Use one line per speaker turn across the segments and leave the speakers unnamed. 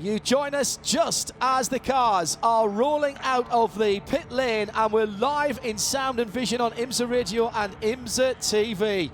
You join us just as the cars are rolling out of the pit lane, and we're live in sound and vision on IMSA Radio and IMSA TV.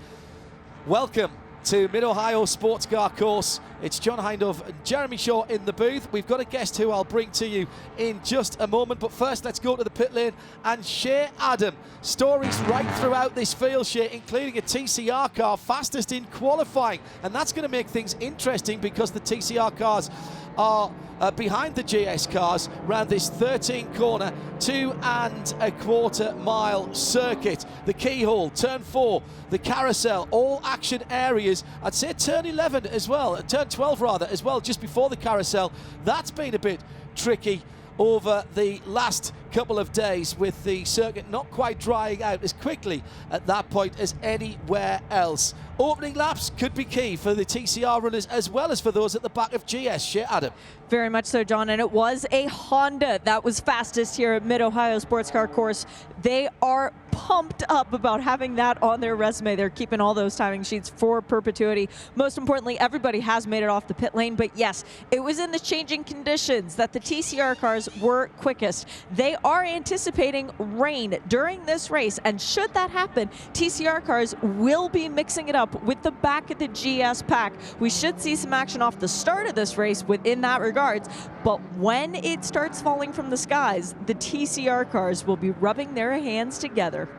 Welcome to Mid-Ohio Sports Car Course. It's John Hindhaugh and Jeremy Shaw in the booth. We've got a guest who I'll bring to you in just a moment, but first let's go to the pit lane and Shea Adam. Stories right throughout this field, Shea, including a TCR car fastest in qualifying, and that's going to make things interesting because the TCR cars are behind the GS cars around this 13-corner, 2.25 mile circuit. The keyhole, turn 4, the carousel, all action areas. I'd say turn 11 as well, turn 12 rather as well, just before the carousel. That's been a bit tricky over the last couple of days, with the circuit not quite drying out as quickly at that point as anywhere else. Opening laps could be key for the TCR runners as well as for those at the back of GS. Shea Adam.
Very much so, John, and it was a Honda that was fastest here at Mid-Ohio Sports Car Course. They are pumped up about having that on their resume. They're keeping all those timing sheets for perpetuity. Most importantly, everybody has made it off the pit lane, but yes, it was in the changing conditions that the TCR cars were quickest. They are anticipating rain during this race, and should that happen, TCR cars will be mixing it up with the back of the GS pack. We should see some action off the start of this race within that regards, but when it starts falling from the skies, the TCR cars will be rubbing their hands together.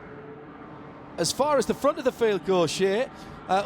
As far as the front of the field goes, Shea,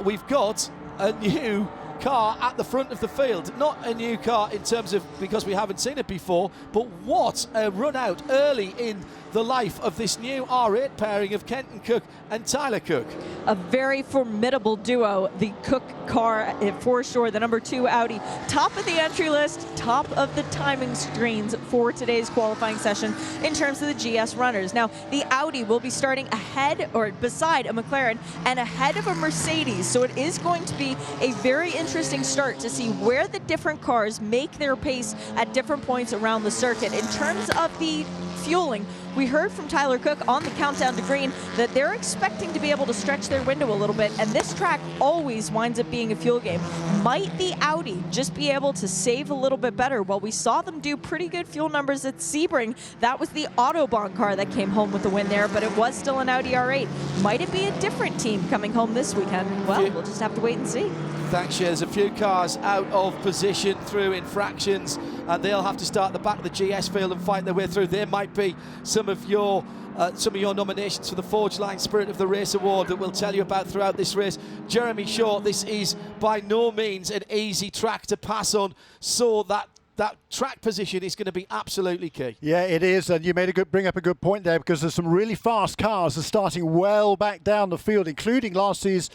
we've got a new car at the front of the field. Not a new car in terms of because we haven't seen it before, but what a run out early in the life of this new R8 pairing of Kenton Cook and Tyler Cook.
A very formidable duo, the Cook car for sure, the number 2 Audi, top of the entry list, top of the timing screens for today's qualifying session in terms of the GS runners. Now, the Audi will be starting ahead or beside a McLaren and ahead of a Mercedes, so it is going to be a very interesting start to see where the different cars make their pace at different points around the circuit. In terms of the fueling, we heard from Tyler Cook on the countdown to green that they're expecting to be able to stretch their window a little bit, and this track always winds up being a fuel game. Might the Audi just be able to save a little bit better? Well, we saw them do pretty good fuel numbers at Sebring. That was the Autobahn car that came home with the win there, but it was still an Audi R8. Might it be a different team coming home this weekend? Well, we'll just have to wait and see.
Thanks, Shea. There's a few cars out of position through infractions, and they'll have to start at the back of the GS field and fight their way through. There might be some of your nominations for the Forge Line Spirit of the Race Award that we'll tell you about throughout this race. Jeremy Shaw, this is by no means an easy track to pass on, so that track position is going to be absolutely key.
Yeah, it is, and you bring up a good point there, because there's some really fast cars that are starting well back down the field, including last year's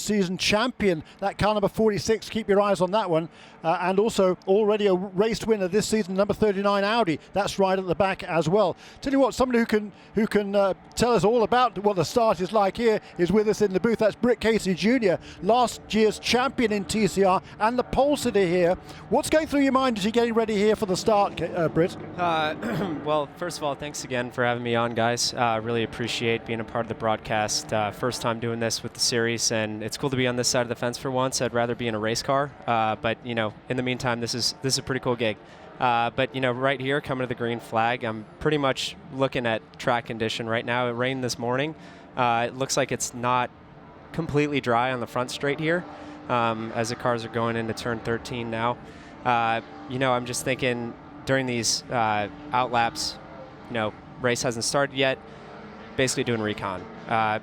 season champion, that car number 46. Keep your eyes on that one. And also already a race winner this season, number 39 Audi. That's right at the back as well. Tell you what, somebody who can tell us all about what the start is like here is with us in the booth. That's Britt Casey Jr., last year's champion in TCR and the pole sitter here. What's going through your mind as you're getting ready here for the start, Britt?
Well, first of all, thanks again for having me on, guys. Really appreciate being a part of the broadcast. First time doing this with the series, and it's cool to be on this side of the fence for once. I'd rather be in a race car, but you know, in the meantime, this is a pretty cool gig. But you know, right here, coming to the green flag, I'm pretty much looking at track condition right now. It rained this morning. It looks like it's not completely dry on the front straight here, as the cars are going into turn 13 now. You know, I'm just thinking during these out laps, you know, race hasn't started yet, basically doing recon.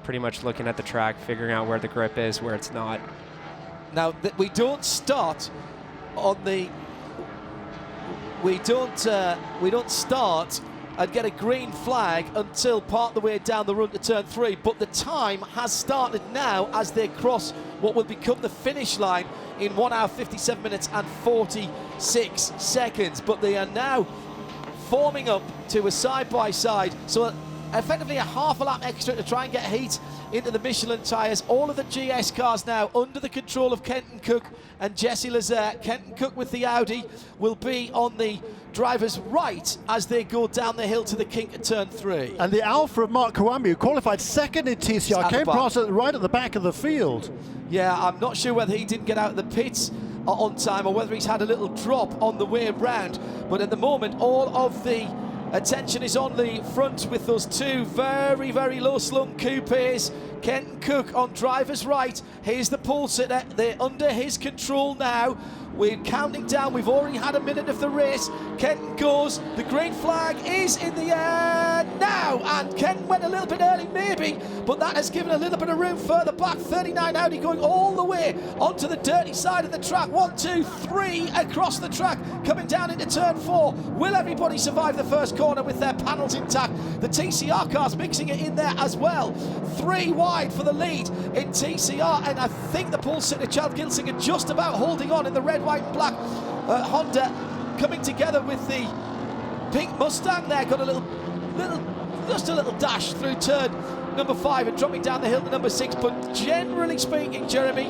Pretty much looking at the track, figuring out where the grip is, where it's not.
Now, we don't start on the... We don't start and get a green flag until part of the way down the run to turn 3, but the time has started now as they cross what will become the finish line in 1 hour 57 minutes and 46 seconds. But they are now forming up to a side-by-side, so effectively a half a lap extra to try and get heat into the Michelin tyres. All of the GS cars now under the control of Kenton Cook and Jesse Lazare. Kenton Cook with the Audi will be on the driver's right as they go down the hill to the kink at turn 3.
And the Alfa of Mark Kawambi, who qualified second in TCR, came past right at the back of the field.
Yeah, I'm not sure whether he didn't get out of the pits on time, or whether he's had a little drop on the way round. But at the moment, all of the attention is on the front with those two very, very low slung coupes. Kenton Cook on driver's right. Here's the pole sitter. They're under his control now. We're counting down. We've already had a minute of the race. Kenton goes. The green flag is in the air now. And Kenton went a little bit early, maybe, but that has given a little bit of room further back. 39 Audi going all the way onto the dirty side of the track. 1, 2, 3 across the track, coming down into turn 4. Will everybody survive the first corner with their panels intact? The TCR cars mixing it in there as well. 3 wide for the lead in TCR, and I think the pole sitter Chad Gilsinger just about holding on in the red, white and black Honda, coming together with the pink Mustang there. Got just a little dash through turn number 5 and dropping down the hill to number 6. But generally speaking, Jeremy,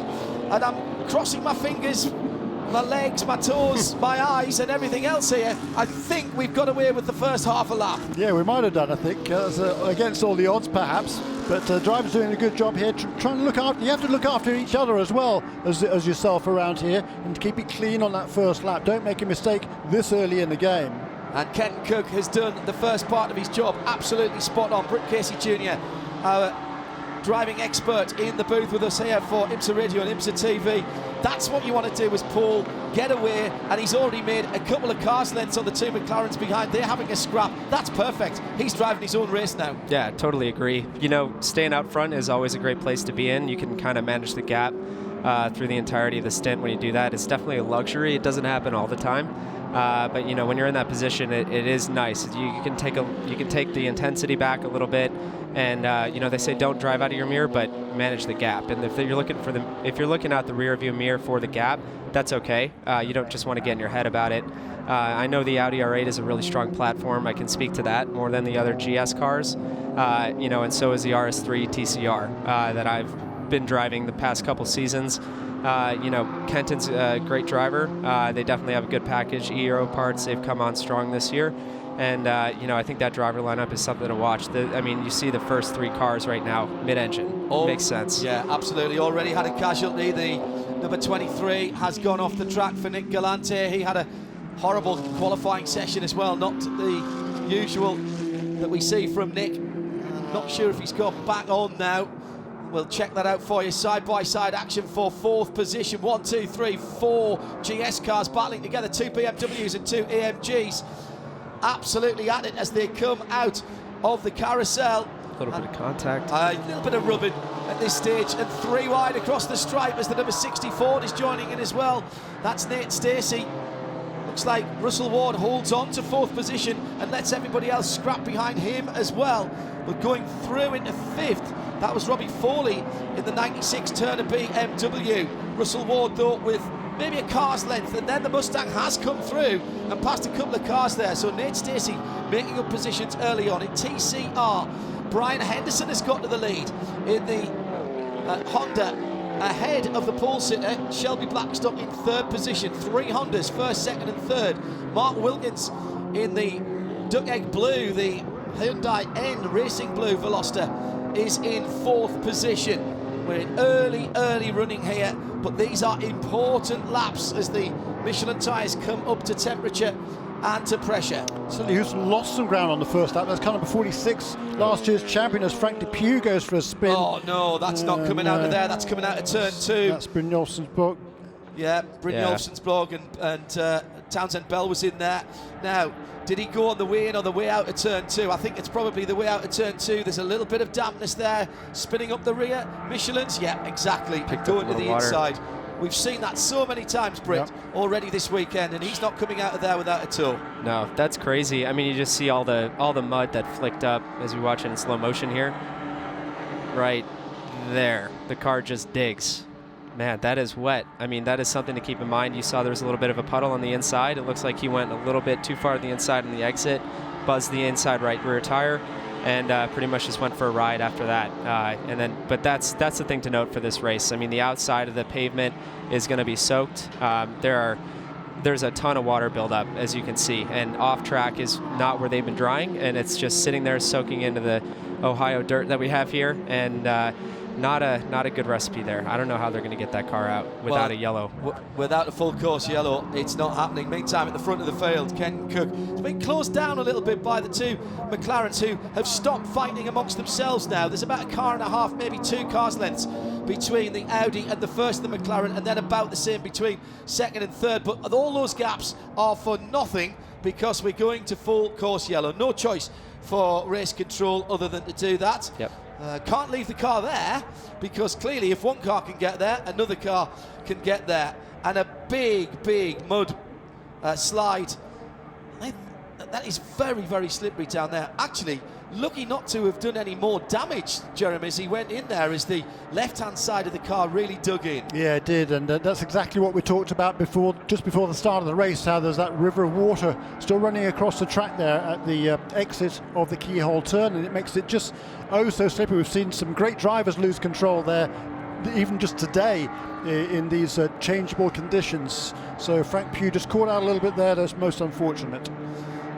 and I'm crossing my fingers, my legs, my toes, my eyes and everything else here, I think we've got away with the first half a lap.
Yeah, we might have done, I think, against all the odds perhaps. But drivers doing a good job here, trying to look after. You have to look after each other as well as yourself around here, and keep it clean on that first lap. Don't make a mistake this early in the game.
And Kenton Cook has done the first part of his job absolutely spot on. Britt Casey Jr., our driving expert in the booth with us here for IMSA Radio and IMSA TV. That's what you want to do as Paul, get away, and he's already made a couple of cars lengths on the two McLarens behind. They're having a scrap. That's perfect. He's driving his own race now.
Yeah, totally agree. You know, staying out front is always a great place to be in. You can kind of manage the gap through the entirety of the stint when you do that. It's definitely a luxury. It doesn't happen all the time. But you know, when you're in that position, it is nice. You can take the intensity back a little bit, and you know, they say don't drive out of your mirror, but manage the gap. And if you're looking out the rear view mirror for the gap, that's okay. You don't just want to get in your head about it. I know the Audi R8 is a really strong platform. I can speak to that more than the other GS cars. You know, and so is the RS3 TCR that I've been driving the past couple seasons. You know, Kenton's a great driver. They definitely have a good package. Aero parts, they've come on strong this year. And, you know, I think that driver lineup is something to watch. I mean, you see the first 3 cars right now, mid-engine. Makes sense.
Yeah, absolutely. Already had a casualty. The number 23 has gone off the track for Nick Galante. He had a horrible qualifying session as well. Not the usual that we see from Nick. Not sure if he's gone back on now. We'll check that out for you. Side-by-side action for 4th position. 1, 2, 3, 4 GS cars battling together. 2 BMWs and 2 AMGs. Absolutely at it as they come out of the carousel.
A little bit of contact.
A little bit of rubbing at this stage. And 3 wide across the stripe as the number 64 is joining in as well. That's Nate Stacey. Looks like Russell Ward holds on to 4th position and lets everybody else scrap behind him as well. But going through into 5th, that was Robbie Foley in the 96 Turner BMW. Russell Ward, though, with maybe a car's length, and then the Mustang has come through and passed a couple of cars there. So Nate Stacey making up positions early on in TCR. Brian Henderson has got to the lead in the Honda, ahead of the pole sitter Shelby Blackstock in 3rd position. 3 Hondas, 1st, 2nd and 3rd. Mark Wilkins in the duck egg blue, the Hyundai N Racing Blue Veloster is in 4th position. We're in early running here, but these are important laps as the Michelin tyres come up to temperature and to pressure.
Somebody who's lost some ground on the first lap. That's car number 46, last year's champion, as Frank Depew goes for a spin.
Oh no, that's not coming out of there. That's coming out of turn 2.
That's Brynjolfsson's block.
Yeah, Brynjolfsson's blog, and Townsend Bell was in there. Now, did he go on the way in or the way out of turn 2? I think it's probably the way out of turn 2. There's a little bit of dampness there, spinning up the rear. Michelin's, yeah, exactly, going to the inside. We've seen that so many times, Britt, already this weekend, and he's not coming out of there without a tow.
No, that's crazy. I mean, you just see all the mud that flicked up as we watch it in slow motion here. Right there, the car just digs. Man, that is wet. I mean, that is something to keep in mind. You saw there was a little bit of a puddle on the inside. It looks like he went a little bit too far to the inside on the exit, buzzed the inside right rear tire, and pretty much just went for a ride after that. But that's the thing to note for this race. I mean, the outside of the pavement is going to be soaked. There's a ton of water buildup, as you can see, and off track is not where they've been drying, and it's just sitting there soaking into the Ohio dirt that we have here. And not a good recipe there. I don't know how they're going to get that car out without a yellow.
Without a full course yellow, it's not happening. Meantime, at the front of the field, Ken Cook has been closed down a little bit by the two McLarens, who have stopped fighting amongst themselves now. There's about a car and a half, maybe 2 cars lengths between the Audi and the first of the McLaren, and then about the same between second and third. But all those gaps are for nothing because we're going to full course yellow. No choice for race control other than to do that.
Yep.
Can't leave the car there because clearly if one car can get there, another car can get there. And a big mud slide. That is very, very slippery down there. Actually, lucky not to have done any more damage, Jeremy, as he went in there as the left-hand side of the car really dug in.
Yeah, it did, and that's exactly what we talked about before, just before the start of the race, how there's that river of water still running across the track there at the exit of the keyhole turn, and it makes it just so slippery. We've seen some great drivers lose control there, even just today in these changeable conditions. So Frank Pugh just caught out a little bit there. That's most unfortunate.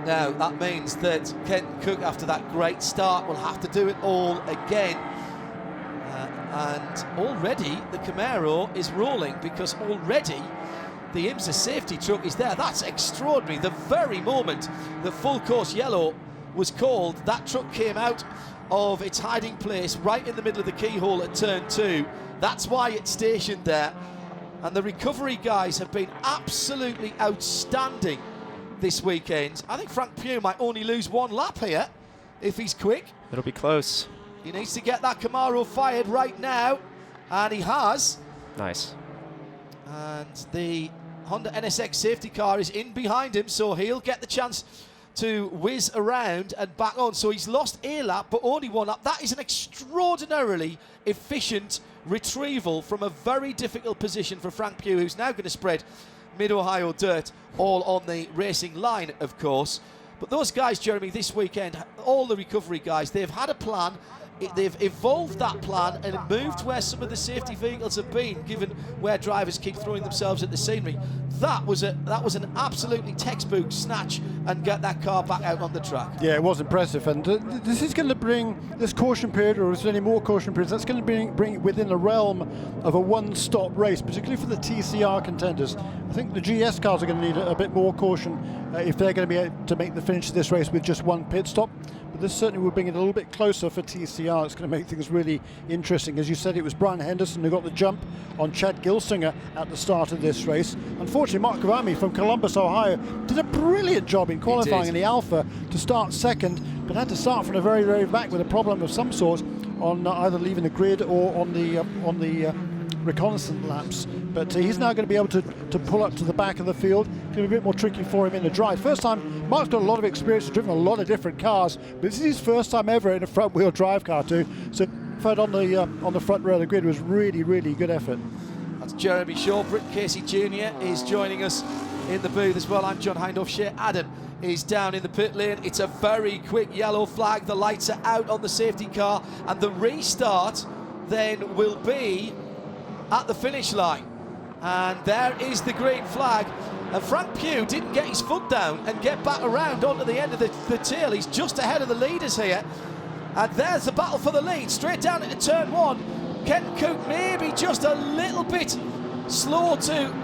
Now that means that Ken Cook, after that great start, will have to do it all again. And already the Camaro is rolling because already the IMSA safety truck is there. That's extraordinary. The very moment the full course yellow was called, that truck came out of its hiding place right in the middle of the keyhole at turn 2. That's why it's stationed there. And the recovery guys have been absolutely outstanding this weekend. I think Frank Pugh might only lose 1 lap here if he's quick.
It'll be close.
He needs to get that Camaro fired right now, and he has.
Nice.
And the Honda NSX safety car is in behind him, so he'll get the chance to whiz around and back on. So he's lost a lap, but only 1 lap. That is an extraordinarily efficient retrieval from a very difficult position for Frank Pugh, who's now going to spread Mid-Ohio dirt all on the racing line, of course. But those guys, Jeremy, this weekend, all the recovery guys, they've had a plan. They've evolved that plan and moved where some of the safety vehicles have been, given where drivers keep throwing themselves at the scenery. That was an absolutely textbook snatch and get that car back out on the track.
Yeah, it was impressive, and this is going to bring this caution period, or is there any more caution periods, that's going to bring it within the realm of a one-stop race, particularly for the TCR contenders. I think the GS cars are going to need a bit more caution if they're going to be able to make the finish of this race with just 1 pit stop. But this certainly will bring it a little bit closer for TCR. It's going to make things really interesting. As you said, it was Brian Henderson who got the jump on Chad Gilsinger at the start of this race. Unfortunately, Mark Kavami from Columbus, Ohio, did a brilliant job in qualifying in the Alpha to start second, but had to start from the very, very back with a problem of some sort on either leaving the grid or on the reconnaissance laps. But he's now going to be able to pull up to the back of the field. It's going to be a bit more tricky for him in the drive. First time, Mark's got a lot of experience, driven a lot of different cars, but this is his first time ever in a front-wheel drive car too. So effort on the front row of the grid was really, really good effort.
That's Jeremy Shaw. Britt Casey Jr. is joining us in the booth as well. I'm John Hindhaugh. Shea Adam is down in the pit lane. It's a very quick yellow flag. The lights are out on the safety car, and the restart then will be at the finish line. And there is the green flag. And Frank Pugh didn't get his foot down and get back around onto the end of the tail. He's just ahead of the leaders here. And there's the battle for the lead. Straight down into turn 1. Ken Cook maybe just a little bit slow to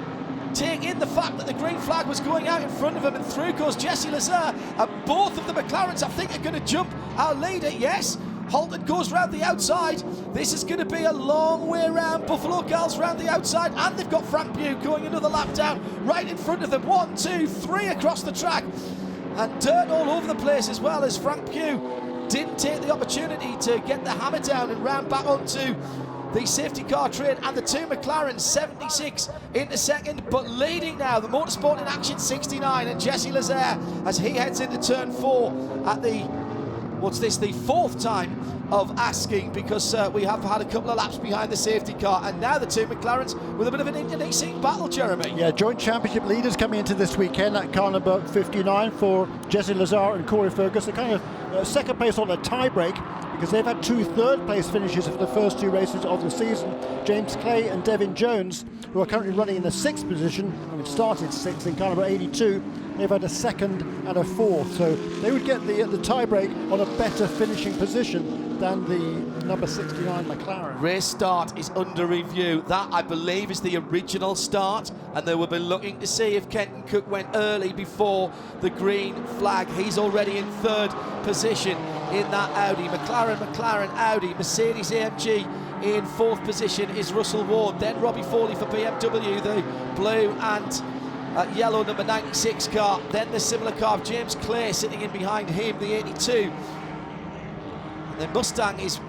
take in the fact that the green flag was going out in front of him, and through goes Jesse Lazare. And both of the McLarens, I think, are going to jump our leader. Yes. Holton goes round the outside. This is going to be a long way round. Buffalo Gals round the outside, and they've got Frank Pugh going another lap down right in front of them. 1, 2, 3 across the track, and dirt all over the place as well, as Frank Pugh didn't take the opportunity to get the hammer down and round back onto the safety car train. And the two McLarens, 76 into second, but leading now the Motorsport in Action 69 and Jesse Lazare as he heads into turn 4 at the the 4th time of asking, because we have had a couple of laps behind the safety car, and now the two McLarens with a bit of an internecine battle, Jeremy.
Yeah, joint championship leaders coming into this weekend. That car number 59 for Jesse Lazare and Corey Fergus. They're kind of second place on a tie break, because they've had 2 third-place finishes for the first 2 races of the season. James Clay and Devin Jones, who are currently running in the 6th position, and started 6th in car number 82. They've had a 2nd and a 4th, so they would get the tie break on a better finishing position than the number 69 McLaren.
Race start is under review. That, I believe, is the original start, and they will be looking to see if Kenton Cook went early before the green flag. He's already in third position in that Audi. McLaren, Audi, Mercedes AMG in fourth position is Russell Ward. Then Robbie Foley for BMW, the blue and yellow number 96 car. Then the similar car of James Clay sitting in behind him, the 82. And the Mustang is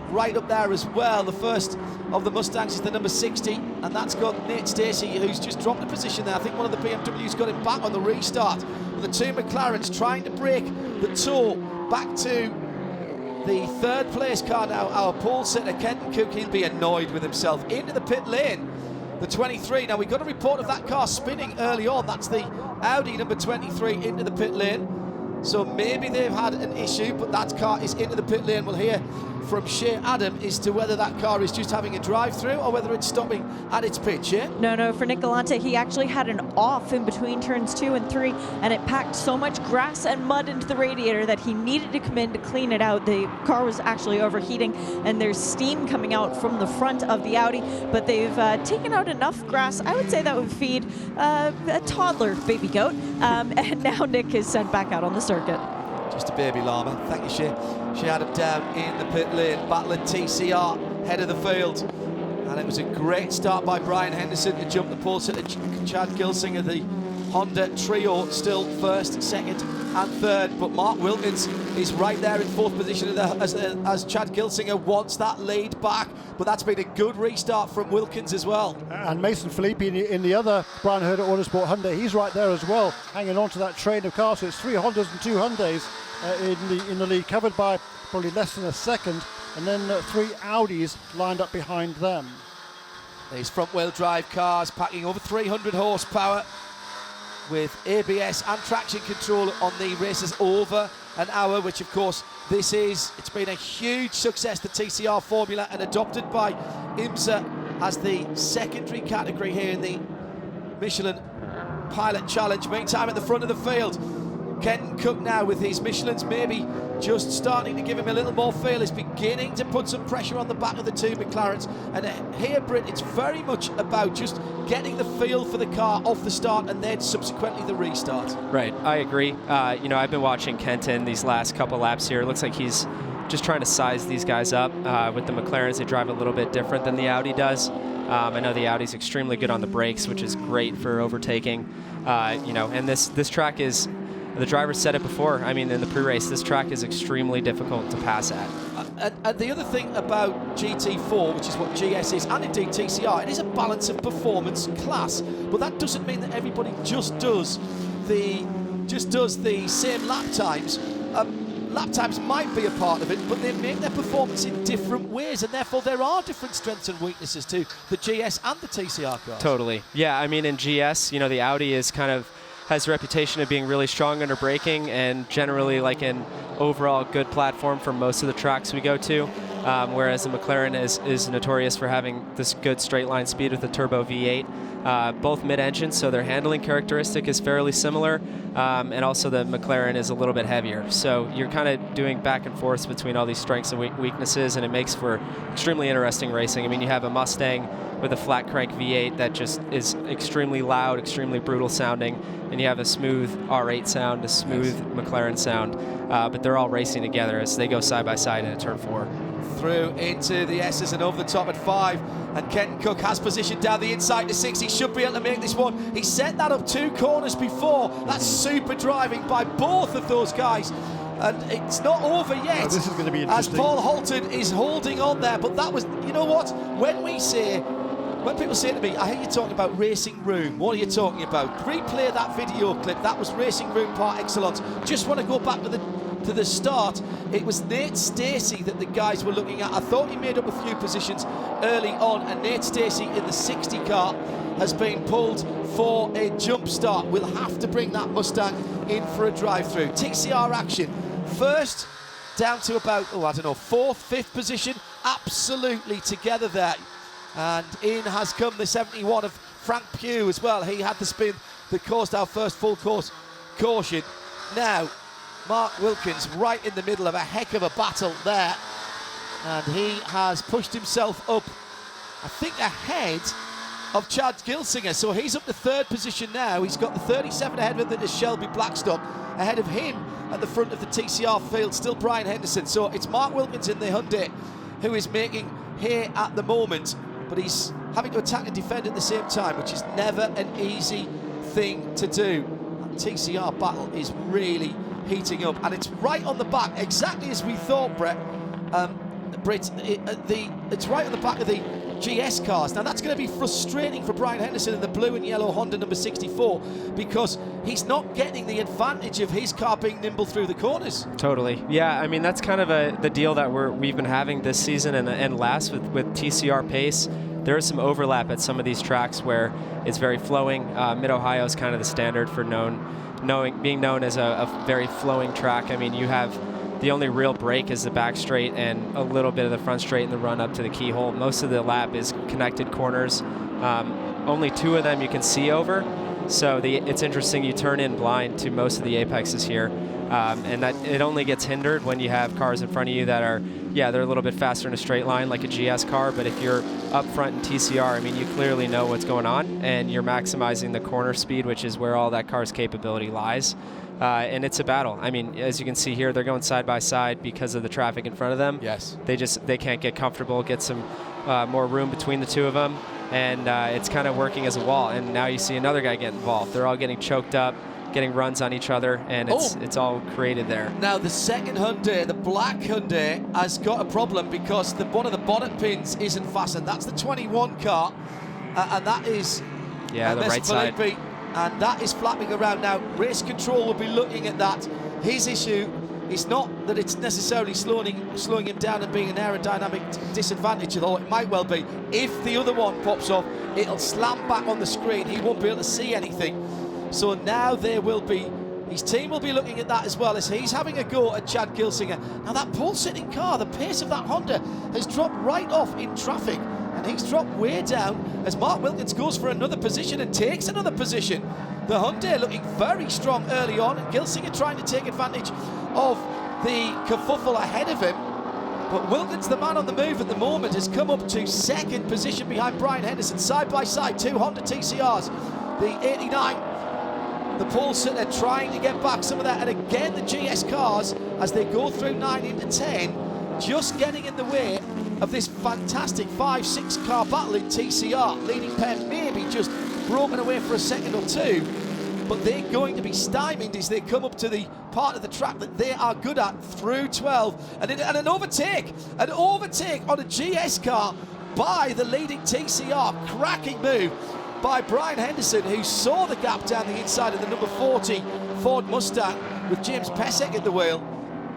right up there as well. The first of the Mustangs is the number 60, and that's got Nate Stacey, who's just dropped a position there. I think one of the BMWs got him back on the restart. The two McLarens trying to break the tour back to the third place car now. Our pole sitter, Kenton Cook, he'll be annoyed with himself. Into the pit lane, the 23. Now, we got a report of that car spinning early on. That's the Audi number 23 into the pit lane. So maybe they've had an issue, but that car is into the pit lane. We'll hear from Shea Adam as to whether that car is just having a drive-through or whether it's stopping at its pitch, yeah?
No, for Nick Galante, he actually had an off in between turns 2 and 3, and it packed so much grass and mud into the radiator that he needed to come in to clean it out. The car was actually overheating, and there's steam coming out from the front of the Audi, but they've taken out enough grass. I would say that would feed a toddler baby goat, and now Nick is sent back out on the circuit.
Just a baby llama. Thank you, Shea. She had him down in the pit lane, battling TCR, head of the field. And it was a great start by Brian Henderson to jump the pole sitter. Chad Gilsinger, the Honda trio, still first, second and third. But Mark Wilkins is right there in fourth position as Chad Gilsinger wants that lead back. But that's been a good restart from Wilkins as well.
And Mason Filippi in the other Brian Herder Autosport Hyundai, he's right there as well, hanging on to that train of cars. So it's 3 Hondas and 2 Hyundais in the lead, covered by probably less than a second, and then 3 Audis lined up behind them.
These front-wheel drive cars packing over 300 horsepower with ABS and traction control on the races over an hour, which of course this is. It's been a huge success, the TCR formula, and adopted by IMSA as the secondary category here in the Michelin Pilot Challenge. Meantime, at the front of the field, Kenton Cook now with his Michelins maybe just starting to give him a little more feel, is beginning to put some pressure on the back of the two McLarens. And here, Britt, it's very much about just getting the feel for the car off the start and then subsequently the restart.
Right, I agree. I've been watching Kenton these last couple laps here. It looks like he's just trying to size these guys up. With the McLarens, they drive a little bit different than the Audi does. I know the Audi's extremely good on the brakes, which is great for overtaking. And this track is, the drivers said it before. I mean, in the pre-race, this track is extremely difficult to pass at.
And the other thing about GT4, which is what GS is, and indeed TCR, it is a balance of performance class. But that doesn't mean that everybody just does the same lap times. Lap times might be a part of it, but they make their performance in different ways, and therefore there are different strengths and weaknesses to the GS and the TCR cars.
Totally. Yeah, I mean, in GS, the Audi is has a reputation of being really strong under braking and generally like an overall good platform for most of the tracks we go to, whereas the McLaren is notorious for having this good straight line speed with the turbo V8. Both mid-engine, so their handling characteristic is fairly similar, and also the McLaren is a little bit heavier. So you're kind of doing back and forth between all these strengths and weaknesses, and it makes for extremely interesting racing. I mean, you have a Mustang with a flat crank V8 that just is extremely loud, extremely brutal sounding, and you have a smooth R8 sound, a smooth McLaren sound, but they're all racing together as they go side by side into turn 4.
Through into the S's and over the top at 5, and Kenton Cook has positioned down the inside to 6. He should be able to make this one. He set that up 2 corners before. That's super driving by both of those guys. And it's not over yet.
This is going to be
as
interesting.
Paul Holton is holding on there. But that was, you know what? When people say to me, I hear you talking about racing room, what are you talking about? Replay that video clip. That was racing room par excellence. Just want to go back to the start. It was Nate Stacey that the guys were looking at. I thought he made up a few positions early on, and Nate Stacey in the 60 car has been pulled for a jump start. We'll have to bring that Mustang in for a drive-through. TCR action. First down to about, 4th, 5th position. Absolutely together there. And in has come the 71 of Frank Pugh as well. He had the spin that caused our first full course caution. Now, Mark Wilkins right in the middle of a heck of a battle there And he has pushed himself up, I think, ahead of Chad Gilsinger. So he's up to third position now. He's got the 37 ahead of him is Shelby Blackstock. Ahead of him at the front of the TCR field, still Brian Henderson. So it's Mark Wilkins in the Hyundai who is making hay at the moment, but he's having to attack and defend at the same time, which is never an easy thing to do. That TCR battle is really heating up, and it's right on the back, exactly as we thought, Brett. It's right on the back of the GS cars. Now that's going to be frustrating for Brian Henderson in the blue and yellow Honda number 64, because he's not getting the advantage of his car being nimble through the corners.
Totally. Yeah, I mean, that's kind of the deal that we've been having this season and last with TCR pace. There is some overlap at some of these tracks where it's very flowing. Mid-Ohio is kind of the standard for being known as a very flowing track. I mean, you have the only real break is the back straight and a little bit of the front straight in the run up to the keyhole. Most of the lap is connected corners. Only 2 of them you can see over. So it's interesting, you turn in blind to most of the apexes here. And that it only gets hindered when you have cars in front of you that are, they're a little bit faster in a straight line like a GS car, but if you're up front in TCR, I mean, you clearly know what's going on, and you're maximizing the corner speed, which is where all that car's capability lies. And it's a battle. I mean, as you can see here, they're going side by side because of the traffic in front of them.
Yes.
They can't get comfortable, get some more room between the 2 of them, and it's kind of working as a wall. And now you see another guy get involved. They're all getting choked up, getting runs on each other, and it's all created there.
Now the second Hyundai, the black Hyundai, has got a problem because one of the bonnet pins isn't fastened. That's the 21 car, and that is
the right side.
And that is flapping around. Now, race control will be looking at that. His issue is not that it's necessarily slowing him down and being an aerodynamic disadvantage, although it might well be. If the other one pops off, it'll slam back on the screen. He won't be able to see anything. So now his team will be looking at that as well, as he's having a go at Chad Gilsinger. Now that pole-sitting car, the pace of that Honda has dropped right off in traffic. And he's dropped way down as Mark Wilkins goes for another position and takes another position. The Hyundai looking very strong early on, and Gilsinger trying to take advantage of the kerfuffle ahead of him. But Wilkins, the man on the move at the moment, has come up to second position behind Brian Henderson, side by side, 2 Honda TCRs. The 89, the pole sitter trying to get back some of that, and again the GS cars, as they go through 9 into 10, just getting in the way of this fantastic 5-6 car battle in TCR. Leading pair maybe just broken away for a second or 2, but they're going to be stymied as they come up to the part of the track that they are good at through 12. And an overtake on a GS car by the leading TCR. Cracking move by Brian Henderson, who saw the gap down the inside of the number 40 Ford Mustang with James Pesek at the wheel,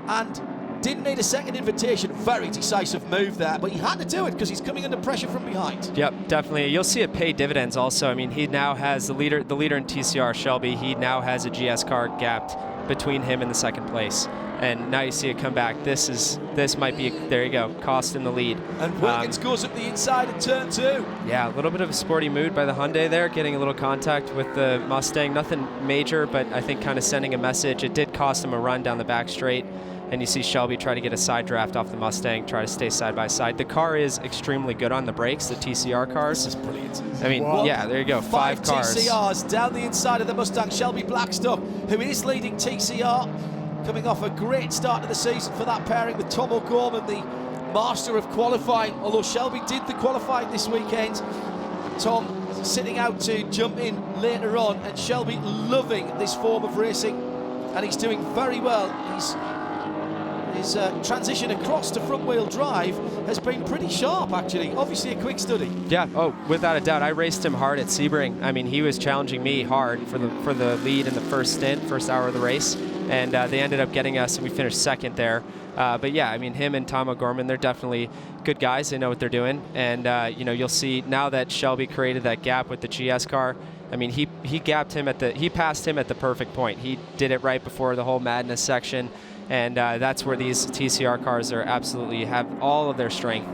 and didn't need a second invitation. Very decisive move there, but he had to do it because he's coming under pressure from behind.
Yep, definitely. You'll see it pay dividends also. I mean, he now has the leader in TCR, Shelby. He now has a GS car gapped between him and the second place. And now you see it come back. This might be, there you go, cost in the lead.
And Wilkins goes up the inside in turn 2.
Yeah, a little bit of a sporty mood by the Hyundai there, getting a little contact with the Mustang. Nothing major, but I think kind of sending a message. It did cost him a run down the back straight. And you see Shelby try to get a side draft off the Mustang, try to stay side by side. The car is extremely good on the brakes, the TCR cars.
This is brilliant.
I mean, yeah, there you go, 5 cars.
5 TCRs down the inside of the Mustang. Shelby Blackstock, who is leading TCR, coming off a great start to the season for that pairing with Tom O'Gorman, the master of qualifying. Although Shelby did the qualifying this weekend, Tom sitting out to jump in later on, and Shelby loving this form of racing, and he's doing very well. His transition across to front-wheel drive has been pretty sharp, actually. Obviously, a quick study.
Yeah. Oh, without a doubt. I raced him hard at Sebring. I mean, he was challenging me hard for the lead in the first hour of the race, and they ended up getting us, and we finished second there. But yeah, I mean, him and Tom O'Gorman, they're definitely good guys. They know what they're doing, and you'll see now that Shelby created that gap with the GS car. I mean, he passed him at the perfect point. He did it right before the whole madness section. And that's where these TCR cars absolutely have all of their strength.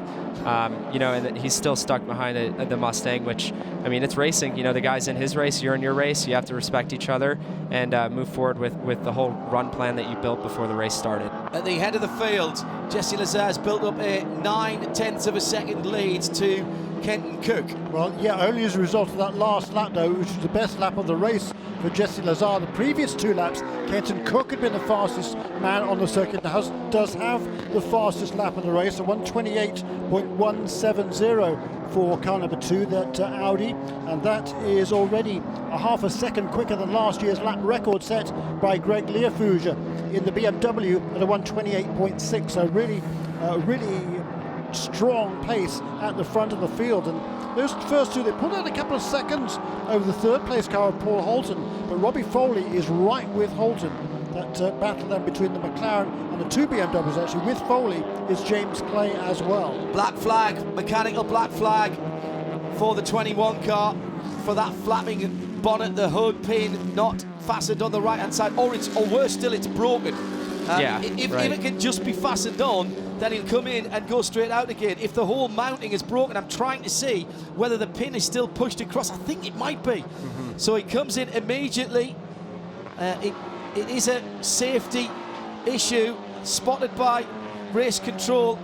And he's still stuck behind the Mustang, which, I mean, it's racing. The guy's in his race, you're in your race. You have to respect each other and move forward with the whole run plan that you built before the race started.
at the head of the field. Jesse Lazar's built up a 9/10 of a second lead to Kenton Cook.
Well, yeah, only as a result of that last lap, though, which was the best lap of the race for Jesse Lazar. The previous 2 laps, Kenton Cook had been the fastest man on the circuit, does have the fastest lap of the race, a 1:28.170 for car number 2, that Audi, and that is already a half a second quicker than last year's lap record set by Greg Learfuger in the BMW at a 1:28.6. So really strong pace at the front of the field, and those first 2, they pulled out a couple of seconds over the 3rd place car of Paul Holton, but Robbie Foley is right with Holton. That battle then between the McLaren and the 2 BMWs, actually, with Foley is James Clay as well.
Black flag, mechanical black flag for the 21 car for that flapping bonnet, the hood pin not fastened on the right hand side, or worse still, it's broken. If it can just be fastened on, then he'll come in and go straight out again. If the whole mounting is broken, I'm trying to see whether the pin is still pushed across. I think it might be. So he comes in immediately. It is a safety issue spotted by race control,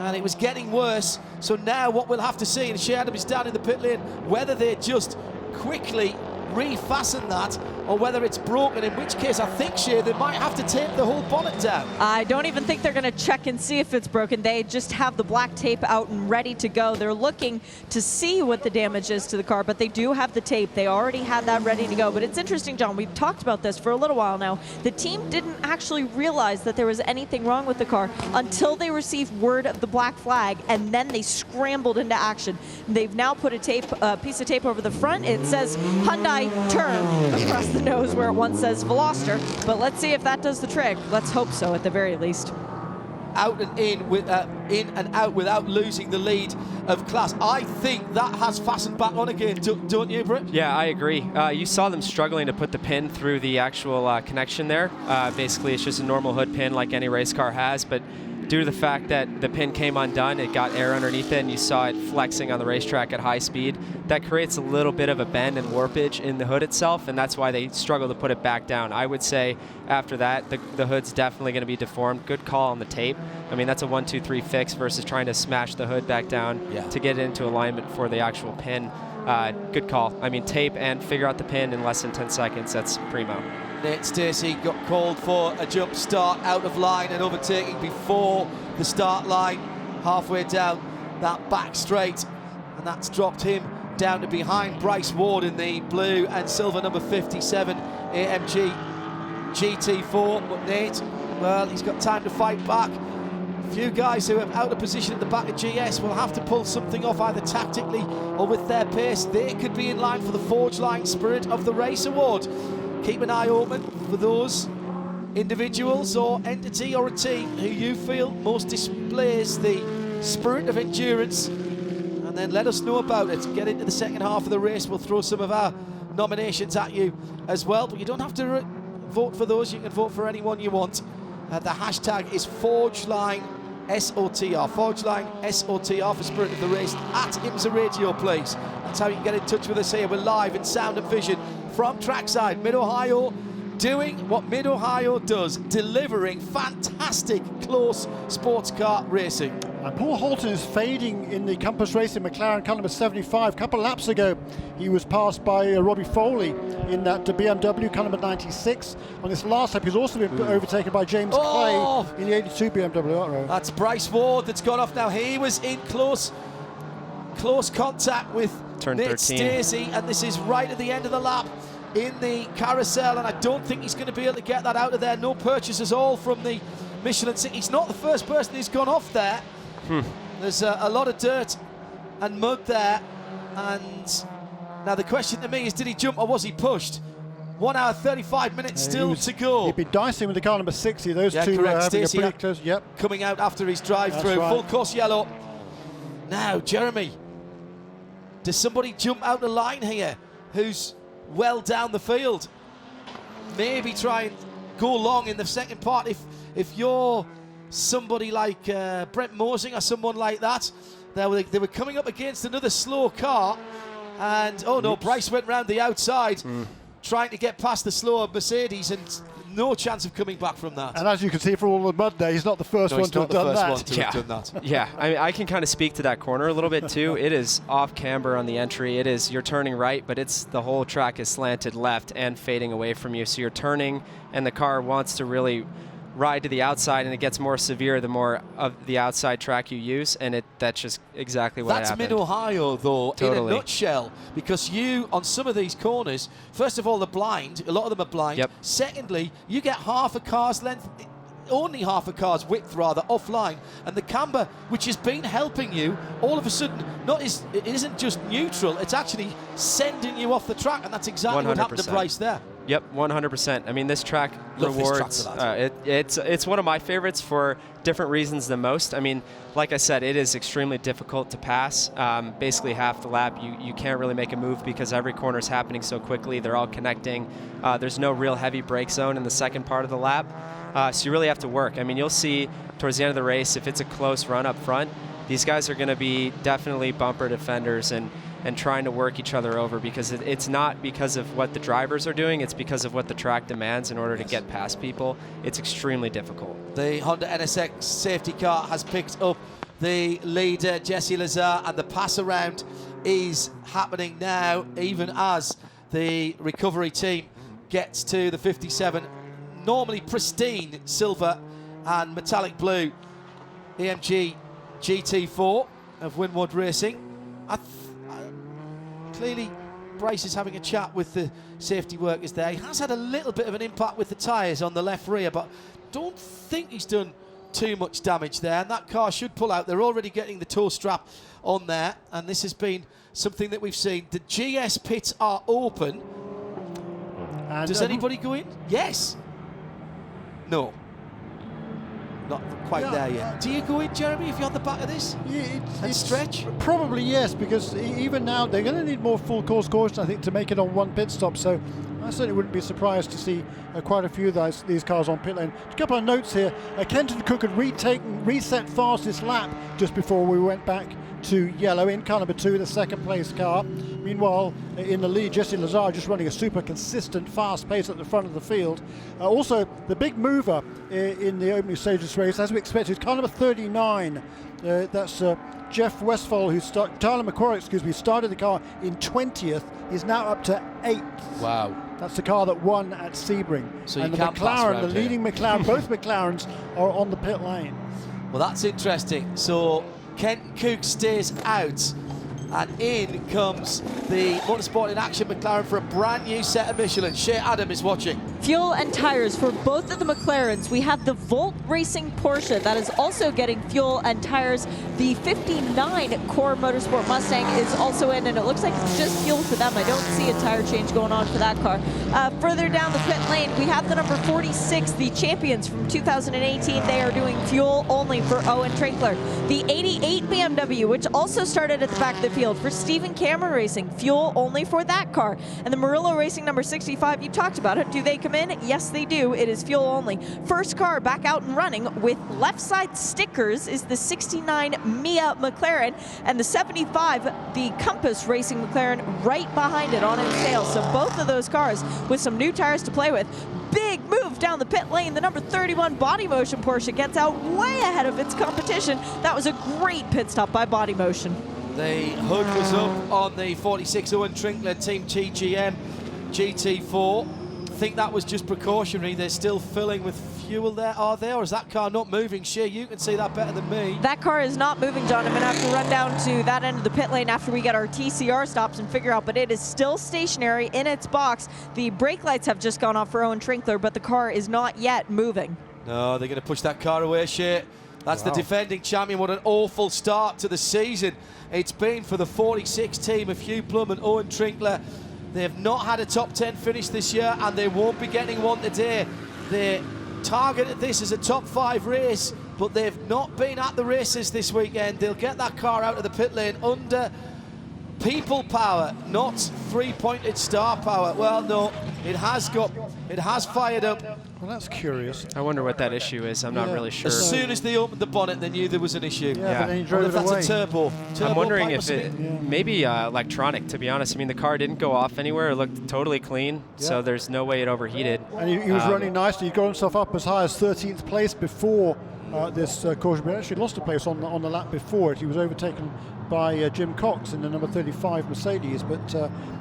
and it was getting worse. So now what we'll have to see, and Shea Adams is down in the pit lane, whether they just quickly refasten that or whether it's broken, in which case I think, Shea, they might have to tape the whole bonnet down.
I don't even think they're going to check and see if it's broken. They just have the black tape out and ready to go. They're looking to see what the damage is to the car, but they do have the tape. They already had that ready to go. But it's interesting, John, we've talked about this for a little while now. The team didn't actually realize that there was anything wrong with the car until they received word of the black flag, and then they scrambled into action. They've now put a piece of tape over the front. It says Hyundai turn across the nose where it once says Veloster, but let's see if that does the trick. Let's hope so at the very least.
Out and in and out without losing the lead of class. I think that has fastened back on again, don't you, Britt?
Yeah, I agree. You saw them struggling to put the pin through the actual connection there. Basically, it's just a normal hood pin like any race car has, but due to the fact that the pin came undone, it got air underneath it, and you saw it flexing on the racetrack at high speed. That creates a little bit of a bend and warpage in the hood itself, and that's why they struggle to put it back down. I would say after that, the hood's definitely going to be deformed. Good call on the tape. I mean, that's a 1-2-3 fix versus trying to smash the hood back down to get it into alignment for the actual pin. Good call. I mean, tape and figure out the pin in less than 10 seconds. That's primo.
Nate Stacey got called for a jump start out of line and overtaking before the start line, halfway down that back straight, and that's dropped him down to behind Bryce Ward in the blue and silver number 57 AMG GT4. But Nate, well, he's got time to fight back. A few guys who are out of position at the back of GS will have to pull something off either tactically or with their pace. They could be in line for the Forge Line Spirit of the Race Award. Keep an eye open for those individuals or entity or a team who you feel most displays the spirit of endurance, and then let us know about it. Get into the second half of the race. We'll throw some of our nominations at you as well, but you don't have to vote for those. You can vote for anyone you want. The hashtag is ForgeLineSOTR. ForgeLine SOTR for Spirit of the Race at IMSA Radio, please. That's how you can get in touch with us here. We're live in sound and vision from trackside Mid-Ohio, doing what Mid-Ohio does, delivering fantastic close sports car racing.
And Paul Holton is fading in the Compass Racing McLaren car number 75. A couple of laps ago, he was passed by Robbie Foley in that BMW car number 96. On this last lap, he's also been overtaken by James Clay in the 82 BMW.
That's Bryce Ward that's gone off now. He was in close contact with
Turn
Nate
13.
Stacey, and this is right at the end of the lap in the carousel, and I don't think he's going to be able to get that out of there. No purchases all from the Michelin. He's not the first person who's gone off there. There's a lot of dirt and mud there, and now the question to me is, did he jump or was he pushed? 1 hour 35 minutes still to go.
He'd be dicing with the car number 60. Those two
correct.
are having
Stacey
a pretty close. Yep.
Coming out after his drive-through,
right.
full course yellow. Now, Jeremy, does somebody jump out the line here who's well down the field? Maybe try and go long in the second part. If you're somebody like Brent Mosing or someone like that, they were coming up against another slow car, and oh no, Bryce went round the outside. trying to get past the slower Mercedes, and no chance of coming back from that.
And as you can see from all the mud there, he's not the first one to have done that.
Yeah, I mean, I can kind of speak to that corner a little bit too. It is off camber on the entry. It is, you're turning right, but it's the whole track is slanted left and fading away from you. So you're turning, and the car wants to really ride to the outside, and it gets more severe the more of the outside track you use, and that's just exactly what happened.
That's Mid-Ohio, though,
Totally.
in a nutshell, because you, on some of these corners, first of all, they're blind. A lot of them are blind.
Yep.
Secondly, you get half a car's length, only half a car's width, rather, offline, and the camber, which has been helping you, all of a sudden, it isn't just neutral, it's actually sending you off the track, and that's exactly what happened to
100%.
Bryce there.
Yep, 100%. I mean, this track
Love this
rewards.
track for that.
It's one of my favorites for different reasons than most. I mean, like I said, it is extremely difficult to pass. Basically, half the lap, you can't really make a move because every corner is happening so quickly. They're all connecting. There's no real heavy brake zone in the second part of the lap, so you really have to work. I mean, you'll see towards the end of the race, if it's a close run up front, these guys are going to be definitely bumper defenders and trying to work each other over, because it's not because of what the drivers are doing, it's because of what the track demands in order to get past people. It's extremely difficult.
The Honda NSX safety car has picked up the leader, Jesse Lazar, and the pass around is happening now, even as the recovery team gets to the 57. Normally pristine silver and metallic blue EMG GT4 of Winward Racing. Clearly, Bryce is having a chat with the safety workers there. He has had a little bit of an impact with the tyres on the left rear, but don't think he's done too much damage there, and that car should pull out. They're already getting the tow strap on there, and this has been something that we've seen. The GS pits are open.
And
Does anybody go in? Yes. No. Not quite there yet. Do you go in, Jeremy, if you're on the back of this?
Yeah,
And stretch?
Probably yes, because even now they're going to need more full course caution, I think, to make it on one pit stop. So I certainly wouldn't be surprised to see quite a few of these cars on pit lane. A couple of notes here. Kenton Cook had reset fastest lap just before we went back to yellow in car number 2, the second place car. Meanwhile, in the lead, Jesse Lazar just running a super consistent fast pace at the front of the field. Also, the big mover in the opening stage of this race, as we expected, car number 39. That's Jeff Westphal, Tyler McCorry, started the car in 20th. He's now up to 8th.
Wow.
That's the car that won at Sebring.
So
and
you
the
can't pass
McLaren,
around
the leading
here.
McLaren, both McLarens are on the pit lane.
Well, that's interesting. So Kenton Cook stays out, and in comes the Motorsport in Action McLaren for a brand new set of Michelin. Shea Adam is watching.
Fuel and tires for both of the McLarens. We have the Volt Racing Porsche that is also getting fuel and tires. The 59 Core Motorsport Mustang is also in, and it looks like it's just fuel for them. I don't see a tire change going on for that car. Further down the pit lane, we have the number 46, the champions from 2018. They are doing fuel only for Owen Trinkler. The 88 BMW, which also started at the back of the field for Stephen Cameron Racing, fuel only for that car. And the Murillo Racing number 65, you talked about it. Do they come in? Yes, they do. It is fuel only. First car back out and running with left side stickers is the 69 Mia McLaren, and the 75, the Compass Racing McLaren, right behind it on its tail. So both of those cars with some new tires to play with. Big move down the pit lane. The number 31 Body Motion Porsche gets out way ahead of its competition. That was a great pit stop by Body Motion.
The hood was up on the 46 Owen Trinkler Team TGM GT4. I think that was just precautionary. They're still filling with fuel there, are they? Or is that car not moving? Shea, you can see that better than me.
That car is not moving, John. I'm going to have to run down to that end of the pit lane after we get our TCR stops and figure out, but it is still stationary in its box. The brake lights have just gone off for Owen Trinkler, but the car is not yet moving.
No, they're going to push that car away, Shea. That's the defending champion. What an awful start to the season it's been for the 46 team of Hugh Plum and Owen Trinkler. They have not had a top 10 finish this year, and they won't be getting one today. They targeted this as a top 5 race, but they've not been at the races this weekend. They'll get that car out of the pit lane under people power, not 3-pointed star power. Well, no, it has fired up.
Well, that's curious.
I wonder what that issue is. I'm not really sure.
As soon as they opened the bonnet, they knew there was an issue.
Yeah, but then he drove
If
it away.
that's a turbo
I'm wondering
pipe
if it maybe electronic, to be honest. I mean, the car didn't go off anywhere. It looked totally clean, so there's no way it overheated.
And he was running nicely. He got himself up as high as 13th place before this caution. But actually lost a place on the lap before it. He was overtaken by Jim Cox in the number 35 Mercedes, but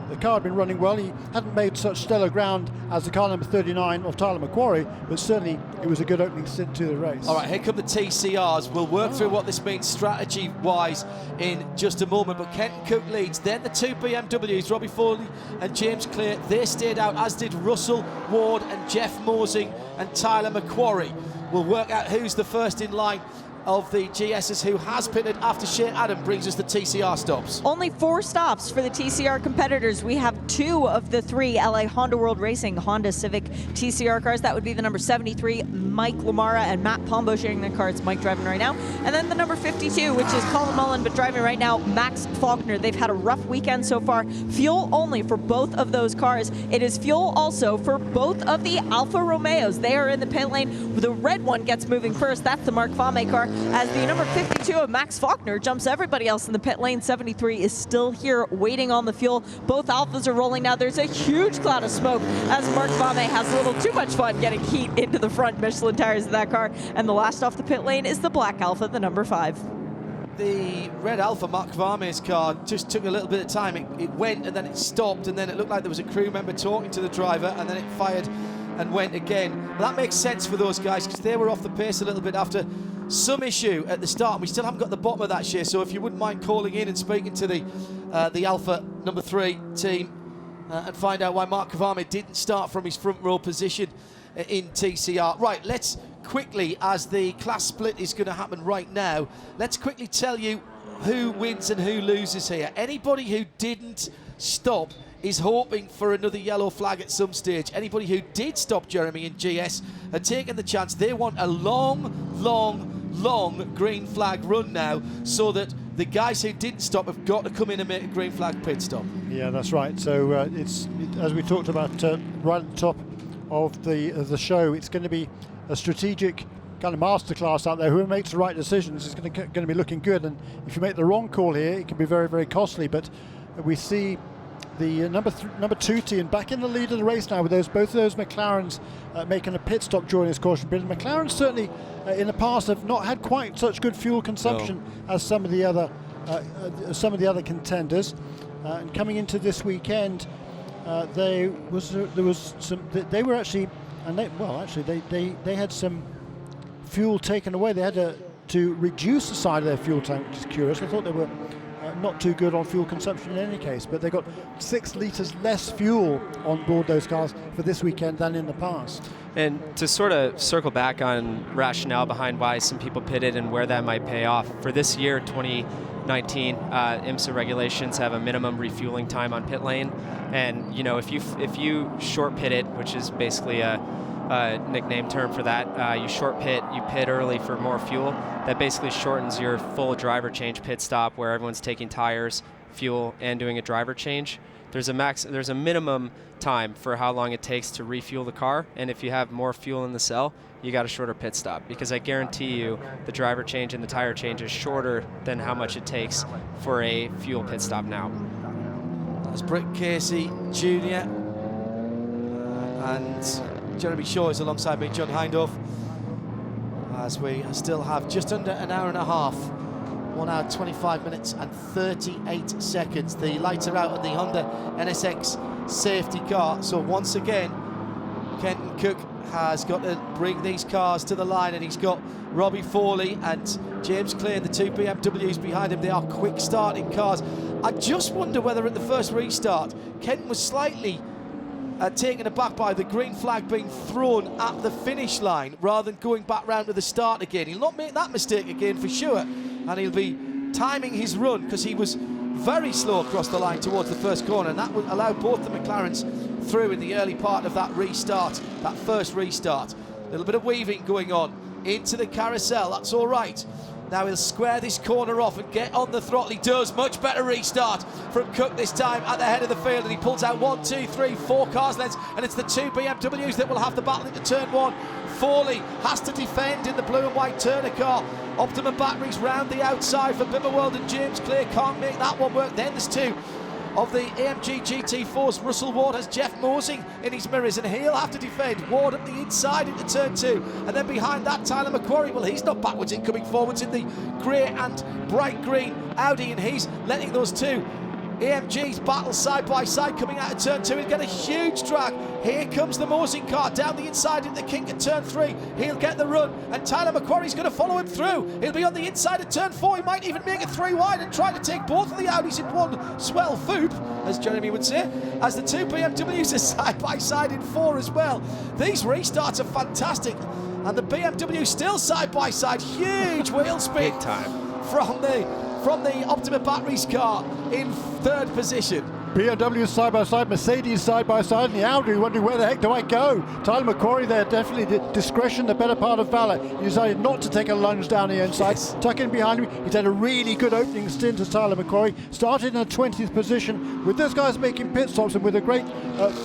the car had been running well. He hadn't made such stellar ground as the car number 39 of Tyler McQuarrie, but certainly it was a good opening stint to the race.
All right, here come the TCRs. We'll work through what this means strategy-wise in just a moment, but Kenton Cook leads. Then the two BMWs, Robbie Foley and James Clear, they stayed out, as did Russell Ward and Jeff Mosing and Tyler McQuarrie. We'll work out who's the first in line of the GSs who has pitted after Shea Adam brings us the TCR stops.
Only 4 stops for the TCR competitors. We have 2 of the 3 LA Honda World Racing Honda Civic TCR cars. That would be the number 73, Mike Lamara and Matt Pombo sharing the car. It's Mike driving right now. And then the number 52, which is Colin Mullen, but driving right now, Max Faulkner. They've had a rough weekend so far. Fuel only for both of those cars. It is fuel also for both of the Alfa Romeos. They are in the pit lane. The red one gets moving first. That's the Mark Fame car. As the number 52 of Max Faulkner jumps everybody else in the pit lane. 73 is still here waiting on the fuel. Both Alphas are rolling now. There's a huge cloud of smoke as Mark Fame has a little too much fun getting heat into the front Michelin tires of that car. And the last off the pit lane is the black Alfa, the number 5.
The red Alfa, Mark Vame's car, just took a little bit of time. It went and then it stopped, and then it looked like there was a crew member talking to the driver, and then it fired and went again. Well, that makes sense for those guys because they were off the pace a little bit after some issue at the start. We still haven't got the bottom of that, Shea, so if you wouldn't mind calling in and speaking to the Alfa number 3 team and find out why Mark Vame didn't start from his front row position in TCR. Right, let's quickly, as the class split is going to happen right now, let's quickly tell you who wins and who loses here. Anybody who didn't stop is hoping for another yellow flag at some stage. Anybody who did stop Jeremy in GS are taking the chance. They want a long green flag run now, so that the guys who didn't stop have got to come in and make a green flag pit stop.
Yeah, that's right. So it's as we talked about right at the top of the show, it's going to be a strategic kind of masterclass out there. Whoever makes the right decisions is going to be looking good, and if you make the wrong call here, it can be very, very costly. But we see the number 2 team back in the lead of the race now with both of those McLarens making a pit stop during this caution period. McLaren certainly in the past have not had quite such good fuel consumption as some of the other contenders. And coming into this weekend, they had some fuel taken away. They had to reduce the side of their fuel tank, which is curious. I thought they were not too good on fuel consumption in any case, but they got 6 litres less fuel on board those cars for this weekend than in the past.
And to sort of circle back on rationale behind why some people pitted and where that might pay off, for this year, 2019, IMSA regulations have a minimum refueling time on pit lane, and you know, if you short pitted, which is basically a nickname term for that, you short pit, you pit early for more fuel, that basically shortens your full driver change pit stop where everyone's taking tires, fuel, and doing a driver change. There's a minimum time for how long it takes to refuel the car, and if you have more fuel in the cell, you got a shorter pit stop, because I guarantee you the driver change and the tire change is shorter than how much it takes for a fuel pit stop now.
That's Britt Casey Jr. and Jeremy Shaw is alongside me, John Hindhaugh, as we still have just under an hour and a half, 1 hour 25 minutes and 38 seconds. The lights are out on the Honda NSX safety car, so once again Kenton Cook has got to bring these cars to the line, and he's got Robbie Foley and James Clear, the 2 BMWs behind him. They are quick starting cars. I just wonder whether at the first restart Kenton was slightly taken aback by the green flag being thrown at the finish line rather than going back round to the start again. He'll not make that mistake again for sure, and he'll be timing his run because he was very slow across the line towards the first corner, and that would allow both the McLarens through in the early part of that restart, that first restart. A little bit of weaving going on into the carousel, that's all right. Now he'll square this corner off and get on the throttle. He does. Much better restart from Cook this time at the head of the field, and he pulls out 1, 2, 3, 4 cars lengths, and it's the 2 BMWs that will have the battle into turn 1. Forley has to defend in the blue and white Turner car. Optimum batteries round the outside for Bimmerworld and James Clear. Can't make that one work. Then there's 2 of the AMG GT4s. Russell Ward has Jeff Mosing in his mirrors, and he'll have to defend. Ward up the inside into turn 2, and then behind that Tyler McQuarrie. Well, he's not backwards in, coming forwards in the grey and bright green Audi, and he's letting those 2 AMGs battle side by side coming out of turn 2. He'll get a huge drag. Here comes the Mosing car down the inside in the kink at turn 3. He'll get the run, and Tyler McQuarrie's going to follow him through. He'll be on the inside of turn 4. He might even make it 3 wide and try to take both of the Audis in one swell foop, as Jeremy would say, as the 2 BMWs are side by side in 4 as well. These restarts are fantastic, and the BMW still side by side. Huge wheel spin.
Big time.
From the Optima Batteries car in 3rd position.
BMW side by side, Mercedes side by side, and the Audi wondering where the heck do I go? Tyler McQuarrie there, definitely discretion, the better part of valor. He decided not to take a lunge down the inside, tuck in behind him. He's had a really good opening stint as Tyler McQuarrie. Started in a 20th position, with those guys making pit stops, and with a great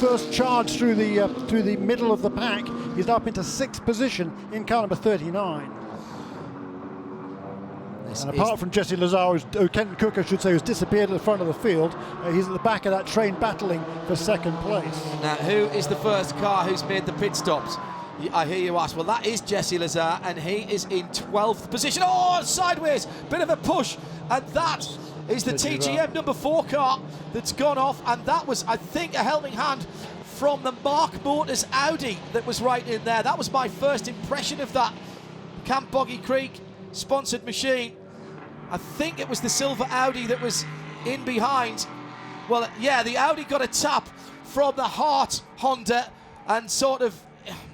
first charge through the middle of the pack. He's now up into 6th position in car number 39. And apart from Jesse Lazar, Kenton Cook, I should say, who's disappeared at the front of the field, he's at the back of that train battling for 2nd place.
Now, who is the first car who's made the pit stops? I hear you ask. Well, that is Jesse Lazar, and he is in 12th position. Oh, sideways, bit of a push, and that is the TGM number 4 car that's gone off, and that was, I think, a helping hand from the Mark Motors Audi that was right in there. That was my first impression of that Camp Boggy Creek sponsored machine. I think it was the silver Audi that was in behind. Well, yeah, the Audi got a tap from the Hart Honda, and sort of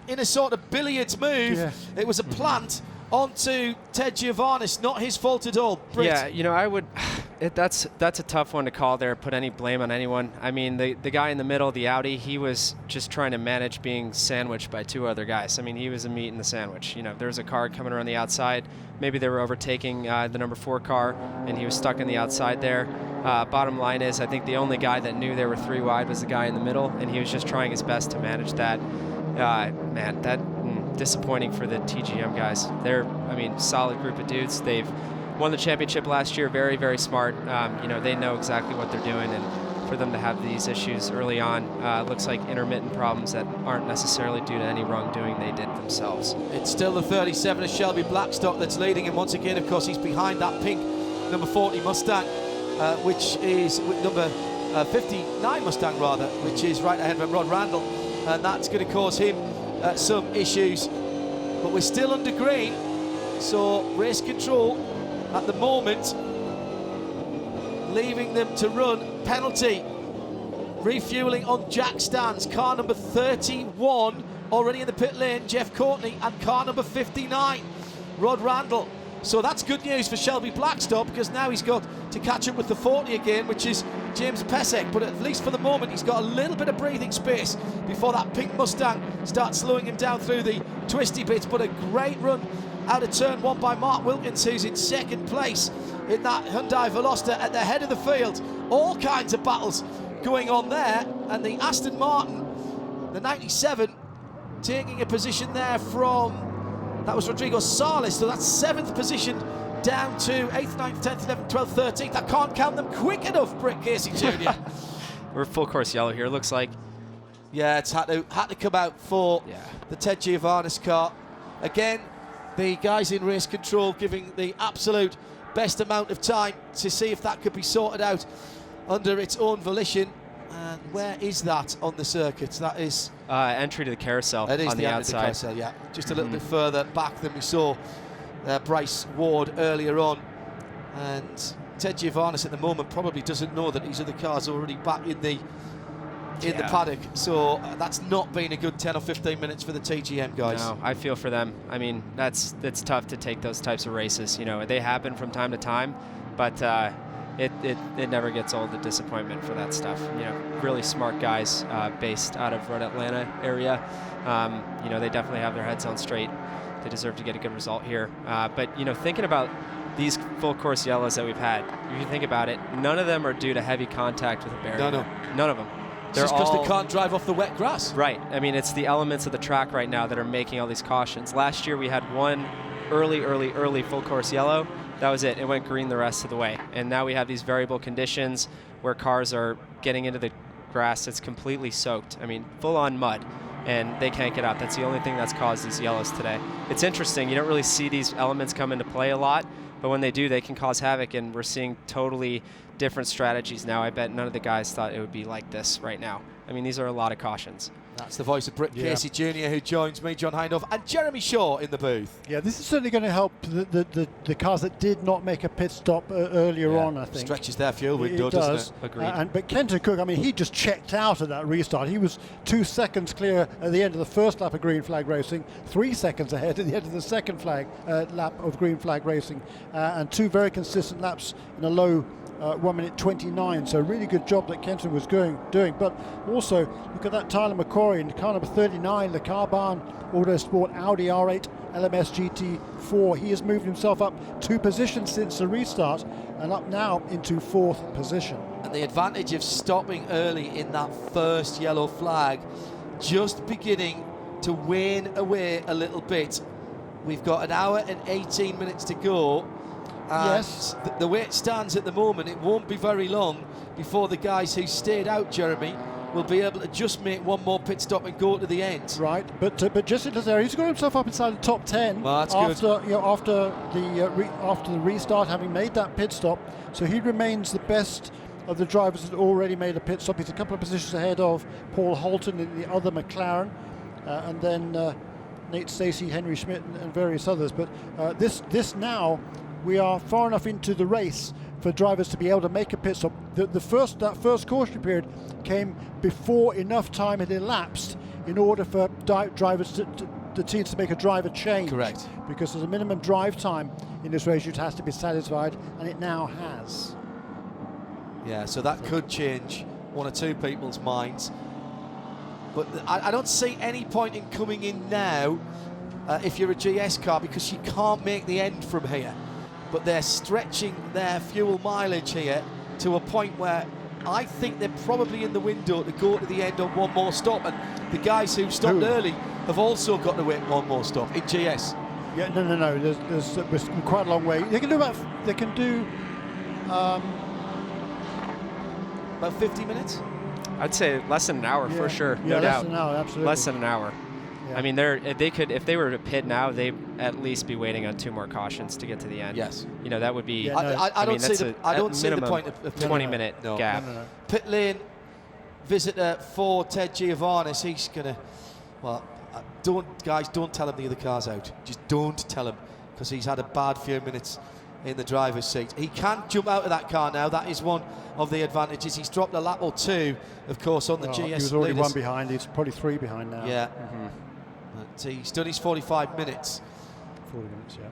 in a sort of billiards move, it was a plant onto Ted Giovannis. Not his fault at all. Britt.
Yeah, you know, I would. That's a tough one to call there. Put any blame on anyone. I mean, the guy in the middle, the Audi, he was just trying to manage being sandwiched by 2 other guys. I mean, he was a meat in the sandwich. You know, there was a car coming around the outside. Maybe they were overtaking the number 4 car, and he was stuck in the outside there. Bottom line is, I think the only guy that knew there were 3 wide was the guy in the middle, and he was just trying his best to manage that. Man, that disappointing for the TGM guys. They're, I mean, solid group of dudes. They've won the championship last year. Very, very smart. You know, they know exactly what they're doing, and for them to have these issues early on, looks like intermittent problems that aren't necessarily due to any wrongdoing they did themselves.
It's still the 37 of Shelby Blackstock that's leading, and once again, of course, he's behind that pink number 40 Mustang, which is number 59 Mustang rather, which is right ahead of Rod Randall, and that's going to cause him some issues. But we're still under green, so race control at the moment leaving them to run. Penalty, refueling on Jack Stans, car number 31 already in the pit lane, Jeff Courtney, and car number 59 Rod Randall. So that's good news for Shelby Blackstock, because now he's got to catch up with the 40 again, which is James Pesek. But at least for the moment, he's got a little bit of breathing space before that pink Mustang starts slowing him down through the twisty bits. But a great run out of turn 1 by Mark Wilkins, who's in 2nd place in that Hyundai Veloster at the head of the field. All kinds of battles going on there, and the Aston Martin, the 97, taking a position there from, that was Rodrigo Salas, so that's 7th position down to 8th, 9th, 10th, 11th, 12th, 13th. I can't count them quick enough, Britt Casey Jr.
We're full course yellow here, looks like.
Yeah, it's had to come out for the Ted Giovannis car. Again, the guys in race control giving the absolute best amount of time to see if that could be sorted out under its own volition. And where is that on the circuit? That is
entry to the carousel on the outside.
It is the carousel, yeah. Just a little bit further back than we saw Bryce Ward earlier on. And Ted Giovannis at the moment probably doesn't know that these other cars are already back in the paddock. So that's not been a good 10 or 15 minutes for the TGM guys.
No, I feel for them. I mean, it's tough to take those types of races. You know, they happen from time to time, but it never gets old, the disappointment for that stuff. You know, really smart guys based out of Road Atlanta area. You know, they definitely have their heads on straight. They deserve to get a good result here. But, you know, thinking about these full course yellows that we've had, if you think about it, none of them are due to heavy contact with a barrier.
No.
None of them.
It's just because they can't drive off the wet grass.
Right. I mean, it's the elements of the track right now that are making all these cautions. Last year we had one early full course yellow. That was it. It went green the rest of the way. And now we have these variable conditions where cars are getting into the grass that's completely soaked. I mean, full on mud. And they can't get out. That's the only thing that's caused these yellows today. It's interesting. You don't really see these elements come into play a lot, but when they do, they can cause havoc, and we're seeing totally different strategies now. I bet none of the guys thought it would be like this right now. I mean, these are a lot of cautions.
That's the voice of Britt Casey Jr. who joins me, John Hindhaugh, and Jeremy Shaw in the booth.
Yeah, this is certainly going to help the cars that did not make a pit stop earlier on, I think.
Stretches their fuel window, doesn't it?
Agreed.
But Kenton Cook, I mean, he just checked out at that restart. He was 2 seconds clear at the end of the first lap of green flag racing, 3 seconds ahead at the end of the second lap of green flag racing, and 2 very consistent laps in a low 1 minute 29, so really good job that Kenton was doing. But also look at that Tyler McCory in car number 39, the Car Barn Autosport Audi R8 LMS GT4. He has moved himself up 2 positions since the restart and up now into 4th position.
And the advantage of stopping early in that first yellow flag just beginning to wane away a little bit. We've got an hour and 18 minutes to go.
Yes.
The way it stands at the moment, it won't be very long before the guys who stayed out, Jeremy, will be able to just make one more pit stop and go to the end.
Right, but just in this area, he's got himself up inside the top 10.
Well, that's
after,
good.
You know, after the restart, having made that pit stop, so he remains the best of the drivers that already made a pit stop. He's a couple of positions ahead of Paul Holton in the other McLaren, and then Nate Stacey, Henry Schmidt, and various others. But this now, we are far enough into the race for drivers to be able to make a pit stop. That first caution period came before enough time had elapsed in order for drivers the teams to make a driver change.
Correct.
Because there's a minimum drive time in this race which has to be satisfied, and it now has.
Yeah, so that could change one or two people's minds. But I don't see any point in coming in now if you're a GS car, because you can't make the end from here. But they're stretching their fuel mileage here to a point where I think they're probably in the window to go to the end on one more stop. And the guys who stopped early have also got to wait one more stop in GS.
Yeah, no. There's quite a long way. They can do about
About 50 minutes.
I'd say less than an hour for sure, no
less
doubt.
than an hour, absolutely.
Less than an hour.
Yeah.
I mean, they could, if they were to pit now, they'd at least be waiting on 2 more cautions to get to the end.
Yes.
You know, that would be.
Yeah, no.
I don't see the
minimum
point of
20-minute
no.
gap.
No.
Pit lane visitor for Ted Giovannis. He's gonna. Well, don't tell him the other car's out. Just don't tell him, because he's had a bad few minutes in the driver's seat. He can jump out of that car now. That is one of the advantages. He's dropped a lap or 2, of course, on the GS
He was already
leaders.
1 behind. He's probably 3 behind now.
Yeah. But he's done his 45 minutes.
40 minutes, yeah.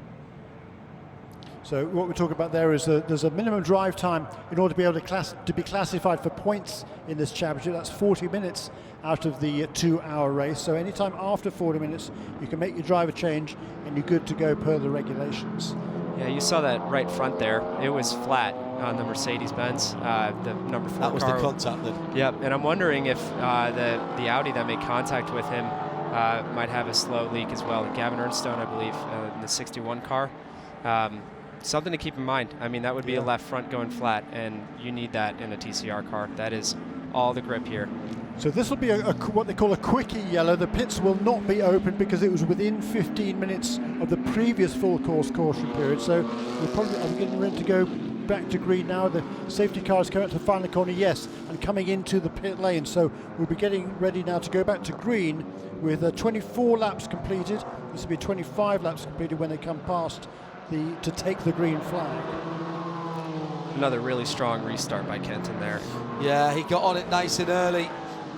So what we're talking about there is there's a minimum drive time in order to be able to be classified for points in this championship. That's 40 minutes out of the 2-hour race. So anytime after 40 minutes, you can make your driver change and you're good to go per the regulations.
Yeah, you saw that right front there. It was flat on the Mercedes-Benz, the number 4
That was
car.
the contact then.
Yep, and I'm wondering if the Audi that made contact with him might have a slow leak as well. Gavin Ernstone, I believe, in the 61 car. Something to keep in mind. I mean, that would be a left front going flat, and you need that in a TCR car. That is all the grip here.
So this will be what they call a quickie yellow. The pits will not be open because it was within 15 minutes of the previous full course caution period. So we're probably getting ready to go back to green now. The safety car is coming up to the final corner, yes, and coming into the pit lane. So we'll be getting ready now to go back to green with 24 laps completed. This will be 25 laps completed when they come past to take the green flag.
Another really strong restart by Kenton there.
Yeah, he got on it nice and early,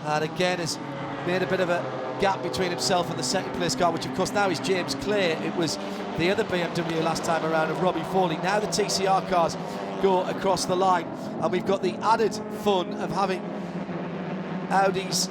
and again has made a bit of a gap between himself and the second place car, which of course now is James Clear. It was the other BMW last time around of Robbie Foley. Now the TCR cars go across the line, and we've got the added fun of having Audi's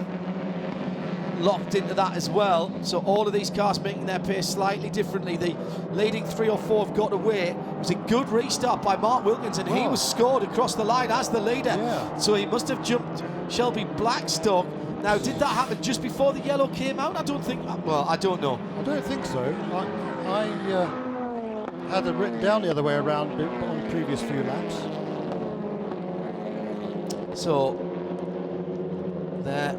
locked into that as well. So all of these cars making their pace slightly differently. The leading 3 or 4 have got away. It was a good restart by Mark Wilkins, and he was scored across the line as the leader. So he must have jumped Shelby Blackstock. Now, did that happen just before the yellow came out? I don't think, well, I don't know.
I don't think so. I had it written down the other way around on the previous few laps.
So, there,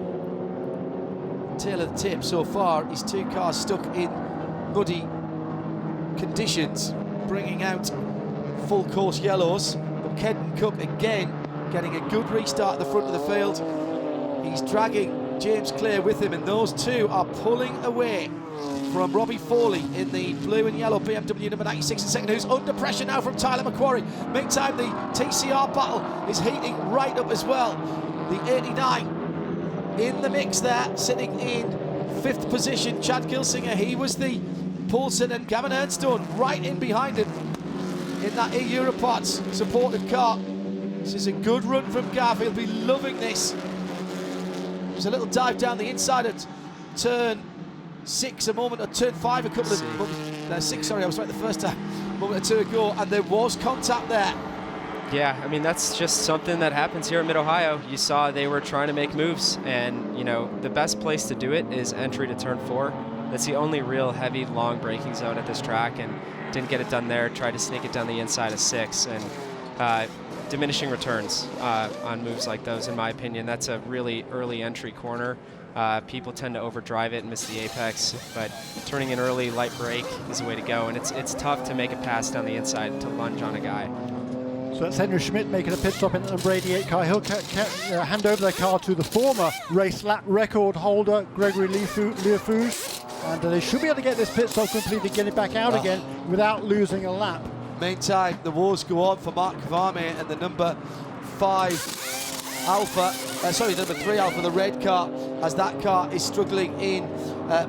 tail of the tape so far is 2 cars stuck in muddy conditions, bringing out full course yellows. But Kenton Cook again getting a good restart at the front of the field. He's dragging James Clare with him, and those 2 are pulling away from Robbie Foley in the blue and yellow BMW number 96 in second, who's under pressure now from Tyler McQuarrie. Meantime, the TCR battle is heating right up as well. The 89 in the mix there, sitting in 5th position. Chad Gilsinger, he was the Poulsen, and Gavin Ernstone right in behind him in that Europarts supported car. This is a good run from Gav. He'll be loving this. There's a little dive down the inside at turn 6 a moment, or turn 5 a couple of moments. 6, sorry, I was right the first time. A moment or 2 ago, and there was contact there.
Yeah, I mean, that's just something that happens here in Mid-Ohio. You saw they were trying to make moves, and, you know, the best place to do it is entry to turn 4. That's the only real heavy, long braking zone at this track, and didn't get it done there. Tried to sneak it down the inside of 6, and diminishing returns on moves like those, in my opinion. That's a really early entry corner. People tend to overdrive it and miss the apex, but turning in early, light brake is the way to go, and it's tough to make a pass down the inside to lunge on a guy.
So that's Henry Schmidt making a pit stop in the number 88 car. He'll hand over their car to the former race lap record holder, Gregory Leafouge, and they should be able to get this pit stop completed, get it back out again without losing a lap.
Meantime, the wars go on for Mark Kvarme and the number 5 Alpha, number 3 Alpha, the red car, as that car is struggling in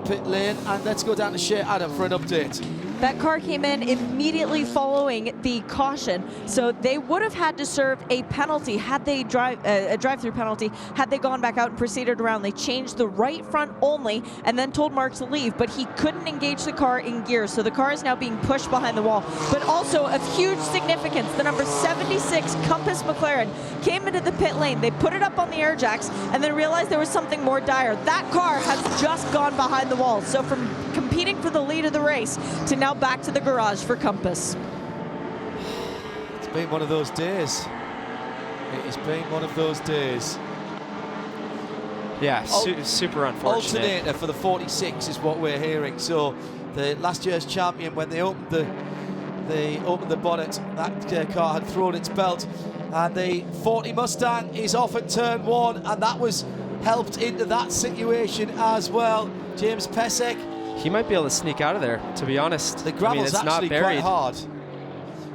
pit lane. And let's go down to Shea Adam for an update.
That car came in immediately following the caution, so they would have had to serve a penalty had they a drive-through penalty had they gone back out and proceeded around. They changed the right front only and then told Mark to leave, but he couldn't engage the car in gear, so the car is now being pushed behind the wall. But also of huge significance, the number 76 Compass McLaren came into the pit lane. They put it up on the air jacks and then realized there was something more dire. That car has just gone behind the wall, so from competing for the lead of the race to now back to the garage for Compass.
It's been one of those days. It has been one of those days.
Yeah, super unfortunate.
Alternator for the 46 is what we're hearing. So the last year's champion, when they opened the bonnet, that car had thrown its belt, and the 40 Mustang is off at turn 1, and that was helped into that situation as well. James Pesek.
He might be able to sneak out of there, to be honest.
The gravel's
it's
actually
not
quite hard.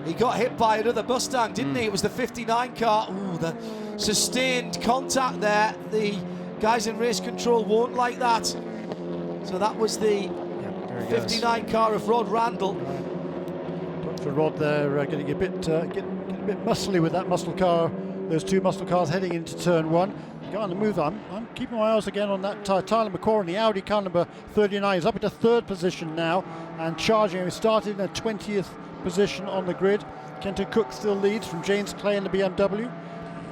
He got hit by another Mustang, didn't he? It was the 59 car. Ooh, the sustained contact there. The guys in race control won't like that. So that was the 59 car of Rod Randall.
Dr. Rod there getting a bit muscly with that muscle car. Those 2 muscle cars heading into turn 1. Go on the move. I'm keeping my eyes again on that Tyler McCorrin, the Audi car number 39. He's up into 3rd position now and charging. He started in a 20th position on the grid. Kenton Cook still leads from James Clay in the BMW,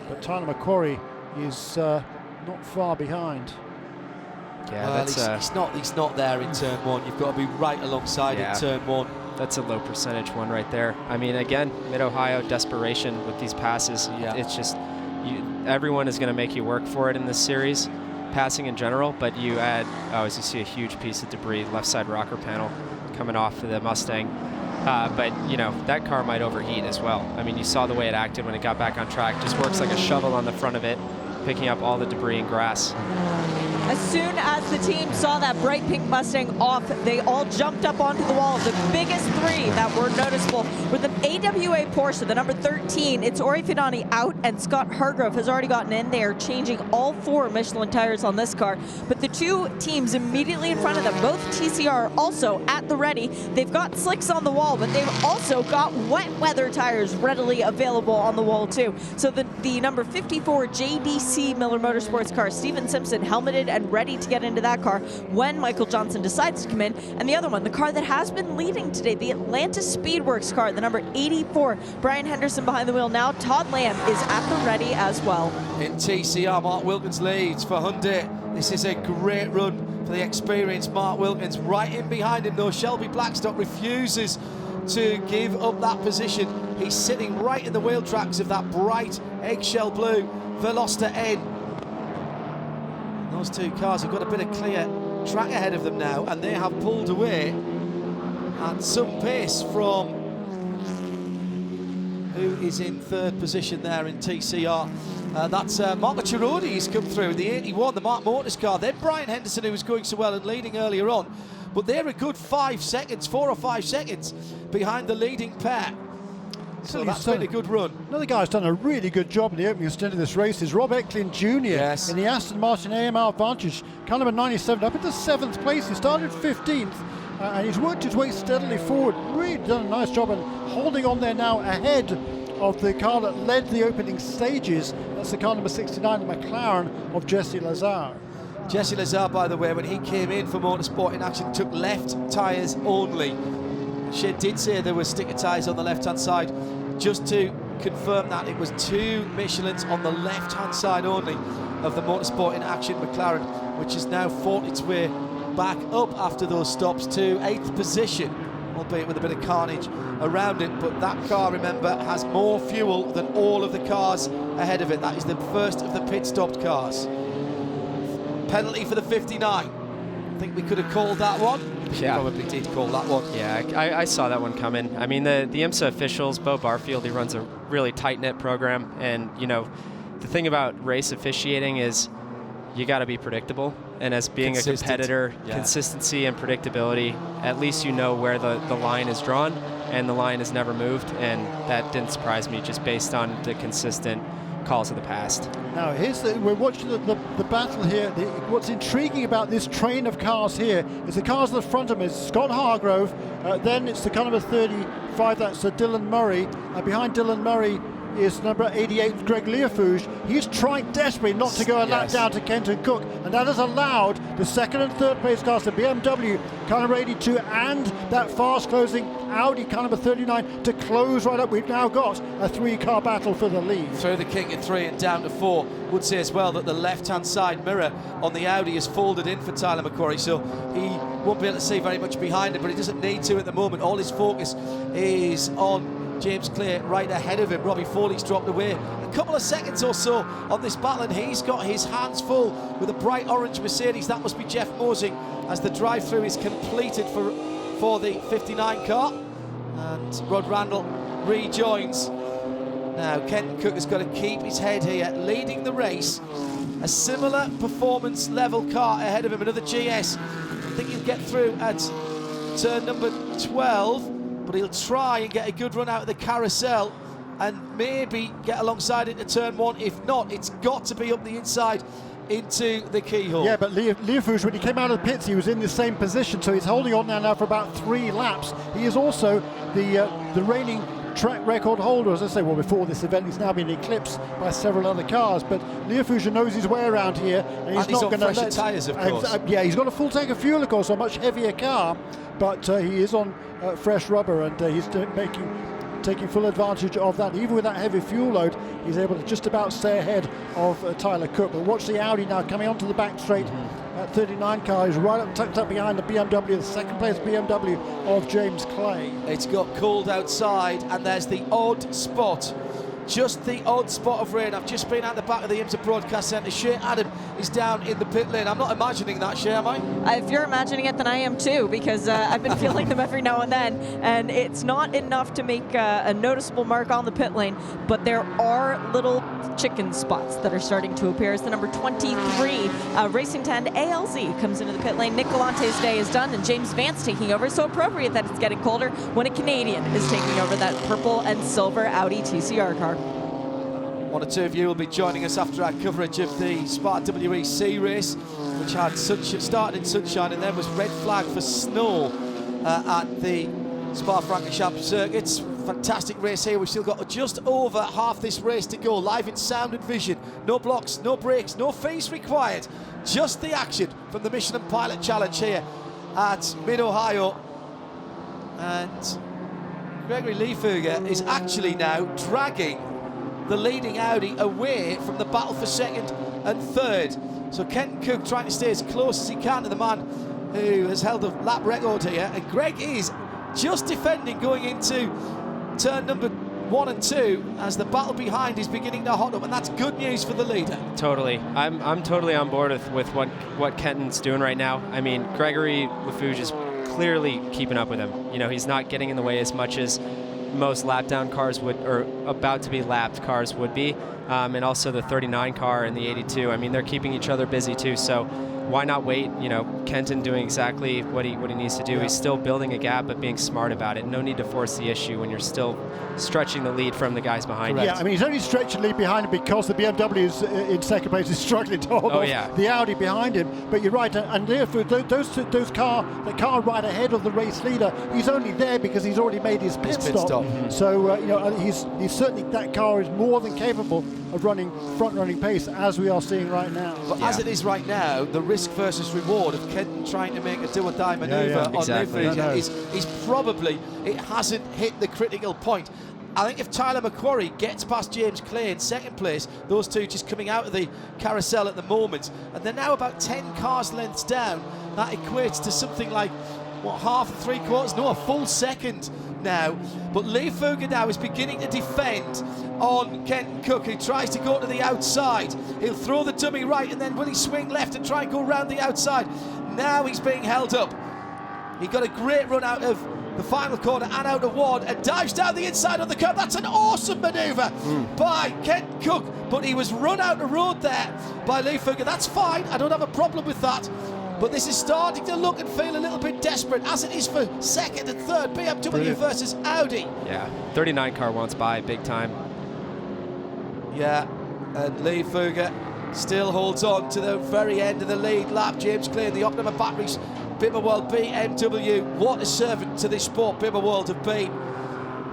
but Tyler McCorry is not far behind.
Yeah,
well,
that's
he's not there in turn 1. You've got to be right alongside in turn 1.
That's a low percentage one right there. I mean, again, Mid-Ohio desperation with these passes. It's just everyone is going to make you work for it in this series, passing in general, but you add, as you see a huge piece of debris, left side rocker panel coming off of the Mustang. But, you know, that car might overheat as well. I mean, you saw the way it acted when it got back on track. Just works like a shovel on the front of it, picking up all the debris and grass.
As soon as the team saw that bright pink Mustang off, they all jumped up onto the wall. The biggest 3 that were noticeable were the AWA Porsche, the number 13. It's Ori Fidani out, and Scott Hargrove has already gotten in there, changing all 4 Michelin tires on this car. But the 2 teams immediately in front of them, both TCR also at the ready. They've got slicks on the wall, but they've also got wet weather tires readily available on the wall too. So the number 54 JDC Miller Motorsports car, Steven Simpson, helmeted and ready to get into that car when Michael Johnson decides to come in. And the other one, the car that has been leading today, the Atlanta Speedworks car, the number 84, Brian Henderson behind the wheel now. Todd Lamb is at the ready as well.
In TCR, Mark Wilkins leads for Hyundai. This is a great run for the experienced Mark Wilkins. Right in behind him, though, Shelby Blackstock refuses to give up that position. He's sitting right in the wheel tracks of that bright eggshell blue Veloster N. Those two cars have got a bit of clear track ahead of them now, and they have pulled away at some pace from who is in third position there in TCR. That's Mark Chirodi. He's come through the 81, the Mark Mortis car. Then Brian Henderson, who was going so well and leading earlier on, but they're a good 5 seconds, 4 or 5 seconds behind the leading pair. So that's been a good run.
Another guy who's done a really good job in the opening stint of this race is Rob Ecklin Jr.
Yes.
In the Aston Martin AMR Vantage, car number 97, up into 7th place. He started 15th, and he's worked his way steadily forward. Really done a nice job and holding on there now ahead of the car that led the opening stages. That's the car number 69, the McLaren of Jesse Lazare.
Jesse Lazare, by the way, when he came in for Motorsport in Action, took left tyres only. She did say there were sticker tyres on the left-hand side. Just to confirm that, it was 2 Michelins on the left-hand side only of the Motorsport in Action McLaren, which has now fought its way back up after those stops to 8th position, albeit with a bit of carnage around it. But that car, remember, has more fuel than all of the cars ahead of it. That is the first of the pit-stopped cars. Penalty for the 59. I think we could have called that one.
Yeah.
Probably did call that one.
Yeah, I saw that one coming. I mean, the IMSA officials, Bo Barfield, he runs a really tight-knit program, and you know, the thing about race officiating is you got to be predictable, and as being a competitor, consistency and predictability, at least you know where the line is drawn, and the line has never moved, and that didn't surprise me just based on the consistent calls of the past.
Now we're watching the battle here. What's intriguing about this train of cars here is the cars at the front of them is Scott Hargrove, then it's the car number 35, that's Dylan Murray, behind Dylan Murray is number 88, Greg Leofouge. He's trying desperately not to go a lap down to Kenton Cook, and that has allowed the second and third place cars, the BMW car number 82 and that fast closing Audi car number 39 to close right up. We've now got a 3-car battle for the lead.
Through the king at 3 and down to 4. Would say as well that the left-hand side mirror on the Audi is folded in for Tyler McQuarrie, so he won't be able to see very much behind him, but he doesn't need to at the moment. All his focus is on James Clay right ahead of him. Robbie Foley's dropped away a couple of seconds or so on this battle, and he's got his hands full with a bright orange Mercedes. That must be Jeff Mosing as the drive-through is completed for the 59 car, and Rod Randall rejoins. Now Kenton Cook has got to keep his head here, leading the race. A similar performance level car ahead of him, another GS. I think he'll get through at turn number 12, but he'll try and get a good run out of the carousel and maybe get alongside into turn 1. If not, it's got to be up the inside into the keyhole.
Yeah, but Leofouge, when he came out of the pits, he was in the same position, so he's holding on now for about 3 laps. He is also the reigning track record holder, as I say. Well, before this event, he's now been eclipsed by several other cars, but Leofouge knows his way around here, and he's not going to let
tyres, of course.
Yeah, he's got a full tank of fuel, of course, a much heavier car, but he is on fresh rubber, and he's taking full advantage of that. Even with that heavy fuel load, he's able to just about stay ahead of Tyler Cook. But watch the Audi now coming onto the back straight. 39 car is right up, tucked up behind the BMW, the second place BMW of James Clay.
It's got cold outside, and there's the odd spot. Just the odd spot of rain. I've just been at the back of the IMSA Broadcast Centre. Shea Adam is down in the pit lane. I'm not imagining that, Shea, am I?
If you're imagining it, then I am too, because I've been feeling them every now and then, and it's not enough to make a noticeable mark on the pit lane, but there are little chicken spots that are starting to appear as the number 23 Racing 10 ALZ comes into the pit lane. Nick Galante's day is done, and James Vance taking over. So appropriate that it's getting colder when a Canadian is taking over that purple and silver Audi TCR car.
One or two of you will be joining us after our coverage of the Sparta WEC race, which had started in sunshine and then was red flag for snow at the Spa-Francorchamps circuits. Fantastic race here. We've still got just over half this race to go. Live in sound and vision. No blocks, no brakes, no fees required. Just the action from the Michelin Pilot Challenge here at Mid-Ohio. And Gregory Liefuger is actually now dragging the leading Audi away from the battle for second and third. So Kenton Cook trying to stay as close as he can to the man who has held a lap record here. And Greg is just defending going into turn number 1 and 2 as the battle behind is beginning to hot up, and that's good news for the leader.
Totally. I'm totally on board with what Kenton's doing right now. I mean, Gregory Liefuger is clearly keeping up with him. You know, he's not getting in the way as much as most lap down cars would, or about to be lapped cars would be. And also the 39 car and the 82. I mean, they're keeping each other busy too. So why not wait? You know, Kenton doing exactly what he needs to do. Yeah. He's still building a gap, but being smart about it. No need to force the issue when you're still stretching the lead from the guys behind you.
Yeah, I mean, he's only stretching the lead behind him because the BMW's in second place is struggling to hold off the Audi behind him. But you're right, and therefore the car right ahead of the race leader, he's only there because he's already made his pit stop. Mm-hmm. So you know, he's certainly, that car is more than capable of running front-running pace, as we are seeing right now.
But as it is right now, the risk versus reward of Kenton trying to make a do-or-die manoeuvre on Liefuger is probably, it hasn't hit the critical point. I think if Tyler McQuarrie gets past James Clay in second place, those two just coming out of the carousel at the moment, and they're now about 10 cars lengths down, that equates to something like, what, half, 3/4, no, a full second now. But Liefuger now is beginning to defend on Kenton Cook, who tries to go to the outside. He'll throw the dummy right, and then will he swing left and try and go round the outside? Now he's being held up. He got a great run out of the final corner and out of one, and dives down the inside on the curb. That's an awesome manoeuvre by Kenton Cook, but he was run out the road there by Liefuger. That's fine, I don't have a problem with that. But this is starting to look and feel a little bit desperate, as it is for second and third, BMW versus Audi.
Yeah, 39 car wants by big time.
Yeah, and Liefuger still holds on to the very end of the lead lap. James Clay, the Optima Batteries, Bimmer World BMW. What a servant to this sport Bimmer World have been.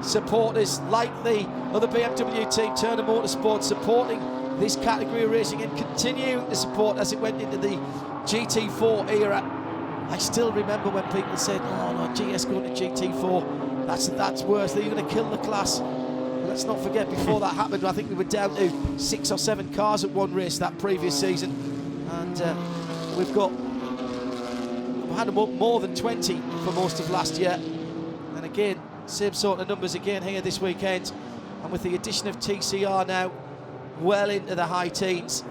Supporters like the other BMW team, Turner Motorsport, supporting this category of racing and continuing to support as it went into the GT4 era. I still remember when people said, oh no, GS going to GT4, that's worse, they're going to kill the class. Let's not forget, before that happened, I think we were down to 6 or 7 cars at one race that previous season, and we've had more than 20 for most of last year. And again, same sort of numbers again here this weekend, and with the addition of TCR now well into the high teens,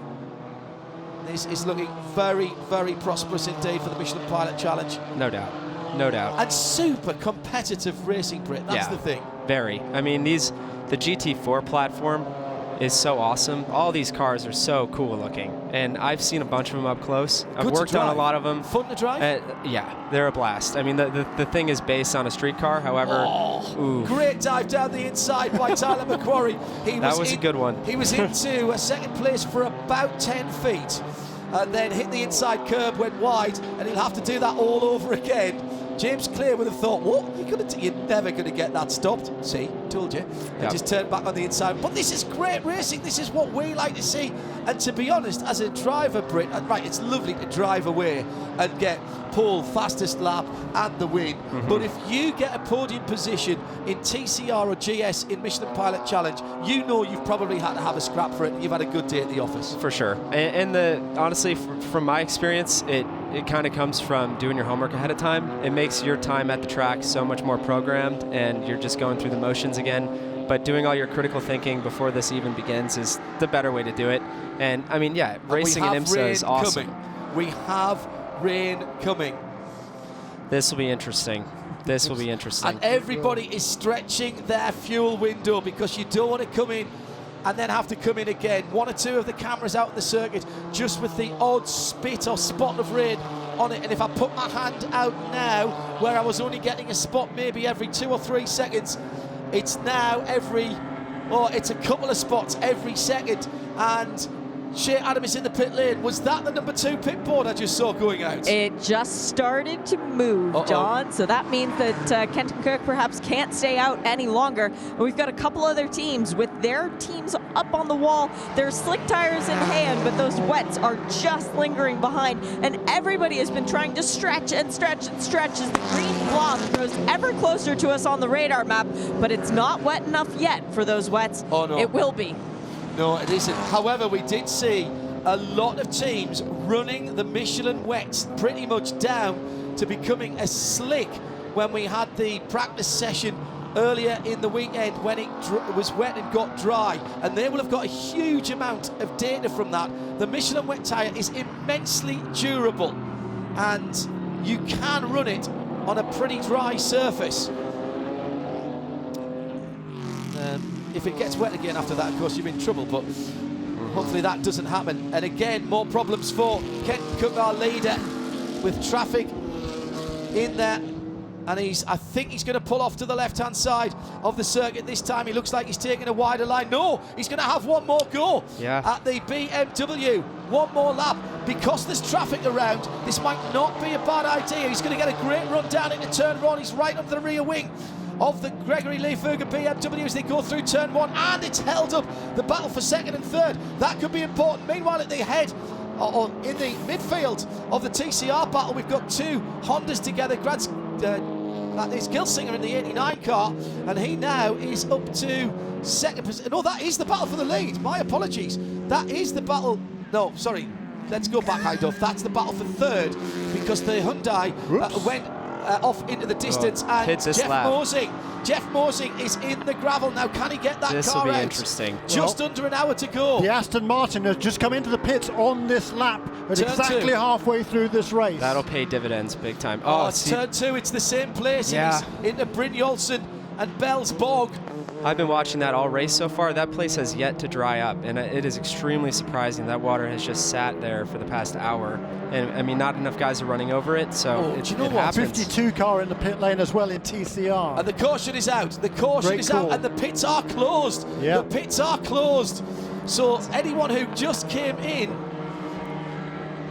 this is looking very, very prosperous indeed for the Michelin Pilot Challenge.
No doubt, no doubt.
And super competitive racing, Brit, that's the thing.
Very. I mean, the GT4 platform is so awesome. All these cars are so cool looking, and I've seen a bunch of them up close. I've worked on a lot of them.
Fun to drive?
Yeah, they're a blast. I mean, the thing is based on a street car, however.
Great dive down the inside by Tyler McQuarrie.
That was a good one.
He was into a second place for about 10 feet, and then hit the inside curb, went wide, and he'll have to do that all over again. James Clay would have thought, what? You're never going to get that stopped. See, told you. And just turned back on the inside. But this is great racing. This is what we like to see. And to be honest, as a driver, Brit, right, it's lovely to drive away and get pole, fastest lap, and the win. But if you get a podium position in TCR or GS in Michelin Pilot Challenge, you know you've probably had to have a scrap for it, and you've had a good day at the office.
For sure. And honestly, from my experience, it kind of comes from doing your homework ahead of time. It makes your time at the track so much more programmed, and you're just going through the motions again. But doing all your critical thinking before this even begins is the better way to do it. And I mean, yeah, racing in IMSA is awesome.
We have rain coming.
This will be interesting. This will be interesting.
And everybody is stretching their fuel window, because you don't want to come in and then have to come in again. 1 or 2 of the cameras out in the circuit just with the odd spit or spot of rain on it. And if I put my hand out now, where I was only getting a spot maybe every 2 or 3 seconds, it's now it's a couple of spots every second. And Shea Adam is in the pit lane. Was that the number 2 pit board I just saw going out?
It just started to move, John. So that means that Kenton Cook perhaps can't stay out any longer. And we've got a couple other teams with their teams up on the wall. Their slick tires in hand, but those wets are just lingering behind. And everybody has been trying to stretch and stretch and stretch as the green blob grows ever closer to us on the radar map. But it's not wet enough yet for those wets.
Oh, no.
It will be.
No, it isn't. However, we did see a lot of teams running the Michelin wets pretty much down to becoming a slick when we had the practice session earlier in the weekend when it was wet and got dry, and they will have got a huge amount of data from that. The Michelin wet tyre is immensely durable, and you can run it on a pretty dry surface. If it gets wet again after that, of course, you're in trouble, but hopefully that doesn't happen. And again, more problems for Kenton Cook, our leader, with traffic in there. And I think he's going to pull off to the left-hand side of the circuit this time. He looks like he's taking a wider line. No, he's going to have one more go at the BMW. One more lap. Because there's traffic around, this might not be a bad idea. He's going to get a great run down into turn 1. He's right under the rear wing of the Gregory Leeferger BMW as they go through turn 1, and it's held up the battle for second and third. That could be important. Meanwhile, at the head, or in the midfield of the TCR battle, we've got 2 Hondas together. That is Gilsinger in the 89 car, and he now is up to second position. No, that is the battle for the lead. My apologies. That is the battle. No, sorry. Let's go back, Heiduff. That's the battle for third, because the Hyundai went off into the distance, and Jeff Mosing is in the gravel now. Can he get that car out?
This will be interesting.
Just under an hour to go.
The Aston Martin has just come into the pits on this lap at exactly halfway through this race.
That'll pay dividends big time.
Turn 2, it's the same place.
Yeah.
He's into Brynjolfsson and Bell's Bog.
I've been watching that all race so far. That place has yet to dry up, and it is extremely surprising. That water has just sat there for the past hour, and I mean, not enough guys are running over it, so
do you know
it
what?
happens.
52 car in the pit lane as well in TCR.
And the caution is out. The caution is out, and the pits are closed.
Yep.
The pits are closed. So anyone who just came in,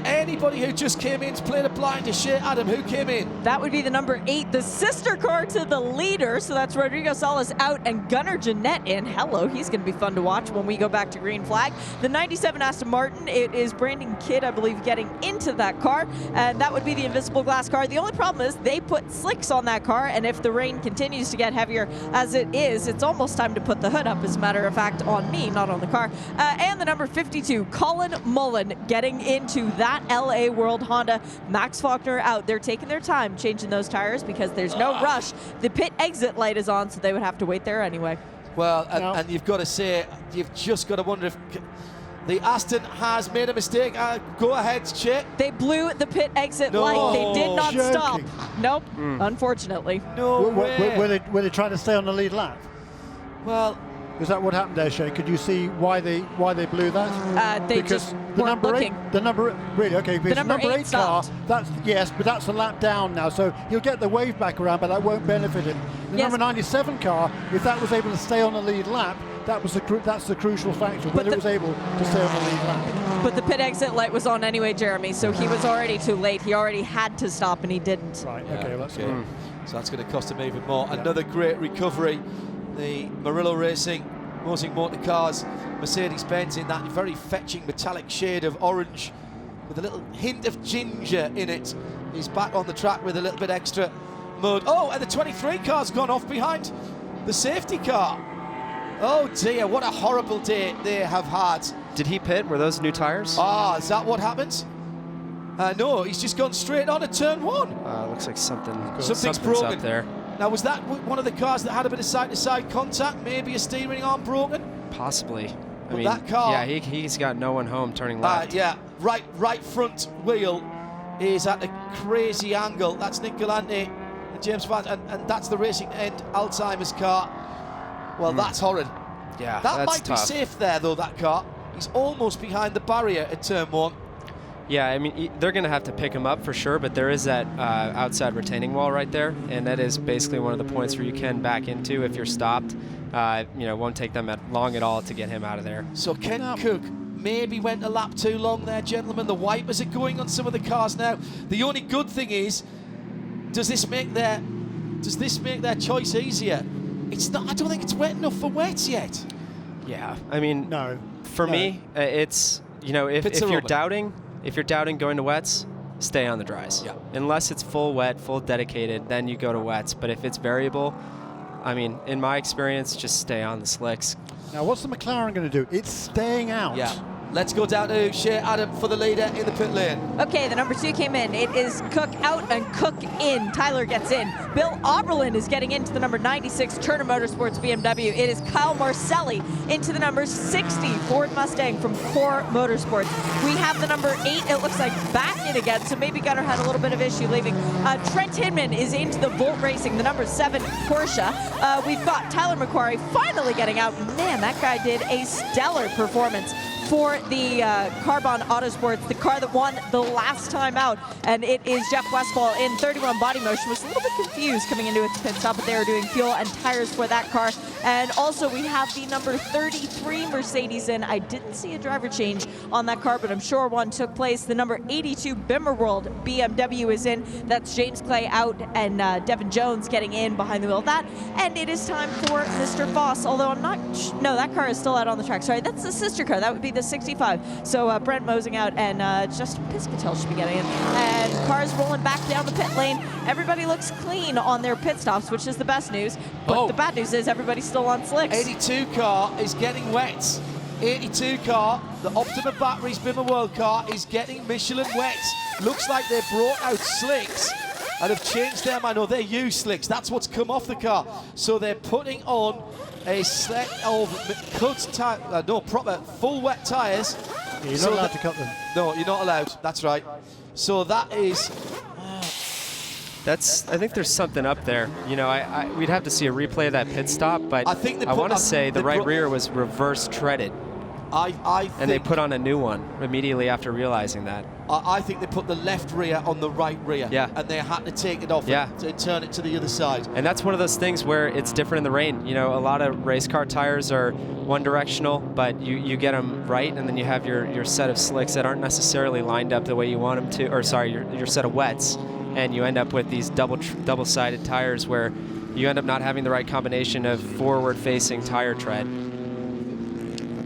anybody who just came in to play the blind to Shea Adam, who came in?
That would be the number 8, the sister car to the leader. So that's Rodrigo Salas out and Gunnar Jeanette in. Hello, he's going to be fun to watch when we go back to green flag. The 97 Aston Martin, it is Brandon Kidd, I believe, getting into that car. And that would be the invisible glass car. The only problem is they put slicks on that car. And if the rain continues to get heavier as it is, it's almost time to put the hood up, as a matter of fact, on me, not on the car. And the number 52, Colin Mullen, getting into that LA World Honda. Max Faulkner out. They're taking their time changing those tires because there's no rush. The pit exit light is on, so they would have to wait there anyway.
Well, and you've got to say, you've just got to wonder if the Aston has made a mistake. Go ahead, Shea.
They blew the pit exit light. They did not stop. Nope, unfortunately.
No way.
Were they trying to stay on the lead lap?
Well,
is that what happened there, Shea? Could you see why they blew that?
They
because
just
the
weren't
number
looking.
8, the number really okay. Because
The number 8
car,
stopped.
that's yes, but that's a lap down now, so he'll get the wave back around, but that won't benefit him. The
Yes.
number 97 car, if that was able to stay on the lead lap, that's the crucial factor, whether it was able to stay on the lead lap.
But the pit exit light was on anyway, Jeremy, so he was already too late. He already had to stop, and he didn't.
Right. Okay. Well, that's good.
So that's going to cost him even more. Another great recovery. The Murillo Racing Mosing Motor Cars Mercedes-Benz in that very fetching metallic shade of orange with a little hint of ginger in it. He's back on the track with a little bit extra mud. Oh, and the 23 car's gone off behind the safety car. Oh dear, what a horrible day they have had.
Did he pit? Were those new tires?
Is that what happens? No, he's just gone straight on at turn 1.
Looks like something's
broken
up there.
Now, was that one of the cars that had a bit of side-to-side contact? Maybe a steering arm broken?
Possibly. I mean,
that car...
Yeah, he's got no one home turning left.
Yeah, right front wheel is at a crazy angle. That's Nick Galante and James Vance, and that's the Racing End Alzheimer's car. Well, that's horrid.
Yeah,
that
that's
might
tough.
be safe there, though, that car. He's almost behind the barrier at turn 1.
Yeah, I mean, they're going to have to pick him up for sure, but there is that outside retaining wall right there, and that is basically one of the points where you can back into if you're stopped. Won't take them long at all to get him out of there.
So Kenton Cook maybe went a lap too long there, gentlemen. The wipers are going on some of the cars now. The only good thing is, does this make their choice easier? It's not. I don't think it's wet enough for wets yet.
Yeah, I mean,
No.
for me, it's, you know, if you're doubting going to wets, stay on the dries.
Yeah.
Unless it's full wet, full dedicated, then you go to wets. But if it's variable, I mean, in my experience, just stay on the slicks.
Now, what's the McLaren going to do? It's staying out.
Yeah. Let's go down to Shea Adam for the leader in the pit lane.
Okay, the number 2 came in. It is Cook out and Cook in. Tyler gets in. Bill Oberlin is getting into the number 96 Turner Motorsports BMW. It is Kyle Marcelli into the number 60 Ford Mustang from Core Motorsports. We have the number 8, it looks like, back in again, so maybe Gunnar had a little bit of issue leaving. Trent Hinman is into the Volt Racing, the number 7 Porsche. We've got Tyler McQuarrie finally getting out. Man, that guy did a stellar performance for the Carbon Autosports, the car that won the last time out. And it is Jeff Westphal in 31 Body Motion. Was a little bit confused coming into its pit stop, but they were doing fuel and tires for that car. And also we have the number 33 Mercedes in. I didn't see a driver change on that car, but I'm sure one took place. The number 82 Bimmerworld BMW is in. That's James Clay out and Devin Jones getting in behind the wheel of that. And it is time for Mr. Foss, although I'm not, no, that car is still out on the track. Sorry, that's the sister car. That would be the 65. So Brent Mosing out and Justin Piscatel should be getting in. And cars rolling back down the pit lane. Everybody looks clean on their pit stops, which is the best news. But the bad news is everybody's still on slicks.
82 car is getting wet. 82 car, the Optima Batteries Bimmer World car, is getting Michelin wets. Looks like they brought out slicks and have changed their mind. No, they use slicks. That's what's come off the car. So they're putting on a set of proper full wet tyres.
Yeah, you're not allowed to cut them.
No, you're not allowed. That's right. So that is.
I think there's something up there. You know, we'd have to see a replay of that pit stop, but I want to say the right rear was reverse treaded. And they put on a new one immediately after realizing that.
I think they put the left rear on the right rear.
Yeah.
And they had to take it off and turn it to the other side.
And that's one of those things where it's different in the rain. You know, a lot of race car tires are one directional, but you get them right, and then you have your set of slicks that aren't necessarily lined up the way you want them to, or sorry, your set of wets. And you end up with these double-sided tires where you end up not having the right combination of forward-facing tire tread.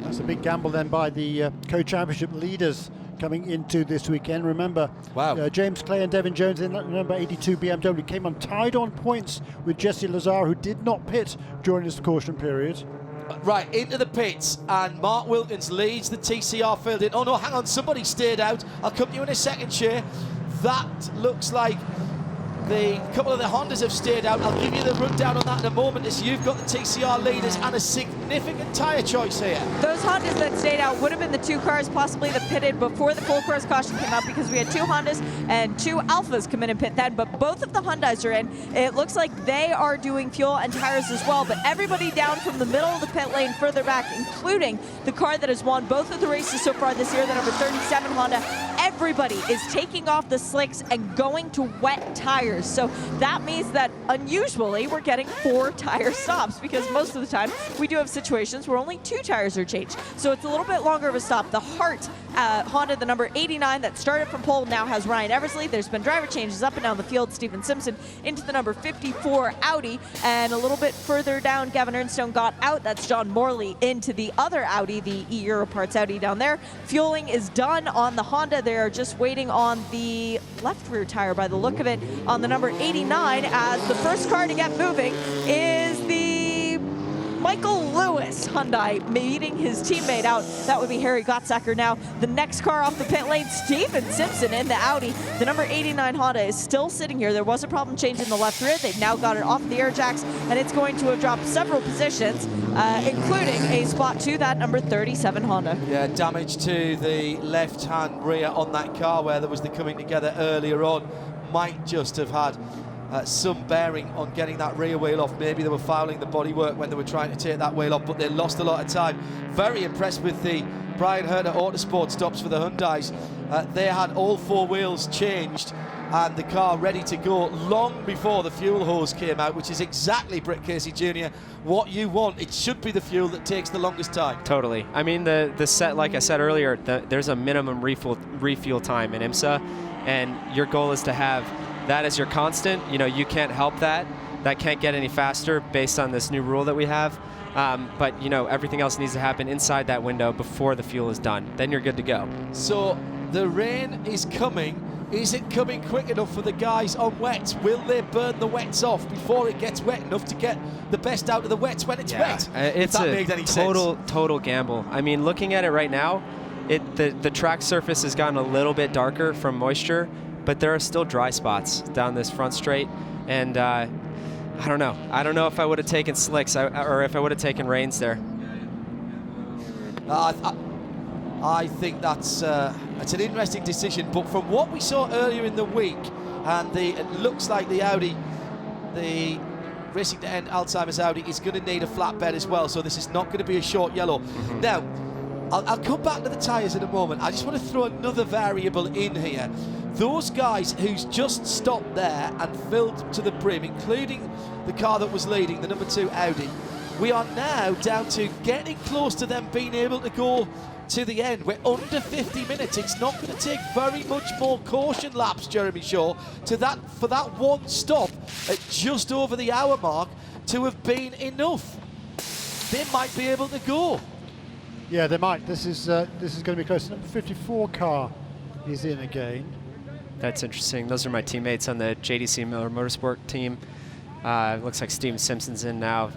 That's a big gamble then by the co-championship leaders coming into this weekend. Remember, James Clay and Devin Jones in that number 82 BMW came on tied on points with Jesse Lazar, who did not pit during his caution period.
Right, into the pits, and Mark Wilkins leads the TCR field in. Oh no, hang on, somebody stayed out. I'll come to you in a second, Shea. That looks like the couple of the Hondas have stayed out. I'll give you the rundown on that in a moment, as you've got the TCR leaders and a significant tyre choice here.
Those Hondas that stayed out would have been the 2 cars possibly that pitted before the full course caution came out, because we had 2 Hondas and 2 Alphas come in and pit then, but both of the Hyundais are in. It looks like they are doing fuel and tires as well, but everybody down from the middle of the pit lane further back, including the car that has won both of the races so far this year, the number 37 Honda. Everybody is taking off the slicks and going to wet tires. So that means that unusually we're getting 4 tire stops, because most of the time we do have situations where only 2 tires are changed. So it's a little bit longer of a stop. The Hart Honda, the number 89 that started from pole, now has Ryan Eversley. There's been driver changes up and down the field. Stephen Simpson into the number 54 Audi, and a little bit further down, Gavin Ernstone got out. That's John Morley into the other Audi, the E-Euro Parts Audi down there. Fueling is done on the Honda. They're just waiting on the left rear tire by the look of it on the number 89, as the first car to get moving is the Michael Lewis Hyundai, meeting his teammate out. That would be Harry Gottsacker now. The next car off the pit lane, Stephen Simpson in the Audi. The number 89 Honda is still sitting here. There was a problem changing the left rear. They've now got it off the air jacks, and it's going to have dropped several positions, including a spot to that number 37 Honda.
Yeah, damage to the left-hand rear on that car where there was the coming together earlier on. Might just have had some bearing on getting that rear wheel off. Maybe they were fouling the bodywork when they were trying to take that wheel off, but they lost a lot of time. Very impressed with the Brian Herter Autosport stops for the Hyundais. They had all 4 wheels changed and the car ready to go long before the fuel hose came out, which is exactly, Britt Casey Jr., what you want. It should be the fuel that takes the longest time.
Totally. I mean, the set, like I said earlier, there's a minimum refuel time in IMSA, and your goal is to have that as your constant. You know, you can't help that. That can't get any faster based on this new rule that we have. But, you know, everything else needs to happen inside that window before the fuel is done. Then you're good to go.
So the rain is coming. Is it coming quick enough for the guys on wets? Will they burn the wets off before it gets wet enough to get the best out of the wets when it's wet?
It's a total gamble. I mean, looking at it right now, the track surface has gotten a little bit darker from moisture, but there are still dry spots down this front straight. And I don't know. I don't know if I would have taken slicks or if I would have taken rains there.
I think that's an interesting decision, but from what we saw earlier in the week, and it looks like the Audi, the Racing to End Alzheimer's Audi, is going to need a flatbed as well, so this is not going to be a short yellow. Now, I'll come back to the tyres in a moment. I just want to throw another variable in here. Those guys who's just stopped there and filled to the brim, including the car that was leading, the number 2 Audi, we are now down to getting close to them being able to go to the end. We're under 50 minutes. It's not going to take very much more caution laps, Jeremy Shaw, for that one stop at just over the hour mark to have been enough. They might be able to go.
Yeah, they might. This is going to be close. Number 54 car is in again.
That's interesting. Those are my teammates on the JDC Miller Motorsport team. Looks like Steven Simpson's in now.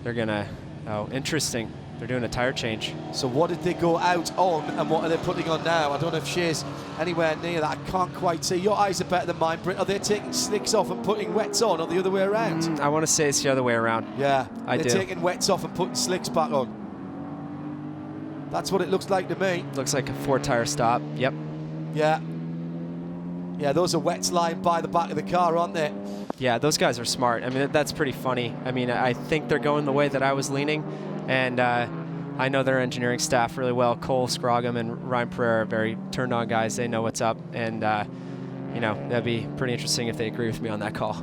They're gonna. Oh, interesting. They're doing a tire change.
So what did they go out on, and what are they putting on now? I don't know if Shay's anywhere near that. I can't quite see. Your eyes are better than mine, Britt. Are they taking slicks off and putting wets on, or the other way around?
I want to say it's the other way around.
Yeah,
they're
taking wets off and putting slicks back on. That's what it looks like to me.
Looks like a 4-tire stop. Yep.
Yeah. Yeah, those are wets lying by the back of the car, aren't they?
Yeah, those guys are smart. I mean, that's pretty funny. I mean, I think they're going the way that I was leaning, and I know their engineering staff really well. Cole Scroggum and Ryan Pereira are very turned-on guys. They know what's up, and you know, that'd be pretty interesting if they agree with me on that call.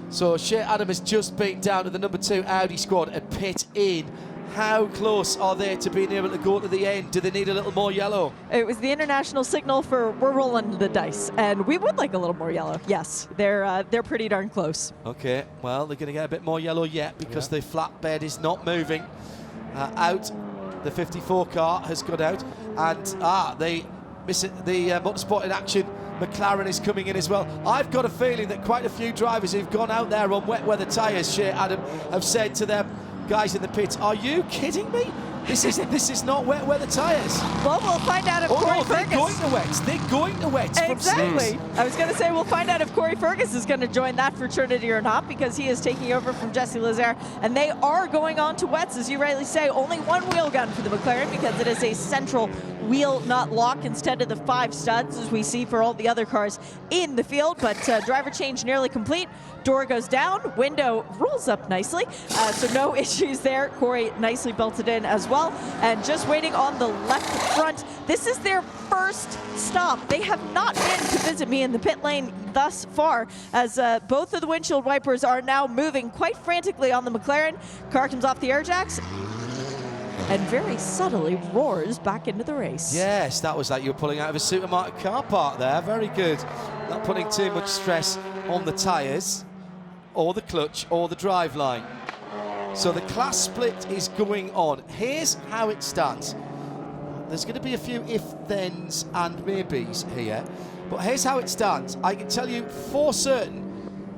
So Shea Adam has just beaten down to the number 2 Audi squad at pit in. How close are they to being able to go to the end? Do they need a little more yellow?
It was the international signal for we're rolling the dice, and we would like a little more yellow. Yes, they're pretty darn close.
Okay, well, they're going to get a bit more yellow yet because the flatbed is not moving. Out, the 54 car has got out, and the Motorsport in Action McLaren is coming in as well. I've got a feeling that quite a few drivers who've gone out there on wet weather tyres, Shea Adam, have said to their guys in the pits, are you kidding me? This is not wet weather tyres.
Well, we'll find out if Corey Fergus...
they're going to wets. They're going to wets.
Exactly. I was going to say, we'll find out if Corey Fergus is going to join that fraternity or not, because he is taking over from Jesse Lazaire, and they are going on to wets, as you rightly say. Only one wheel gun for the McLaren, because it is a central wheel nut lock instead of the 5 studs, as we see for all the other cars in the field. But driver change nearly complete. Door goes down, window rolls up nicely, so no issues there. Corey nicely belted in as well, and just waiting on the left front. This is their first stop. They have not been to visit me in the pit lane thus far, as both of the windshield wipers are now moving quite frantically on the McLaren. Car comes off the air jacks and very subtly roars back into the race.
Yes, that was like you were pulling out of a supermarket car park there. Very good. Not putting too much stress on the tyres, or the clutch, or the driveline. So the class split is going on. Here's how it stands. There's going to be a few if-thens and maybes here, but here's how it stands. I can tell you for certain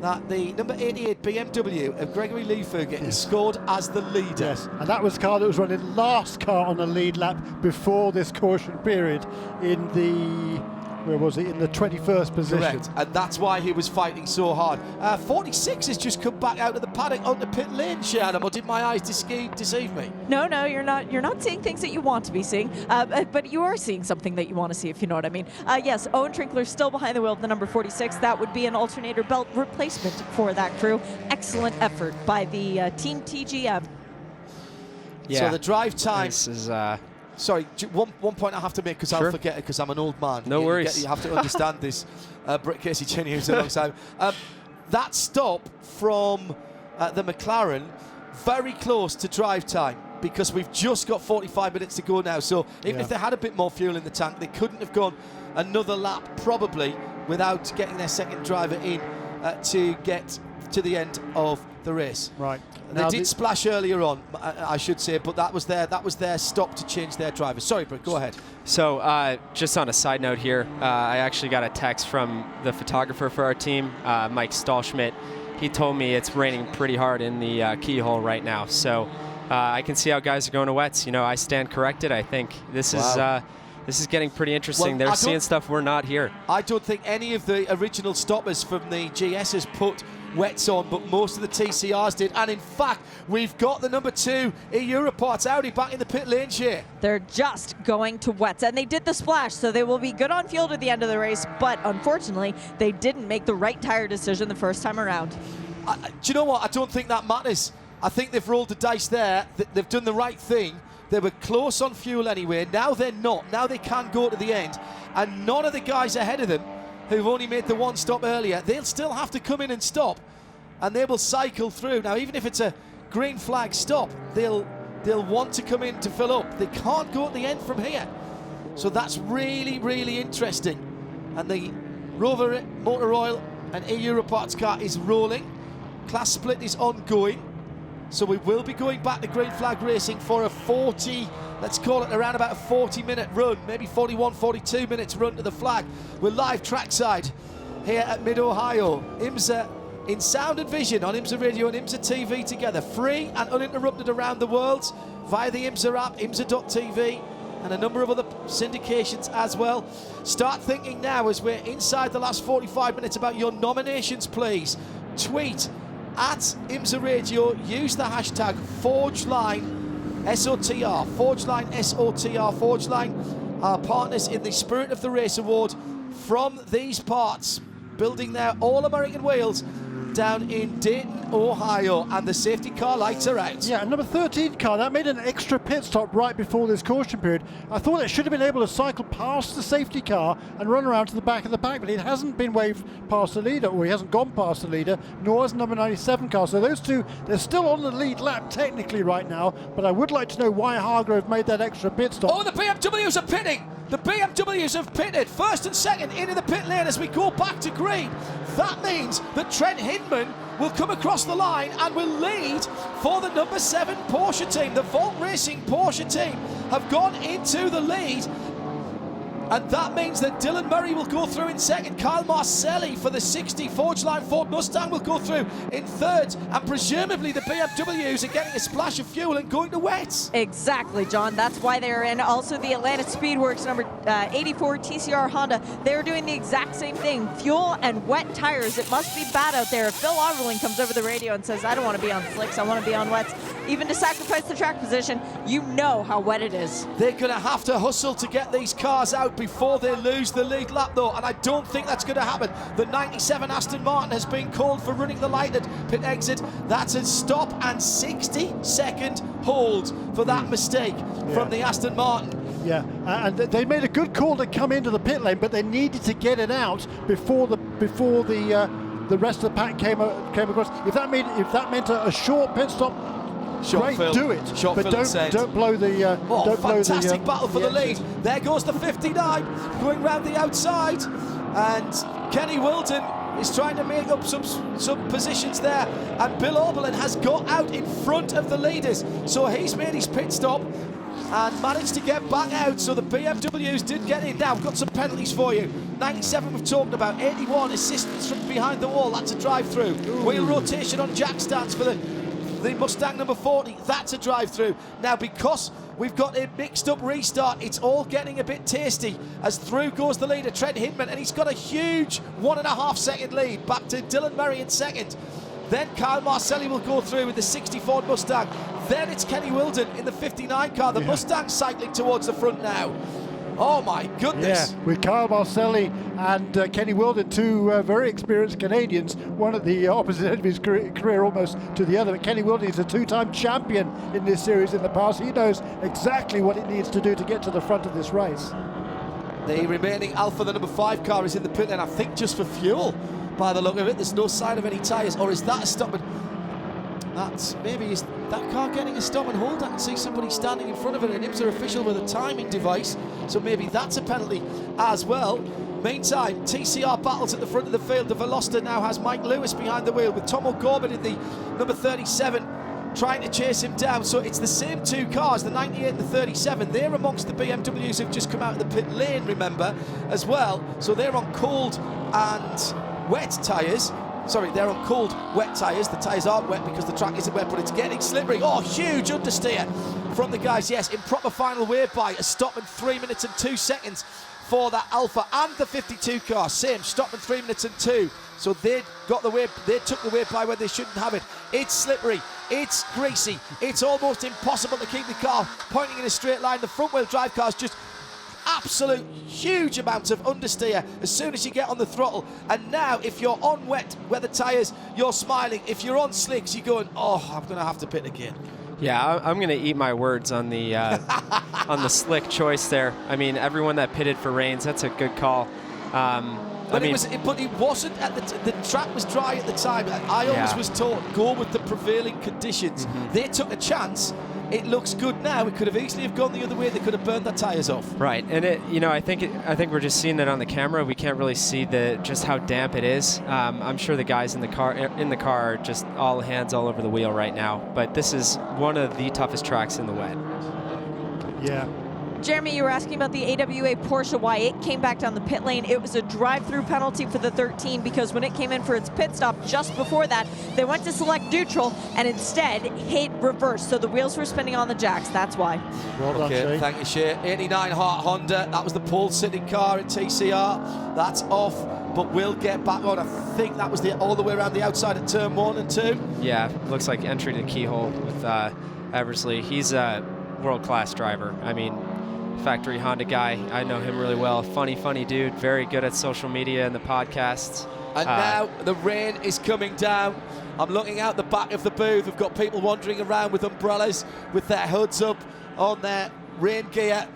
that the number 88 BMW of Gregory Lieberger is scored as the leader.
Yes, and that was the car that was running last car on the lead lap before this caution period in the... Where was he? In the 21st position.
Correct, and that's why he was fighting so hard. 46 has just come back out of the paddock onto pit lane, Shea, or did my eyes deceive me?
No, you're not. You're not seeing things that you want to be seeing, but you are seeing something that you want to see, if you know what I mean. Yes, Owen Trinkler still behind the wheel of the number 46. That would be an alternator belt replacement for that crew. Excellent effort by the Team TGM.
Yeah.
So the drive time.
This is
Sorry, one point I have to make because
Sure.
I'll forget it because I'm an old man.
No worries.
You have to understand this. Britt Casey Cheney, who's alongside. That stop from the McLaren, very close to drive time because we've just got 45 minutes to go now. So even if they had a bit more fuel in the tank, they couldn't have gone another lap probably without getting their second driver in to get to the end of the race.
Right.
They did splash earlier on, I should say, but that was their stop to change their driver. Sorry, Britt, go ahead.
So just on a side note here, I actually got a text from the photographer for our team, Mike Stahlschmidt. He told me it's raining pretty hard in the keyhole right now. So I can see how guys are going to wets. You know, I stand corrected. I think this is getting pretty interesting.
Well,
they're seeing stuff we're not here.
I don't think any of the original stoppers from the GSs put wets on, but most of the TCRs did. And in fact, we've got the number 2 Europarts Audi back in the pit lane here.
They're just going to wets, and they did the splash, so they will be good on fuel at the end of the race, but unfortunately, they didn't make the right tire decision the first time around.
Do you know what? I don't think that matters. I think they've rolled the dice there. They've done the right thing. They were close on fuel anyway. Now they're not. Now they can go to the end. And none of the guys ahead of them who've only made the one stop earlier, they'll still have to come in and stop. And they will cycle through. Now, even if it's a green flag stop, they'll want to come in to fill up. They can't go at the end from here. So that's really, really interesting. And the Rover Motor Oil and Europarts car is rolling. Class split is ongoing. So we will be going back to green flag racing for a 40, let's call it around about a 40-minute run, maybe 41, 42 minutes run to the flag. We're live trackside here at Mid-Ohio. IMSA in sound and vision on IMSA Radio and IMSA TV together, free and uninterrupted around the world via the IMSA app, IMSA.tv, and a number of other syndications as well. Start thinking now as we're inside the last 45 minutes about your nominations, please. Tweet at IMSA Radio, use the hashtag ForgeLineSOTR, ForgeLineSOTR, ForgeLine, our partners in the Spirit of the Race Award from these parts, building their All-American wheels down in Dayton, Ohio, and the safety car lights are out.
Yeah, number 13 car, that made an extra pit stop right before this caution period. I thought it should have been able to cycle past the safety car and run around to the back of the pack, but it hasn't been waved past the leader, or he hasn't gone past the leader, nor has number 97 car. So those two, they're still on the lead lap technically right now, but I would like to know why Hargrove made that extra pit stop.
Oh, the BMWs are pitting! The BMWs have pitted first and second into the pit lane as we go back to green. That means that Trent Hindman will come across the line and will lead for the number 7 Porsche team. The Volt Racing Porsche team have gone into the lead. And that means that Dylan Murray will go through in second. Kyle Marcelli for the 60 Forgeline Ford Mustang will go through in third. And presumably the BMWs are getting a splash of fuel and going to wets.
Exactly, John. That's why they're in. Also, the Atlanta Speedworks number 84 TCR Honda, they're doing the exact same thing. Fuel and wet tires. It must be bad out there. If Phil Overling comes over the radio and says, I don't want to be on slicks, I want to be on wets, even to sacrifice the track position, you know how wet it is.
They're going to have to hustle to get these cars out before they lose the lead lap, though, and I don't think that's going to happen. The 97 Aston Martin has been called for running the lighted pit exit. That's a stop and 60-second hold for that mistake from the Aston Martin.
Yeah, and they made a good call to come into the pit lane, but they needed to get it out before the rest of the pack came across. If that meant a short pit stop, great, do it.
Short
but don't blow the.
Fantastic battle for the lead. There goes the 59 going round the outside, and Kenny Wilton is trying to make up some positions there, and Bill Oberlin has got out in front of the leaders, so he's made his pit stop and managed to get back out. So the BMWs did get in. Now we've got some penalties for you. 97 we've talked about, 81 assistance from behind the wall, that's a drive-through. Wheel rotation on jack stands for the Mustang number 40, that's a drive-through. Now, because we've got a mixed-up restart, it's all getting a bit tasty as through goes the leader, Trent Hindman, and he's got a huge 1.5-second lead back to Dylan Murray in second. Then Kyle Marcelli will go through with the 60 Ford Mustang. Then it's Kenny Wilton in the 59 car. The Mustang cycling towards the front now. Oh my goodness.
Yeah, with Kyle Marcelli and Kenny Wildon, two very experienced Canadians, one at the opposite end of his career almost to the other. But Kenny Wildon is a two-time champion in this series in the past. He knows exactly what it needs to do to get to the front of this race.
The remaining Alpha, the number 5 car, is in the pit lane, I think just for fuel by the look of it. There's no sign of any tyres, or is that a stop and... That's maybe, is that car getting a stop and hold? I can see somebody standing in front of it, an IMSA official with a timing device, so maybe that's a penalty as well. Meantime, TCR battles at the front of the field. The Veloster now has Mike Lewis behind the wheel with Tom O'Gorman in the number 37 trying to chase him down. So it's the same two cars, the 98 and the 37. They're amongst the BMWs who've just come out of the pit lane, remember, as well. So they're on cold and wet tyres. Sorry, they're on cold, wet tyres. The tyres aren't wet because the track isn't wet, but it's getting slippery. Oh, huge understeer from the guys. Yes, improper final wave by, a stop in 3 minutes and 2 seconds for that Alpha and the 52 car. Same, stop in 3 minutes and 2. So they got the wave, they took the wave by where they shouldn't have it. It's slippery, it's greasy, it's almost impossible to keep the car pointing in a straight line. The front wheel drive car's just absolute huge amounts of understeer as soon as you get on the throttle. And now if you're on wet weather tyres, you're smiling. If you're on slicks, you're going, oh, I'm going to have to pit again.
Yeah, I'm going to eat my words on the on the slick choice there. I mean, everyone that pitted for rains, that's a good call.
But it wasn't at the track was dry at the time. I always was told, go with the prevailing conditions. They took a chance. It looks good now. It could have easily have gone the other way. They could have burned their tyres off. Right,
and I think we're just seeing it on the camera. We can't really see just how damp it is. I'm sure the guys in the car are just all hands all over the wheel right now. But this is one of the toughest tracks in the wet.
Yeah.
Jeremy, you were asking about the AWA Porsche, why it came back down the pit lane. It was a drive-through penalty for the 13 because when it came in for its pit stop just before that, they went to select neutral and instead hit reverse. So the wheels were spinning on the jacks. That's why.
Well done, Shay.
Thank you, Shay. 89 Hart Honda. That was the pole sitting car in TCR. That's off, but we'll get back on. I think that was all the way around the outside at turn 1 and 2.
Yeah, looks like entry to the keyhole with Eversley. He's a world-class driver. I mean, factory Honda guy. I know him really well. Funny dude. Very good at social media and the podcasts.
And now the rain is coming down. I'm looking out the back of the booth. We've got people wandering around with umbrellas, with their hoods up on their rain gear.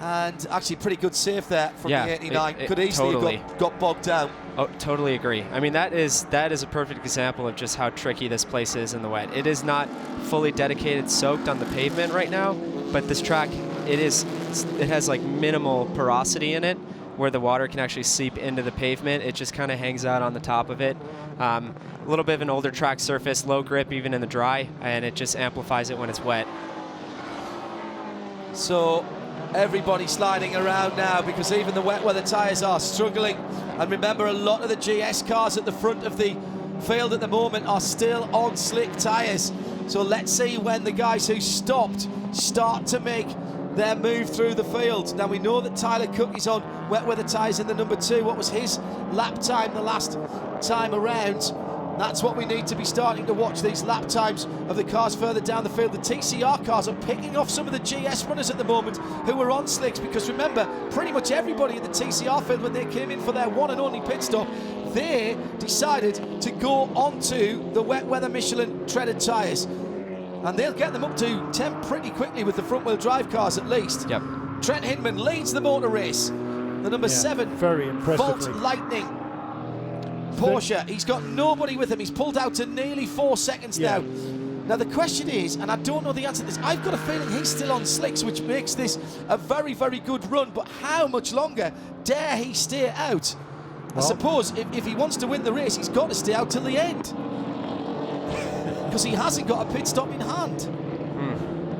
And actually pretty good save there from the 89. Could easily
totally
have got bogged down.
Oh, totally agree. I mean, that is a perfect example of just how tricky this place is in the wet. It is not fully dedicated soaked on the pavement right now, but this track, it has like minimal porosity in it where the water can actually seep into the pavement. It just kind of hangs out on the top of it. A little bit of an older track surface, low grip even in the dry, and it just amplifies it when it's wet.
So everybody sliding around now because even the wet weather tyres are struggling. And remember, a lot of the GS cars at the front of the field at the moment are still on slick tyres. So let's see when the guys who stopped start to make their move through the field. Now we know that Tyler Cook is on wet weather tyres in the number 2. What was his lap time the last time around? That's what we need to be starting to watch, these lap times of the cars further down the field. The TCR cars are picking off some of the GS runners at the moment who are on slicks, because remember, pretty much everybody in the TCR field, when they came in for their one and only pit stop, they decided to go onto the wet weather Michelin treaded tyres. And they'll get them up to 10 pretty quickly with the front wheel drive cars at least.
Yep.
Trent Hinman leads the motor race. The number 7,
very
Volt
impressively.
Lightning Porsche. He's got nobody with him. He's pulled out to nearly 4 seconds now. Now the question is, and I don't know the answer to this, I've got a feeling he's still on slicks, which makes this a very, very good run, but how much longer dare he stay out? I suppose if he wants to win the race, he's got to stay out till the end, because he hasn't got a pit stop in hand.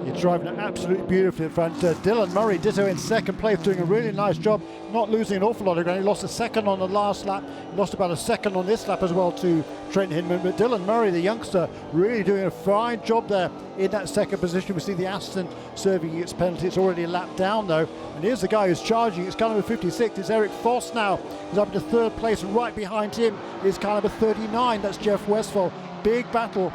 You're driving it absolutely beautifully in front. Dylan Murray, ditto in second place, doing a really nice job, not losing an awful lot of ground. He lost a second on the last lap. He lost about a second on this lap as well to Trent Hinman. But Dylan Murray, the youngster, really doing a fine job there in that second position. We see the Aston serving its penalty. It's already a lap down though. And here's the guy who's charging. It's car number 56. It's Eric Foss now. He's up to third place, and right behind him is car number 39. That's Jeff Westphal. Big battle.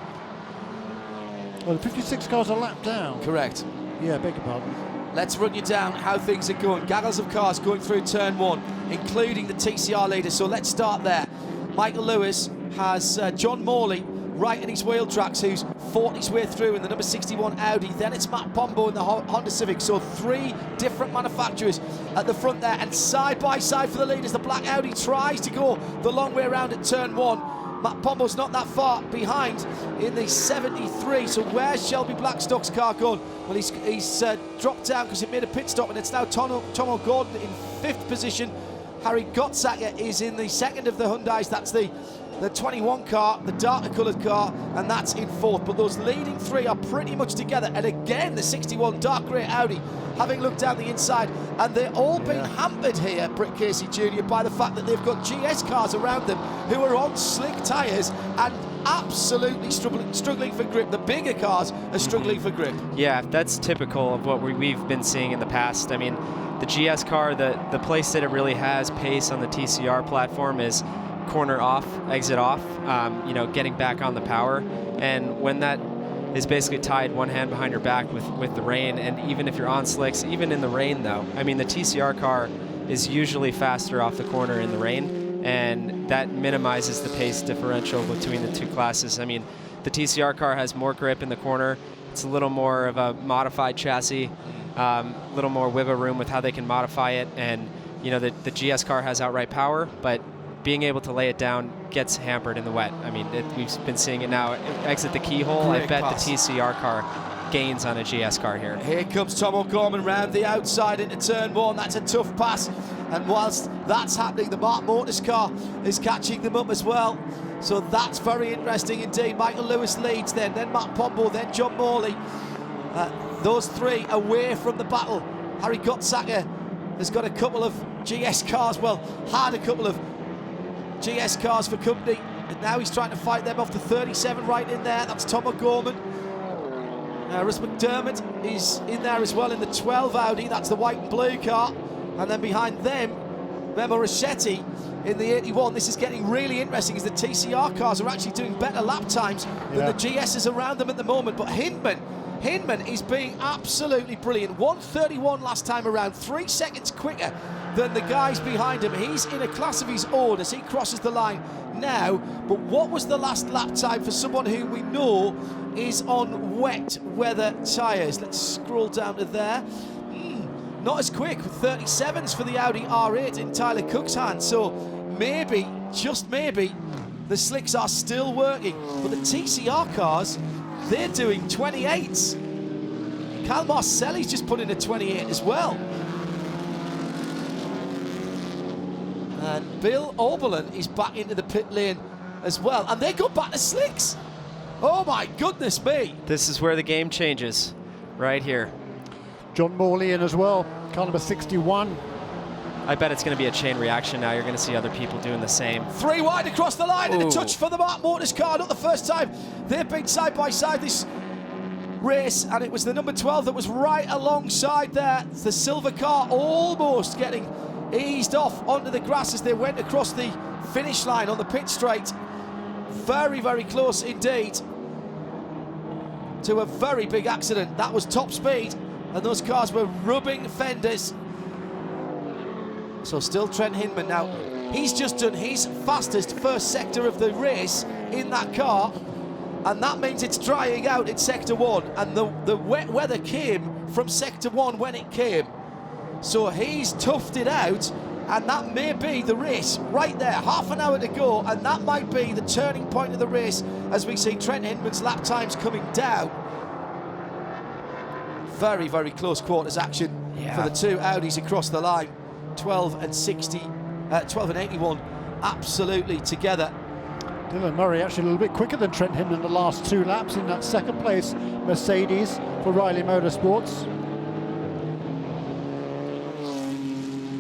Well, the 56 cars are lap down.
Correct.
Yeah, beg your pardon.
let's run you down how things are going. Gaggles of cars going through turn 1, including the TCR leader. So let's start there. Michael Lewis has John Morley right in his wheel tracks, who's fought his way through in the number 61 Audi. Then it's Matt Pombo in the Honda Civic. So 3 different manufacturers at the front there, and side by side for the leaders. The black Audi tries to go the long way around at turn 1. Matt Pombo's not that far behind in the 73. So where's Shelby Blackstock's car gone? Well, he's dropped down because it made a pit stop, and it's now Tomo Gordon in 5th position. Harry Gottsacker is in the 2nd of the Hyundais. That's the 21 car, the darker coloured car, and that's in 4th. But those leading 3 are pretty much together. And again, the 61 dark grey Audi having looked down the inside, and they're all being hampered here, Britt Casey Jr., by the fact that they've got GS cars around them who are on slick tyres and absolutely struggling for grip. The bigger cars are struggling for grip.
Yeah, that's typical of what we've been seeing in the past. I mean, the GS car, the place that it really has pace on the TCR platform is corner off, exit off, getting back on the power. And when that is basically tied one hand behind your back with the rain, and even if you're on slicks, even in the rain though, I mean, the TCR car is usually faster off the corner in the rain, and that minimizes the pace differential between the 2 classes. I mean, the TCR car has more grip in the corner. It's a little more of a modified chassis, a little more wiggle room with how they can modify it, and the GS car has outright power, but being able to lay it down gets hampered in the wet. I mean, we've been seeing it now. Exit the keyhole.
Great
I bet
pass.
the TCR car gains on a GS car here.
Here comes Tom O'Gorman round the outside into turn 1. That's a tough pass. And whilst that's happening, the Mark Mortis car is catching them up as well. So that's very interesting indeed. Michael Lewis leads then Matt Pombo, then John Morley. Those 3 away from the battle. Harry Gottsacker has got a couple of GS cars, had a couple of GS cars for company, and now he's trying to fight them off. The 37 right in there, that's Tom O'Gorman. Russ McDermott is in there as well in the 12 Audi, that's the white and blue car. And then behind them, Memo Rossetti in the 81. This is getting really interesting as the TCR cars are actually doing better lap times than the GSs around them at the moment. But Hinman is being absolutely brilliant. 1:31 last time around, 3 seconds quicker than the guys behind him. He's in a class of his own as he crosses the line now. But what was the last lap time for someone who we know is on wet weather tyres? Let's scroll down to there. Not as quick, 37s for the Audi R8 in Tyler Cook's hands. So maybe, just maybe, the slicks are still working. But the TCR cars, they're doing 28s. Cal Marcelli's just put in a 28 as well. And Bill Oberlin is back into the pit lane as well. And they go back to slicks. Oh my goodness me.
This is where the game changes, right here.
John Morley in as well, car number 61.
I bet it's going to be a chain reaction now. You're going to see other people doing the same.
3 wide across the line, and a
Ooh.
touch for the Mark Mortis car. Not the first time they've been side by side this race, and it was the number 12 that was right alongside there. The silver car almost getting eased off onto the grass as they went across the finish line on the pit straight. Very, very close indeed to a very big accident. That was top speed, and those cars were rubbing fenders. So still Trent Hinman now. He's just done his fastest first sector of the race in that car, and that means it's drying out in sector 1, and the wet weather came from sector 1 when it came. So he's toughed it out, and that may be the race right there. Half an hour to go, and that might be the turning point of the race as we see Trent Hinman's lap times coming down. Very, very close quarters action for the 2 Audis across the line. 12 and 81 absolutely together.
Dylan Murray actually a little bit quicker than Trent Hinman the last 2 laps in that second place Mercedes for Riley Motorsports.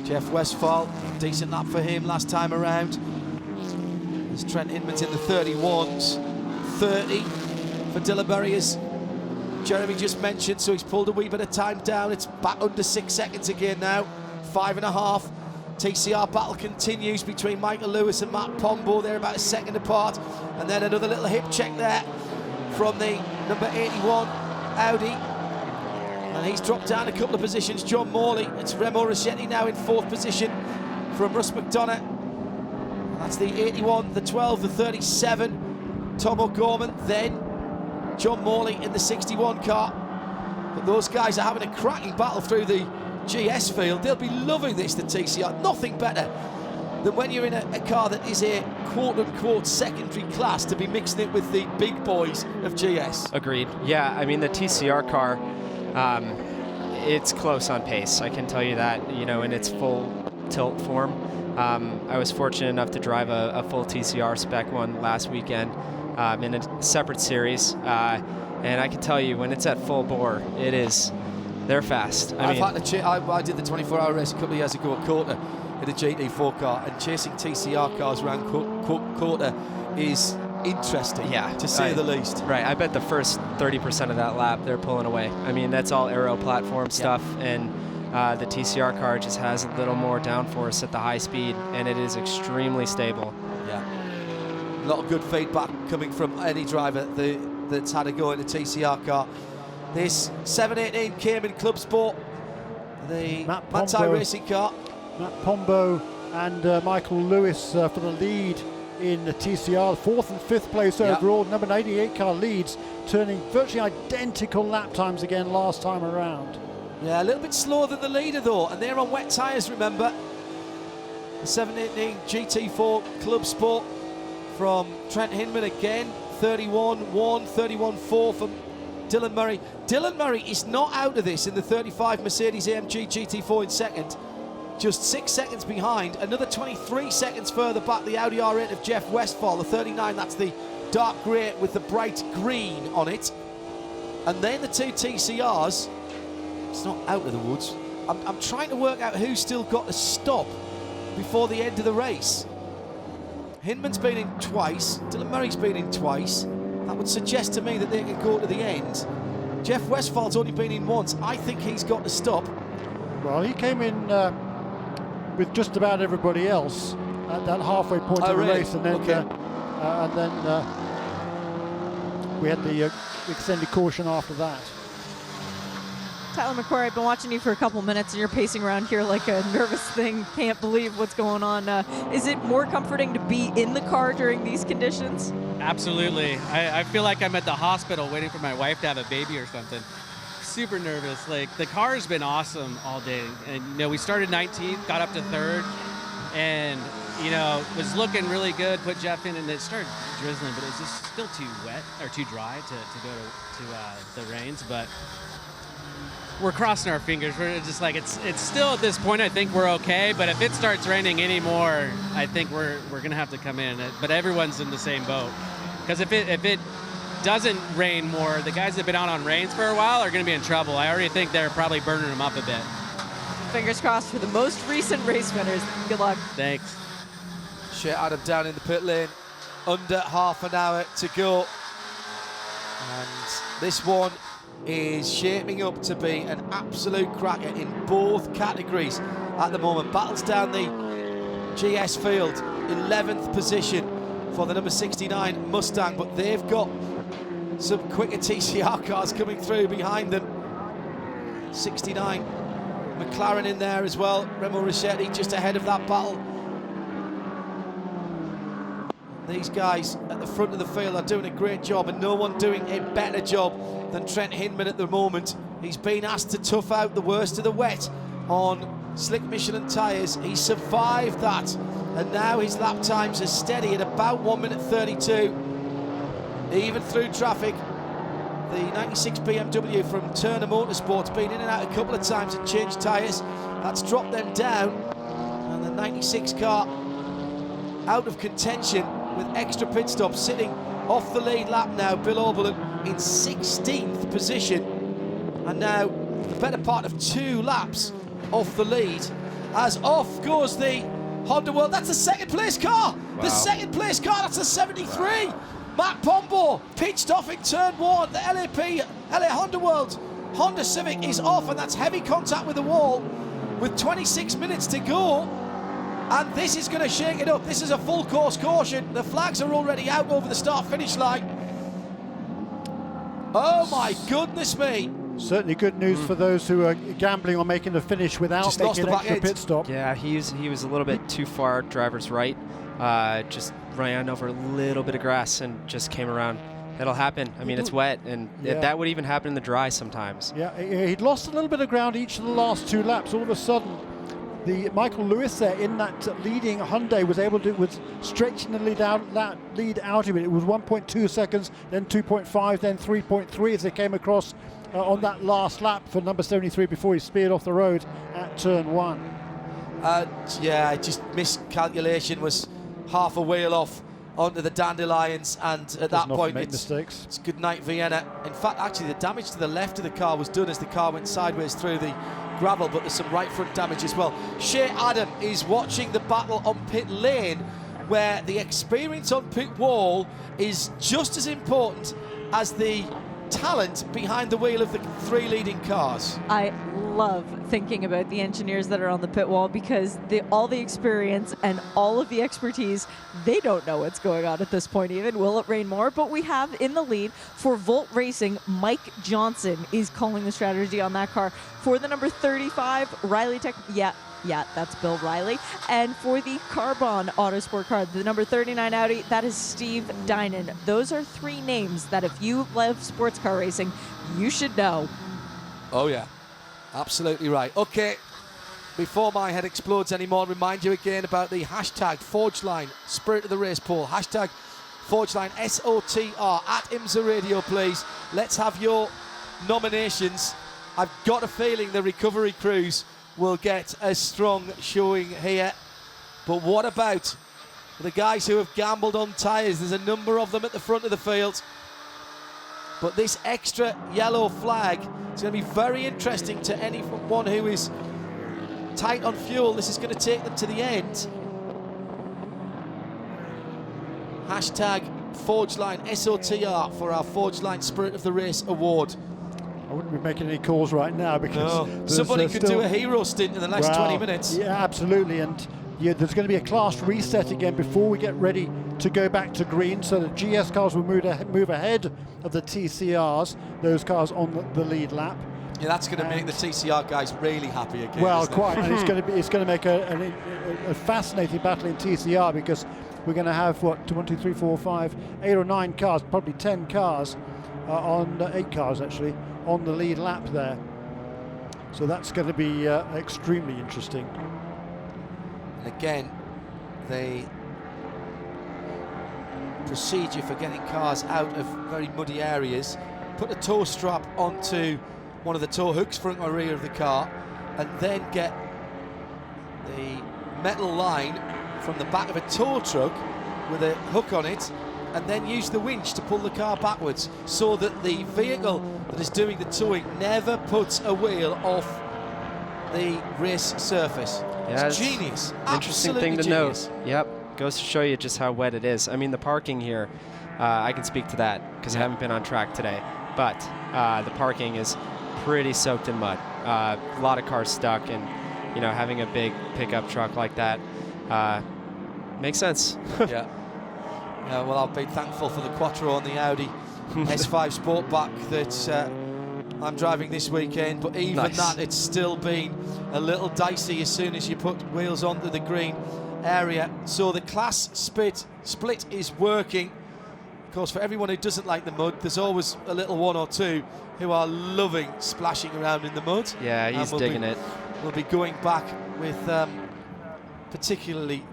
Jeff Westphal, decent lap for him last time around. As Trent Hinman's in the 31s, 30 for Dillberry, as Jeremy just mentioned, so he's pulled a wee bit of time down. It's back under 6 seconds again now, 5.5. TCR battle continues between Michael Lewis and Matt Pombo. They're about a second apart. And then another little hip check there from the number 81 Audi. And he's dropped down a couple of positions. John Morley. It's Remo Rossetti now in 4th position from Russ McDonough. That's the 81, the 12, the 37. Tom O'Gorman. Then John Morley in the 61 car. But those guys are having a cracking battle through the GS field. They'll be loving this, the TCR. Nothing better than when you're in a car that is a quote-unquote secondary class to be mixing it with the big boys of GS.
Agreed. Yeah, I mean, the TCR car, it's close on pace. I can tell you that, you know, in its full tilt form. I was fortunate enough to drive a full TCR spec one last weekend in a separate series. And I can tell you, when it's at full bore, they're fast.
I did the 24-hour race a couple of years ago at Quarter in a GT4 car, and chasing TCR cars around Quarter is interesting, to say the least.
Right, I bet the first 30% of that lap they're pulling away. I mean, that's all aero platform stuff, and the TCR car just has a little more downforce at the high speed, and it is extremely stable.
Yeah, a lot of good feedback coming from any driver that's had a go in a TCR car. This 718 Cayman Club Sport, the Manthey Racing car.
Matt Pombo and Michael Lewis for the lead in the TCR, 4th and 5th place overall. Number 98 car leads, turning virtually identical lap times again last time around.
Yeah, a little bit slower than the leader though, and they're on wet tyres, remember. The 718 GT4 Club Sport from Trent Hinman again, 31-1, 31-4 from Dylan Murray. Dylan Murray is not out of this in the 35 Mercedes-AMG GT4 in second. Just 6 seconds behind, another 23 seconds further back, the Audi R8 of Jeff Westphal, the 39, that's the dark grey with the bright green on it. And then the 2 TCRs, it's not out of the woods. I'm trying to work out who's still got to stop before the end of the race. Hinman's been in twice, Dylan Murray's been in twice. That would suggest to me that they can go to the end. Jeff Westphal's only been in once. I think he's got to stop.
Well, he came in with just about everybody else at that halfway point of the race, and then we had the extended caution after that.
Tyler McQuarrie, I've been watching you for a couple minutes and you're pacing around here like a nervous thing. Can't believe what's going on. Is it more comforting to be in the car during these conditions?
Absolutely. I feel like I'm at the hospital waiting for my wife to have a baby or something. Super nervous. Like, the car has been awesome all day. And, you know, we started 19th, got up to 3rd, and, you know, was looking really good, put Jeff in, and it started drizzling, but it was just still too wet, or too dry to go to the rains. But we're crossing our fingers. We're just like, it's still at this point, I think we're okay, but if it starts raining anymore, I think we're going to have to come in. But everyone's in the same boat. Because if it doesn't rain more, the guys that have been out on rains for a while are going to be in trouble. I already think they're probably burning them up a bit.
Fingers crossed for the most recent race winners. Good luck.
Thanks.
Shea Adam down in the pit lane, under half an hour to go. And this one is shaping up to be an absolute cracker in both categories at the moment. Battles down the GS field, 11th position for the number 69 Mustang, but they've got some quicker TCR cars coming through behind them. 69 McLaren in there as well. Remo Rossetti just ahead of that battle. These guys at the front of the field are doing a great job, and no one doing a better job than Trent Hinman at the moment. He's been asked to tough out the worst of the wet on slick Michelin tyres. He survived that, and now his lap times are steady at about 1 minute 32. Even through traffic, the 96 BMW from Turner Motorsport's been in and out a couple of times and changed tyres. That's dropped them down, and the 96 car out of contention with extra pit stops, sitting off the lead lap now. Bill Oberlin in 16th position, and now the better part of 2 laps off the lead, as off goes the Honda World. That's the second place car. Wow. The second place car, that's a 73. Wow. Matt Pombo pitched off in turn 1. The LA Honda World Honda Civic is off, and that's heavy contact with the wall with 26 minutes to go. And this is going to shake it up. This is a full course caution. The flags are already out over the start-finish line. Oh my goodness me.
Certainly good news for those who are gambling on making a finish without
Just lost
making
the
an extra
back
pit
end.
stop.
Yeah, he was a little bit too far driver's right. Just ran over a little bit of grass and just came around. It'll happen. I mean, it's wet, and that would even happen in the dry sometimes.
Yeah, he'd lost a little bit of ground each of the last 2 laps. All of a sudden, the Michael Lewis there in that leading Hyundai was stretching the lead out of it. It was 1.2 seconds, then 2.5, then 3.3 as they came across on that last lap for number 73 before he speared off the road at turn 1.
Yeah, just miscalculation, was half a wheel off onto the Dandelions, and at that point it's good night Vienna. In fact, actually the damage to the left of the car was done as the car went sideways through the gravel, but there's some right front damage as well. Shea Adam is watching the battle on pit lane, where the experience on pit wall is just as important as the talent behind the wheel of the 3 leading cars.
I love thinking about the engineers that are on the pit wall, because all the experience and all of the expertise, they don't know what's going on at this point even. Will it rain more? But we have in the lead for Volt Racing, Mike Johnson is calling the strategy on that car. For the number 35, Riley Tech, yeah, that's Bill Riley. And for the Carbon Autosport car, the number 39 Audi, that is Steve Dinan. Those are 3 names that if you love sports car racing, you should know.
Oh yeah, absolutely right. Okay, before my head explodes anymore, remind you again about the hashtag Forgeline Spirit of the Race poll. Hashtag Forgeline SOTR at IMSA Radio, please. Let's have your nominations. I've got a feeling the recovery crews will get a strong showing here. But what about the guys who have gambled on tyres? There's a number of them at the front of the field. But this extra yellow flag is going to be very interesting to anyone who is tight on fuel. This is going to take them to the end. Hashtag Forgeline SOTR for our Forgeline Spirit of the Race award.
I wouldn't be making any calls right now because
somebody could do a hero stint in the next 20 minutes.
Yeah, absolutely. And there's going to be a class reset again before we get ready to go back to green. So the GS cars will move ahead of the TCRs, those cars on the lead lap.
Yeah, that's going to make the TCR guys really happy again.
Well, quite. And it's going to make a fascinating battle in TCR, because we're going to have 8 or 9 cars, probably 10 cars, 8 cars actually, on the lead lap there. So that's going to be extremely interesting.
And again, the procedure for getting cars out of very muddy areas: put a tow strap onto one of the tow hooks front or rear of the car, and then get the metal line from the back of a tow truck with a hook on it, and then use the winch to pull the car backwards, so that the vehicle that is doing the towing never puts a wheel off the race surface.
Yeah,
it's genius.
Interesting
Absolutely
thing to
genius.
note. Yep, goes to show you just how wet it is. I mean, the parking here, I can speak to that because I haven't been on track today, but the parking is pretty soaked in mud. A lot of cars stuck, and having a big pickup truck like that makes sense.
Yeah. Well, I've been thankful for the Quattro on the Audi S5 Sportback that I'm driving this weekend, but even that, it's still been a little dicey as soon as you put wheels onto the green area. So the class split is working. Of course, for everyone who doesn't like the mud, there's always a little one or two who are loving splashing around in the mud.
Yeah, he's digging it.
We'll be going back with particularly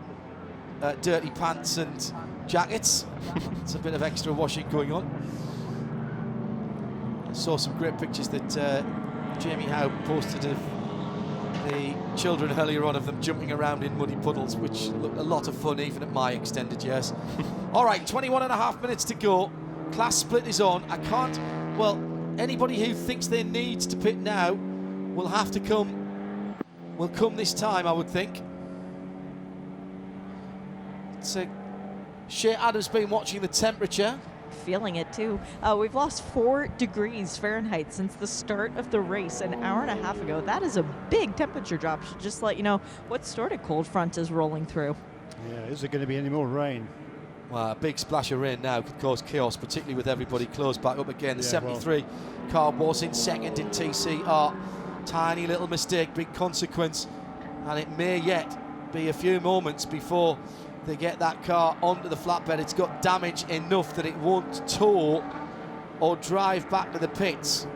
dirty pants and jackets. It's a bit of extra washing going on. Saw some great pictures that Jamie Howe posted of the children earlier on, of them jumping around in muddy puddles, which looked a lot of fun even at my extended years. All right, 21.5 minutes to go. Class split is on. Anybody who thinks they need to pit now will have to come this time, I would think. So Shea Adams been watching the temperature.
Feeling it too. We've lost 4 degrees Fahrenheit since the start of the race an hour and a half ago. That is a big temperature drop. Should just let you know what sort of cold front is rolling through.
Yeah, is there going to be any more rain?
Well, a big splash of rain now could cause chaos, particularly with everybody close back up again. The 73 car was in second in TCR. Tiny little mistake, big consequence, and it may yet be a few moments before they get that car onto the flatbed. It's got damage enough that it won't tow or drive back to the pits.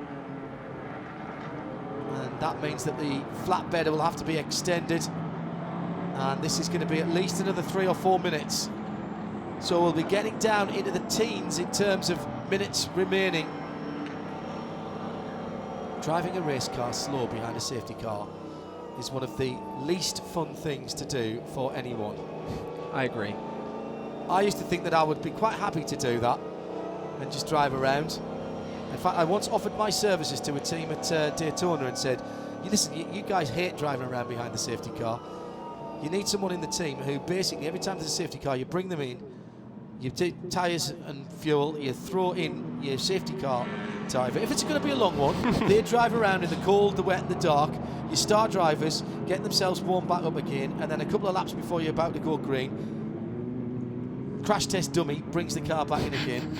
And that means that the flatbed will have to be extended. And this is going to be at least another 3 or 4 minutes. So we'll be getting down into the teens in terms of minutes remaining. Driving a race car slow behind a safety car is one of the least fun things to do for anyone.
I agree.
I used to think that I would be quite happy to do that and just drive around. In fact, I once offered my services to a team at Daytona and said, listen, you guys hate driving around behind the safety car. You need someone in the team who basically, every time there's a safety car, you bring them in, you take tyres and fuel, you throw in your safety car driver. If it's going to be a long one, they drive around in the cold, the wet and the dark. Your star drivers get themselves warmed back up again, and then a couple of laps before you're about to go green, crash test dummy brings the car back in again.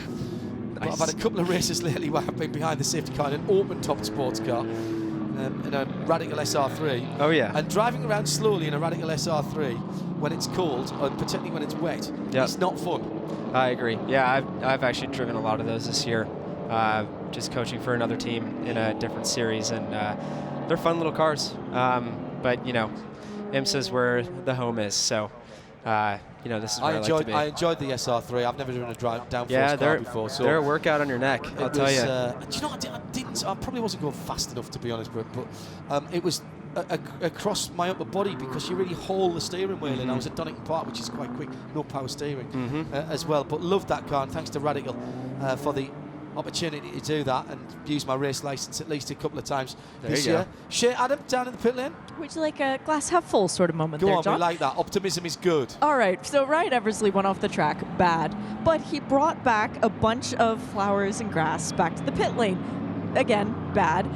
Nice. I've had a couple of races lately where I've been behind the safety car in an open-top sports car, in a Radical SR3.
Oh yeah.
And driving around slowly in a Radical SR3 when it's cold, and particularly when it's wet, it's not fun.
I agree. Yeah, I've actually driven a lot of those this year, just coaching for another team in a different series, and they're fun little cars. But you know, IMSA's where the home is, so you know, this is where I like to be.
I enjoyed the SR3. I've never driven a downforce car before. So
they're a workout on your neck, I'll tell you.
Do you know, I probably wasn't going fast enough, to be honest, but it was across my upper body because you really haul the steering wheel in. I was at Donington Park, which is quite quick, no power steering as well. But loved that car, and thanks to Radical for the opportunity to do that and use my race license at least a couple of times this year. Shea, Adam, down in the pit lane.
Would you like a glass half full sort of moment
Go
there,
on,
John?
we like that. Optimism is good.
All right, so Ryan Eversley went off the track bad, but he brought back a bunch of flowers and grass back to the pit lane. Again, bad.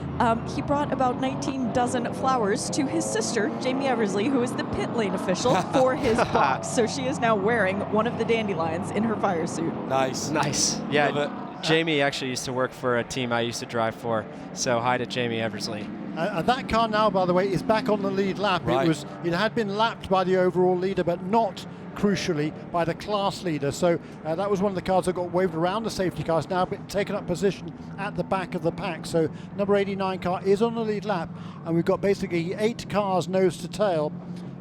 He brought about 19 dozen flowers to his sister, Jamie Eversley, who is the pit lane official for his box. So she is now wearing one of the dandelions in her fire suit.
Nice.
Nice. Yeah, Jamie actually used to work for a team I used to drive for. So hi to Jamie Eversley.
And that car now, by the way, is back on the lead lap.
Right.
It had been lapped by the overall leader, but not crucially by the class leader. So that was one of the cars that got waved around the safety cars, now been taken up position at the back of the pack. So number 89 car is on the lead lap, and we've got basically 8 cars nose to tail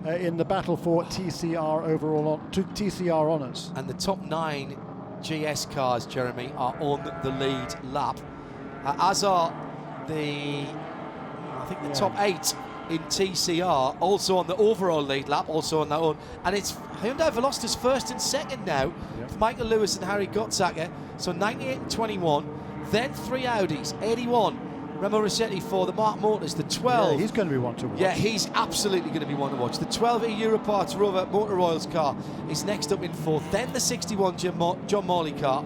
in the battle for TCR overall TCR honours.
And the top 9 GS cars, Jeremy, are on the lead lap, as are the top 8 in TCR, also on the overall lead lap, also on that one. And it's Hyundai Velosta's first and second now, Michael Lewis and Harry Gottsacker. So 98 and 21, then 3 Audis, 81. Remo Rossetti for the Mark Motors, the 12.
Yeah, he's going to be one to watch.
Yeah, he's absolutely going to be one to watch. The 12E Europarts Rover Motor Oils car is next up in 4th. Then the 61 John Morley car.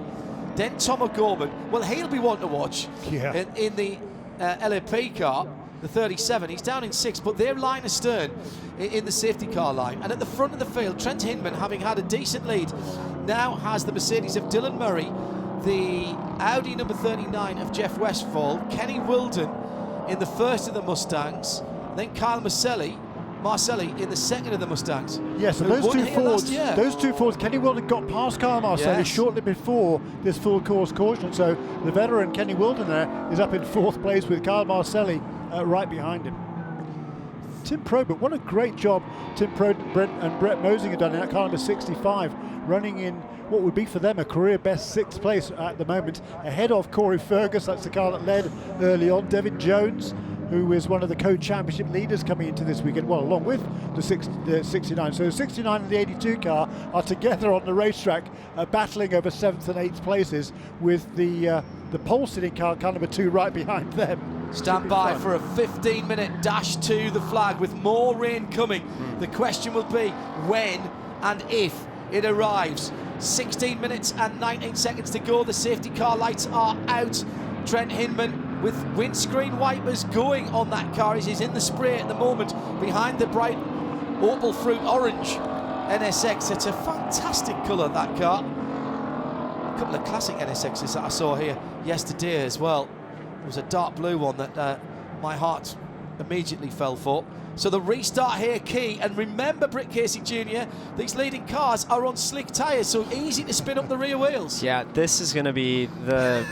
Then Tom O'Gorman. Well, he'll be one to watch in the LAP car, the 37. He's down in 6th, but they're line astern in the safety car line. And at the front of the field, Trent Hinman, having had a decent lead, now has the Mercedes of Dylan Murray, the Audi number 39 of Jeff Westphal, Kenny Wilden in the first of the Mustangs, then Kyle Marcelli in the second of the Mustangs.
Yes, and those two Fords, Kenny Wilden got past Kyle Marcelli shortly before this full course caution. So the veteran Kenny Wilden there is up in 4th place with Kyle Marcelli right behind him. Tim Probert, what a great job Tim Probert and Brett Mosing have done in that car number 65, running in what would be for them a career best 6th place at the moment, ahead of Corey Fergus. That's the car that led early on. Devin Jones, who is one of the co-championship leaders coming into this weekend, well, along with the 69. So the 69 and the 82 car are together on the racetrack, battling over 7th and 8th places, with the pole-sitting car number 2 right behind them.
Stand by for a 15-minute dash to the flag with more rain coming. The question will be when and if it arrives. 16 minutes and 19 seconds to go. The safety car lights are out. Trent Hinman with windscreen wipers going on that car. He's in the spray at the moment behind the bright opal fruit orange NSX. It's a fantastic colour, that car. couple of classic NSXs that I saw here yesterday as well. There was a dark blue one that my heart immediately fell for. So the restart here key, and remember, Britt Casey Jr., these leading cars are on slick tyres, so easy to spin up the rear wheels.
Yeah, this is going to be the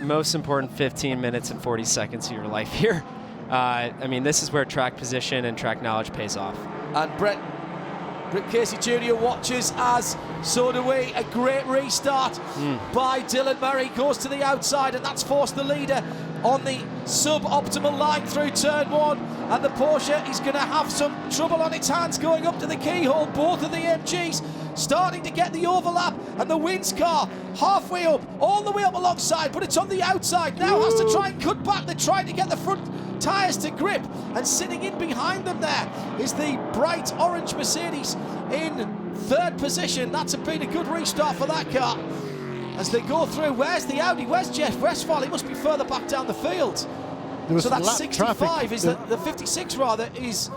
most important 15 minutes and 40 seconds of your life here. I mean, this is where track position and track knowledge pays off.
And Britt Casey Jr. watches, as so do we. A great restart by Dylan Murray, goes to the outside, and that's forced the leader on the sub-optimal line through turn 1, and the Porsche is going to have some trouble on its hands going up to the keyhole. Both of the MGs starting to get the overlap, and the Wins car halfway up, all the way up alongside, but it's on the outside now. Has to try and cut back. They're trying to get the front tyres to grip, and sitting in behind them there is the bright orange Mercedes in 3rd position. That's been a good restart for that car as they go through. Where's the Audi? Where's Jeff Westphal? He must be further back down the field. So that's 65.
Traffic.
Is the 56 rather is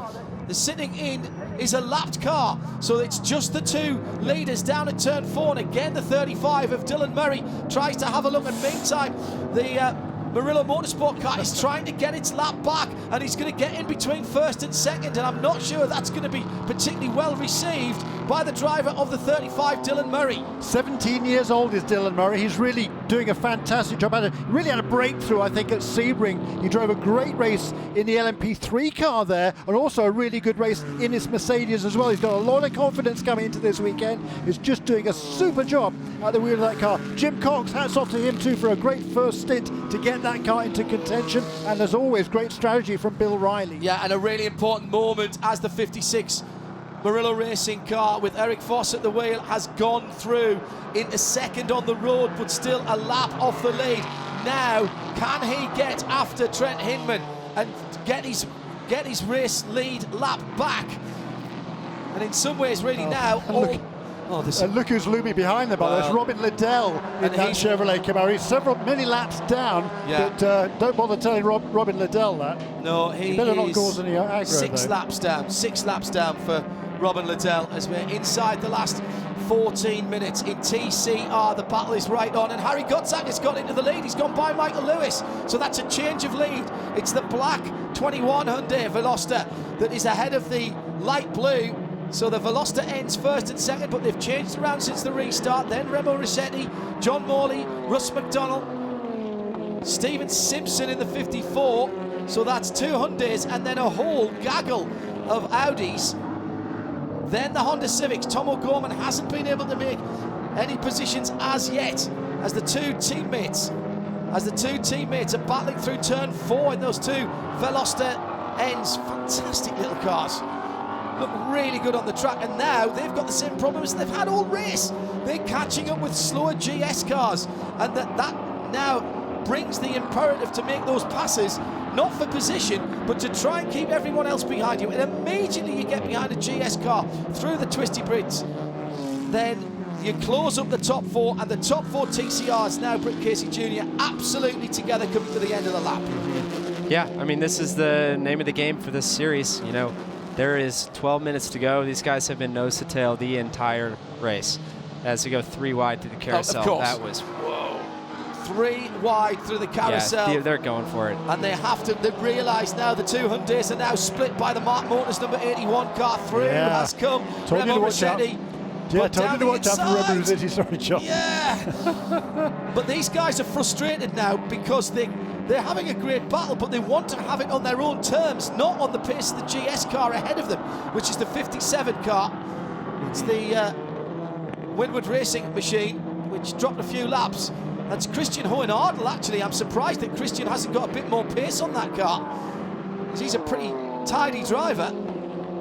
the sitting in is a lapped car. So it's just the 2 leaders down at turn 4, and again the 35 of Dylan Murray tries to have a look. And meantime, the Murillo Motorsport car is trying to get its lap back, and he's going to get in between 1st and 2nd, and I'm not sure that's going to be particularly well received by the driver of the 35, Dylan Murray.
17 years old is Dylan Murray. He's really doing a fantastic job. Really had a breakthrough, I think, at Sebring. He drove a great race in the LMP3 car there, and also a really good race in his Mercedes as well. He's got a lot of confidence coming into this weekend. He's just doing a super job at the wheel of that car. Jim Cox, hats off to him too for a great first stint to get that car into contention, and as always, great strategy from Bill Riley.
Yeah, and a really important moment as the 56 Murillo Racing car with Eric Voss at the wheel has gone through into 2nd on the road, but still a lap off the lead. Now, can he get after Trent Hinman and get his race lead lap back? And in some ways, really now,
and look who's looming behind them, by there's Robin Liddell in that Chevrolet Camaro. He's many laps down, but don't bother telling Robin Liddell that.
No, he
better not cause any aggro.
6 laps down for Robin Liddell as we're inside the last 14 minutes in TCR. The battle is right on, and Harry Gotzak has got into the lead. He's gone by Michael Lewis, so that's a change of lead. It's the black 21 Hyundai Veloster that is ahead of the light blue. So the Veloster ends 1st and 2nd, but they've changed around since the restart. Then Remo Rossetti, John Morley, Russ McDonnell, Steven Simpson in the 54. So that's 2 Hyundais and then a whole gaggle of Audis. Then the Honda Civics. Tom O'Gorman hasn't been able to make any positions as yet, as the two teammates are battling through turn 4 in those 2 Veloster ends. Fantastic little cars. Look really good on the track, and now they've got the same problems they've had all race. They're catching up with slower GS cars, and that now brings the imperative to make those passes, not for position, but to try and keep everyone else behind you. And immediately you get behind a GS car through the twisty bridge, then you close up the top 4, and the top 4 TCRs now, Britt Casey Jr., absolutely together coming to the end of the lap.
Yeah, I mean, this is the name of the game for this series. You know, there is 12 minutes to go. These guys have been nose to tail the entire race. As we go 3 wide through the carousel,
of course.
That was, whoa.
3 wide through the carousel.
Yeah, they're going for it.
And they realise now the 2 Hyundais are now split by the Mark Motors number 81 car. Through has come Remo Rossetti.
Yeah, told you to watch out for Remo Rossetti, sorry, John.
Yeah. But these guys are frustrated now because they're having a great battle, but they want to have it on their own terms, not on the pace of the GS car ahead of them, which is the 57 car. It's the Winwood Racing machine, which dropped a few laps. That's Christian Hohenadel, actually. I'm surprised that Christian hasn't got a bit more pace on that car, because he's a pretty tidy driver.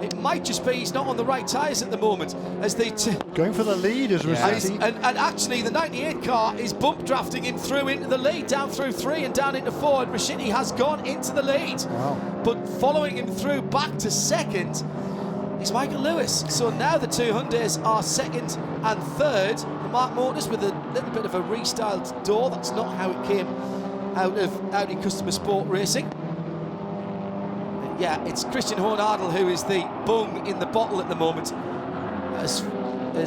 It might just be he's not on the right tyres at the moment. As they
going for the lead is Rossetti.
And actually the 98 car is bump drafting him through into the lead, down through 3 and down into 4, and Rossetti has gone into the lead.
Wow.
But following him through back to 2nd is Michael Lewis. So now the 2 Hyundais are 2nd and 3rd. The Mark Motors with a little bit of a restyled door. That's not how it came out of Audi Customer Sport Racing. Yeah, it's Christian Hohenadel who is the bung in the bottle at the moment as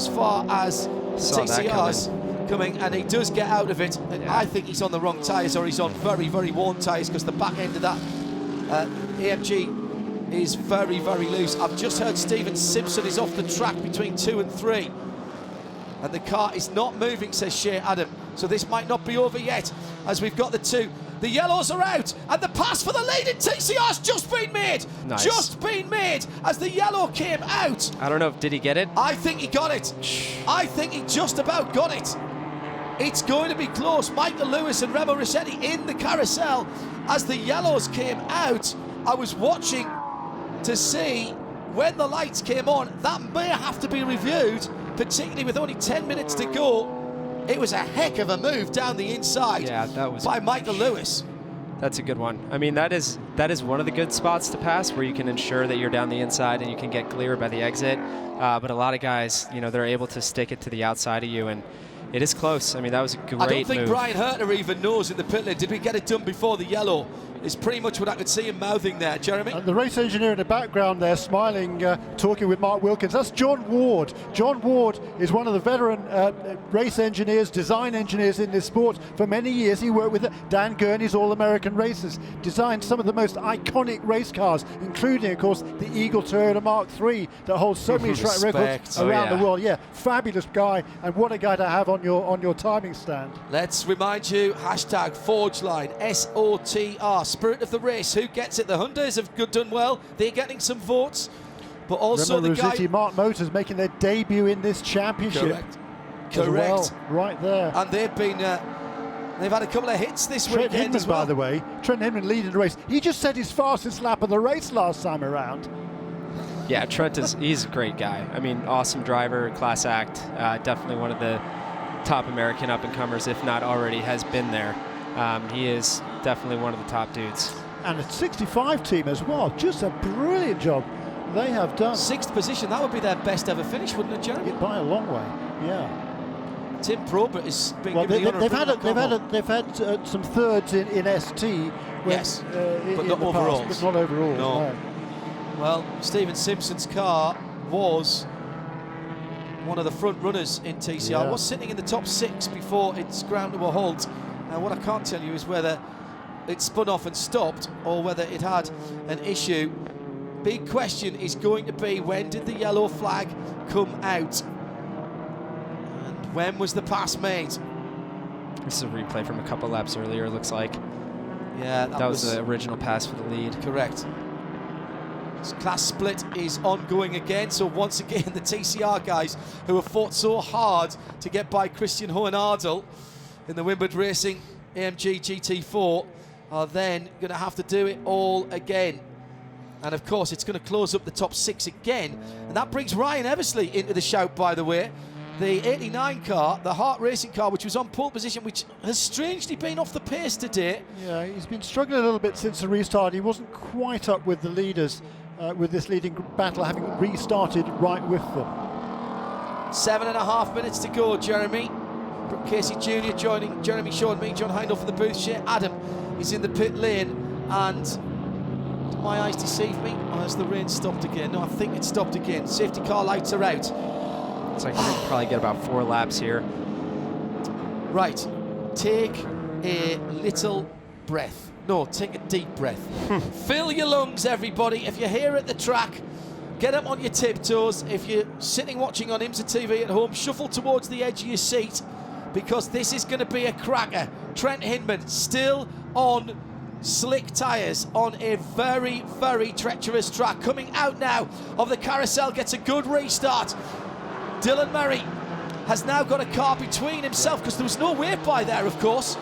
far as TCRs coming, and he does get out of it. And I think he's on the wrong tyres, or he's on very, very worn tyres, because the back end of that AMG is very, very loose. I've just heard Stephen Simpson is off the track between 2 and 3. And the car is not moving, says Shea Adam. So this might not be over yet, as we've got the 2. The yellows are out, and the pass for the lead in TCR's just been made.
Nice.
Just been made as the yellow came out.
I don't know, did he get it?
I think he got it. I think he just about got it. It's going to be close. Michael Lewis and Remo Rossetti in the carousel as the yellows came out. I was watching to see when the lights came on. That may have to be reviewed, particularly with only 10 minutes to go. It was a heck of a move down the inside
that was
by Michael Lewis.
That's a good one. I mean, that is one of the good spots to pass, where you can ensure that you're down the inside and you can get clear by the exit. But a lot of guys, they're able to stick it to the outside of you, and it is close. I mean, that was a great move.
I don't think Brian Herter even knows in the pit lane, did we get it done before the yellow? Is pretty much what I could see him mouthing there, Jeremy.
And the race engineer in the background there, smiling, talking with Mark Wilkins. That's John Ward. John Ward is one of the veteran race engineers, design engineers in this sport for many years. He worked with Dan Gurney's All-American Races, designed some of the most iconic race cars, including, of course, the Eagle Toyota Mark III that holds so many track records around the world. Yeah, fabulous guy, and what a guy to have on your timing stand.
Let's remind you, hashtag Forgeline, SOTR, spirit of the race. Who gets it? The Hyundais have done well. They're getting some votes. But also
Remo
the
Rossetti,
guy...
Mark Motors making their debut in this championship.
Correct.
Well, right there.
And they've been... they've had a couple of hits this
Trent
weekend
Hinman,
as well.
by the way. Trent Hinman leading the race. He just set his fastest lap of the race last time around.
Yeah, he's a great guy. I mean, awesome driver, class act. Definitely one of the top American up-and-comers, if not already has been there. He is definitely one of the top dudes.
And a 65 team as well. Just a brilliant job they have done.
6th position, that would be their best ever finish, wouldn't it, Jeremy?
By a long way, yeah.
Tim Probert has been given the honour
they've had some thirds in ST.
Yes, but
in
not
the
overall.
Past, but not overall.
No. Well, Stephen Simpson's car was one of the front runners in TCR.
Yeah.
Was sitting in the top 6 before it's ground to a halt. Now, what I can't tell you is whether it spun off and stopped or whether it had an issue. Big question is going to be, when did the yellow flag come out? And when was the pass made?
This is a replay from a couple laps earlier, it looks like.
Yeah,
that was the original pass for the lead.
Correct. This class split is ongoing again, so once again the TCR guys who have fought so hard to get by Christian Hohenadel in the Wimbledon Racing AMG GT4 are then going to have to do it all again. And of course it's going to close up the top 6 again, and that brings Ryan Eversley into the shout, by the way. The 89 car, the Hart Racing car, which was on pole position, which has strangely been off the pace today.
Yeah, he's been struggling a little bit since the restart. He wasn't quite up with the leaders with this leading battle, having restarted right with them.
7.5 minutes to go, Jeremy. Brooke Casey Jr. joining Jeremy Shaw and me, John Hindle for the booth. Shea Adam is in the pit lane, and do my eyes deceive me? Or has the rain stopped again? No, I think it stopped again. Safety car lights are out.
Looks like we probably get about 4 laps here.
Right, take a little breath. No, take a deep breath. Fill your lungs, everybody. If you're here at the track, get up on your tiptoes. If you're sitting watching on IMSA TV at home, shuffle towards the edge of your seat, because this is going to be a cracker. Trent Hinman still on slick tyres on a very, very treacherous track. Coming out now of the carousel, gets a good restart. Dylan Murray has now got a car between himself, because there was no wave by there, of course.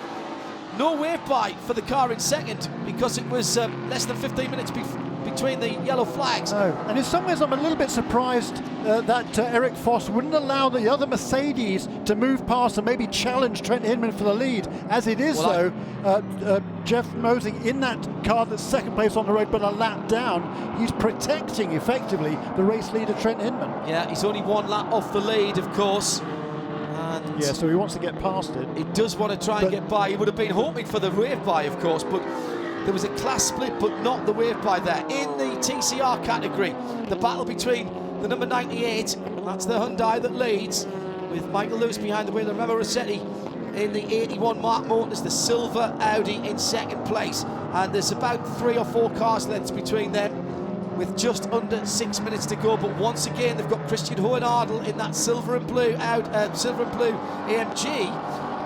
No wave by for the car in second, because it was less than 15 minutes between the yellow flags.
Oh, and in some ways I'm a little bit surprised that Eric Foss wouldn't allow the other Mercedes to move past and maybe challenge Trent Hinman for the lead. As it is, Jeff Mosing in that car that's second place on the road but a lap down, he's protecting effectively the race leader Trent Hinman.
Yeah, he's only 1 lap off the lead, of course. And
yeah, so he wants to get past it.
He does want to try and get by. He would have been hoping for the wave by, of course, but there was a class split, but not the wave by there. In the TCR category, the battle between the number 98, that's the Hyundai that leads, with Michael Lewis behind the wheel and Remo Rossetti in the 81 Mark Morton's, the silver Audi in second place. And there's about 3 or 4 cars lengths between them with just under 6 minutes to go. But once again, they've got Christian Hohenadel in that silver and blue AMG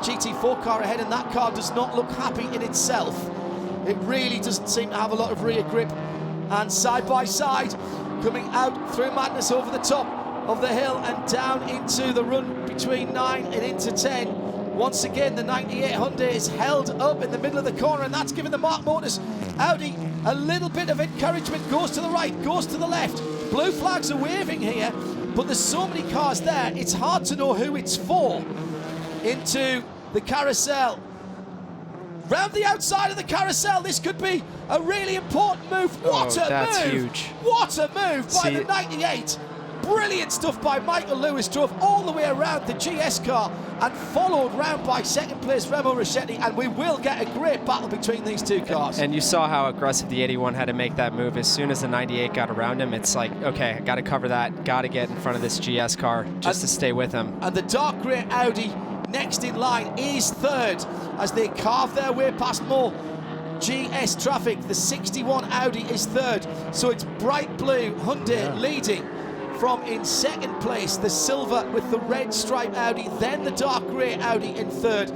GT4 car ahead, and that car does not look happy in itself. It really doesn't seem to have a lot of rear grip. And side by side, coming out through madness over the top of the hill and down into the run between 9 and into 10. Once again, the 98 Hyundai is held up in the middle of the corner, and that's given the Mark Morton's Audi a little bit of encouragement. Goes to the right, goes to the left. Blue flags are waving here, but there's so many cars there, it's hard to know who it's for. Into the carousel. Round the outside of the carousel, this could be a really important move. What a
that's
move!
Huge.
What a move by the 98. Brilliant stuff by Michael Lewis, drove all the way around the GS car and followed round by second place Remo Rossetti, and we will get a great battle between these two cars.
And you saw how aggressive the 81 had to make that move. As soon as the 98 got around him, it's like, okay, I got to cover that, got to get in front of this GS car just to stay with him.
And the dark grey Audi next in line is third as they carve their way past more GS traffic. The 61 Audi is third, so it's bright blue Hyundai leading from in second place, the silver with the red stripe Audi, then the dark grey Audi in third.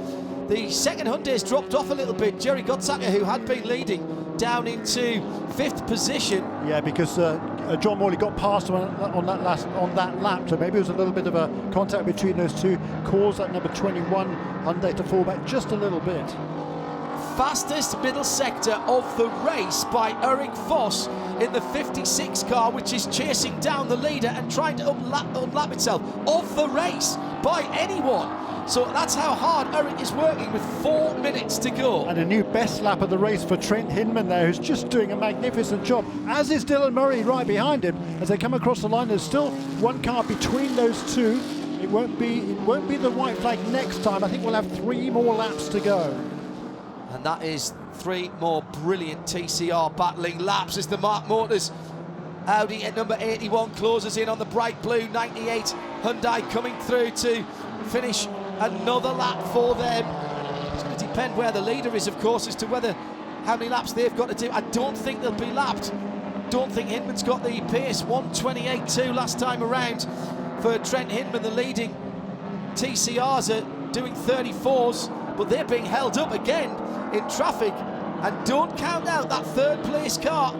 The second Hyundai has dropped off a little bit. Jerry Gottsacker, who had been leading, down into 5th position.
Yeah, because John Morley got past him on that lap, so maybe it was a little bit of a contact between those two, caused that number 21 Hyundai to fall back just a little bit.
Fastest middle sector of the race by Eric Voss in the 56 car, which is chasing down the leader and trying to unlap itself of the race by anyone. So that's how hard Eric is working with 4 minutes to go.
And a new best lap of the race for Trent Hinman there, who's just doing a magnificent job, as is Dylan Murray right behind him. As they come across the line, there's still one car between those two. It won't be the white flag next time. I think we'll have 3 more laps to go.
And that is 3 more brilliant TCR battling laps as the Mark Morton's Audi at number 81 closes in on the bright blue 98 Hyundai, coming through to finish another lap for them. It's going to depend where the leader is, of course, as to how many laps they've got to do. I don't think they'll be lapped. Don't think Hinman's got the pace. 1:28.2 last time around for Trent Hinman. The leading TCRs are doing 34s, but they're being held up again in traffic. And don't count out that 3rd place car.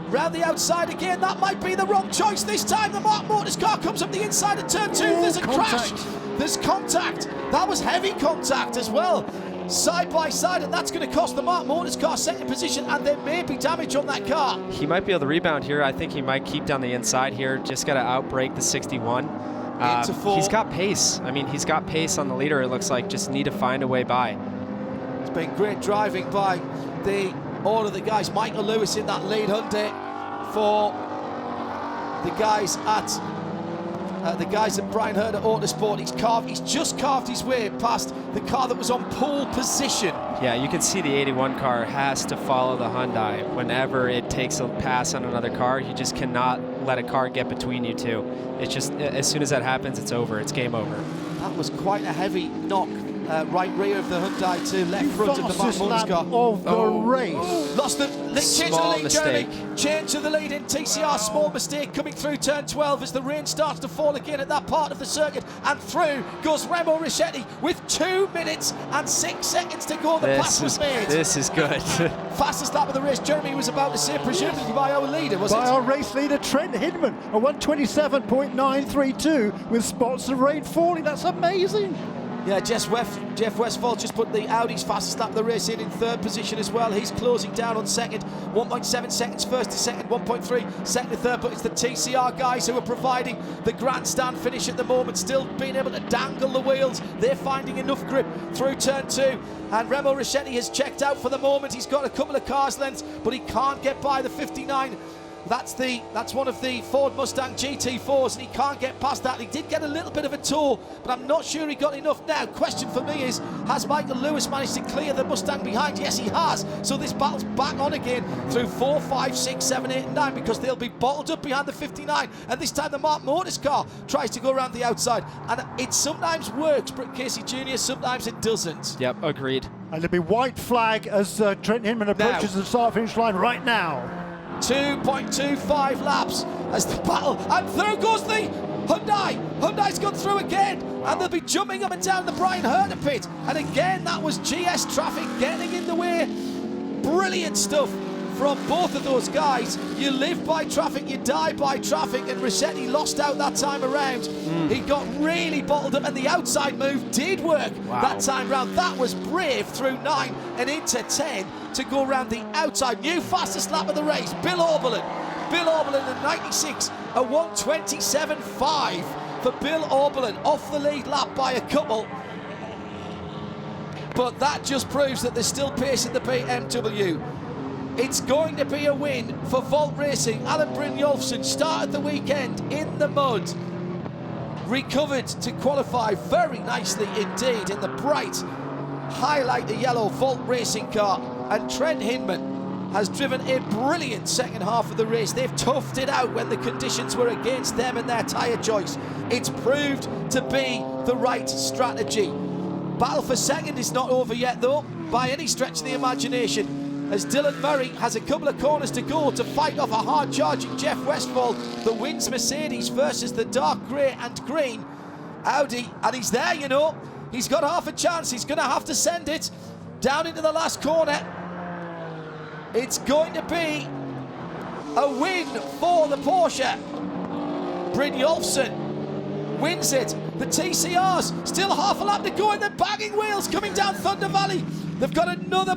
Round the outside again, that might be the wrong choice this time. The Mark Morton's car comes up the inside of turn 2. There's a crash. There's contact. That was heavy contact as well. Side by side, and that's going to cost the Mark Morton's car second position, and there may be damage on that car.
He might be able to rebound here. I think he might keep down the inside here. Just got to outbrake the 61.
Into 4.
He's got pace. I mean, he's got pace on the leader, it looks like. Just need to find a way by.
It's been great driving by all of the guys. Michael Lewis in that lead Hyundai for the guys at Brian Herder Autosport. He's just carved his way past the car that was on pole position.
Yeah, you can see the 81 car has to follow the Hyundai. Whenever it takes a pass on another car, you just cannot let a car get between you two. It's just, as soon as that happens, it's over. It's game over.
That was quite a heavy knock. Right rear of the Hyundai to left front of the Mark Morton's car.
Of the race.
Lost the change of the lead,
mistake.
Jeremy. Change of the lead in TCR. Small mistake coming through turn 12 as the rain starts to fall again at that part of the circuit. And through goes Remo Rossetti with 2 minutes and 6 seconds to go. The pass was made.
This is good.
Fastest lap of the race, Jeremy was about to say, presumably by our leader, was it?
By our race leader, Trent Hinman, a 1:27.932 with spots of rain falling. That's amazing.
Yeah, Jeff Westphal just put the Audi's fastest lap of the race in 3rd position as well. He's closing down on second. 1.7 seconds first to second, 1.3 second to third. But it's the TCR guys who are providing the grandstand finish at the moment, still being able to dangle the wheels. They're finding enough grip through turn 2. And Remo Rossetti has checked out for the moment. He's got a couple of cars lengths, but he can't get by the 59 That's one of the Ford Mustang GT4s, and he can't get past that. He did get a little bit of a tour, but I'm not sure he got enough. Now, question for me is, has Michael Lewis managed to clear the Mustang behind? Yes, he has. So this battle's back on again through 4, 5, 6, 7, 8, and 9, because they'll be bottled up behind the 59. And this time the Mark Motors car tries to go around the outside, and it sometimes works, Britt Casey Jr., sometimes it doesn't.
Yep, agreed.
And there'll be white flag as Trent Hinman approaches the start-finish line right now.
2.25 laps as the battle, and through goes the Hyundai. Hyundai's gone through again, and they'll be jumping up and down the Brian Herter pit. And again, that was GS traffic getting in the way. Brilliant stuff from both of those guys. You live by traffic, you die by traffic, and Rossetti lost out that time around. He got really bottled up, and the outside move did work that time round. That was brave through 9 and into 10 to go around the outside. New fastest lap of the race, Bill Oberlin. Bill Oberlin in 96, a 1:27.5 for Bill Oberlin, off the lead lap by a couple. But that just proves that there's still pace in the BMW. It's going to be a win for Volt Racing. Alan Brynjolfsson started the weekend in the mud, recovered to qualify very nicely indeed in the bright highlight the yellow Volt Racing car, and Trent Hinman has driven a brilliant second half of the race. They've toughed it out when the conditions were against them and their tyre choice. It's proved to be the right strategy. Battle for second is not over yet though, by any stretch of the imagination, as Dylan Murray has a couple of corners to go to fight off a hard-charging Jeff Westphal, the wins Mercedes versus the dark grey and green Audi, and he's there, you know. He's got half a chance. He's going to have to send it down into the last corner. It's going to be a win for the Porsche. Brynjolfsson wins it. The TCRs still half a lap to go, and the bagging wheels coming down Thunder Valley. They've got another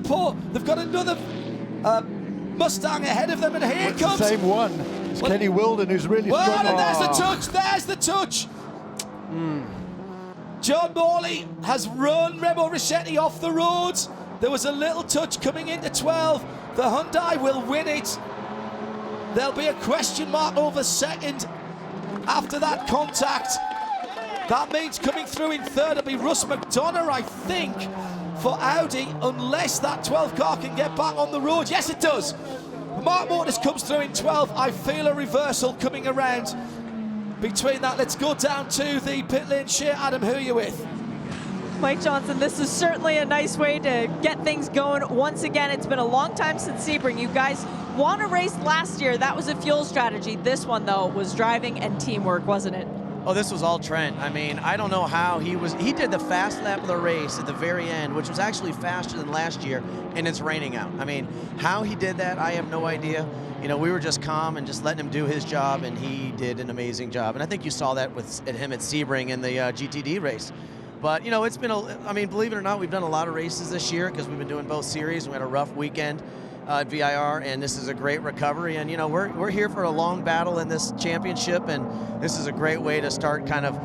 Mustang ahead of them, and here
it's
comes
the same one. It's Kenny Wilden who's really strong.
And there's the touch. There's the touch. John Morley has run Remo Rossetti off the roads. There was a little touch coming into 12. The Hyundai will win it. There'll be a question mark over second after that contact. That means coming through in third will be Russ McDonough, I think, for Audi, unless that 12 car can get back on the road. Yes, it does. Mark Motors comes through in 12. I feel a reversal coming around between that. Let's go down to the pit lane. Shea Adam, who are you with?
Mike Johnson, this is certainly a nice way to get things going. Once again, it's been a long time since Sebring. You guys won a race last year. That was a fuel strategy. This one, though, was driving and teamwork, wasn't it?
Oh, this was all Trent. I mean, I don't know how he did the fast lap of the race at the very end, which was actually faster than last year, and it's raining out. I mean, how he did that, I have no idea. You know, we were just calm and just letting him do his job, and he did an amazing job. And I think you saw that with him at Sebring in the GTD race. But, you know, it's been I mean, believe it or not, we've done a lot of races this year because we've been doing both series. We had a rough weekend at VIR, and this is a great recovery. And, you know, we're here for a long battle in this championship, and this is a great way to start kind of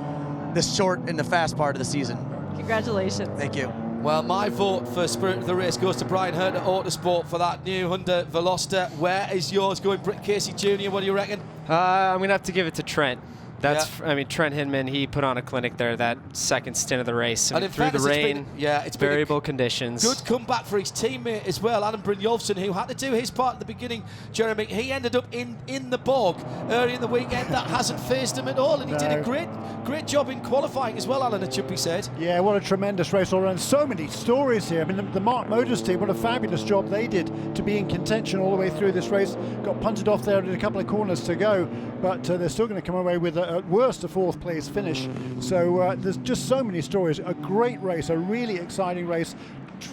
the short and the fast part of the season.
Congratulations.
Thank you.
Well, my vote for Spirit of the Race goes to Brian Herter Autosport for that new Hyundai Veloster. Where is yours going, Britt Casey Jr.? What do you reckon?
I'm going to have to give it to Trent. I mean, Trent Hinman, he put on a clinic there that second stint of the race. And through the rain,
it's
variable conditions.
Good comeback for his teammate as well, Alan Brynjolfsson, who had to do his part at the beginning, Jeremy. He ended up in the bog early in the weekend. That hasn't phased him at all, and he did a great job in qualifying as well, Alan, it should be said.
Yeah, what a tremendous race all around. So many stories here. I mean, the Mark Motors team, what a fabulous job they did to be in contention all the way through this race. Got punted off there with a couple of corners to go, but they're still going to come away with at worst a fourth place finish. So there's just so many stories. A great race, a really exciting race,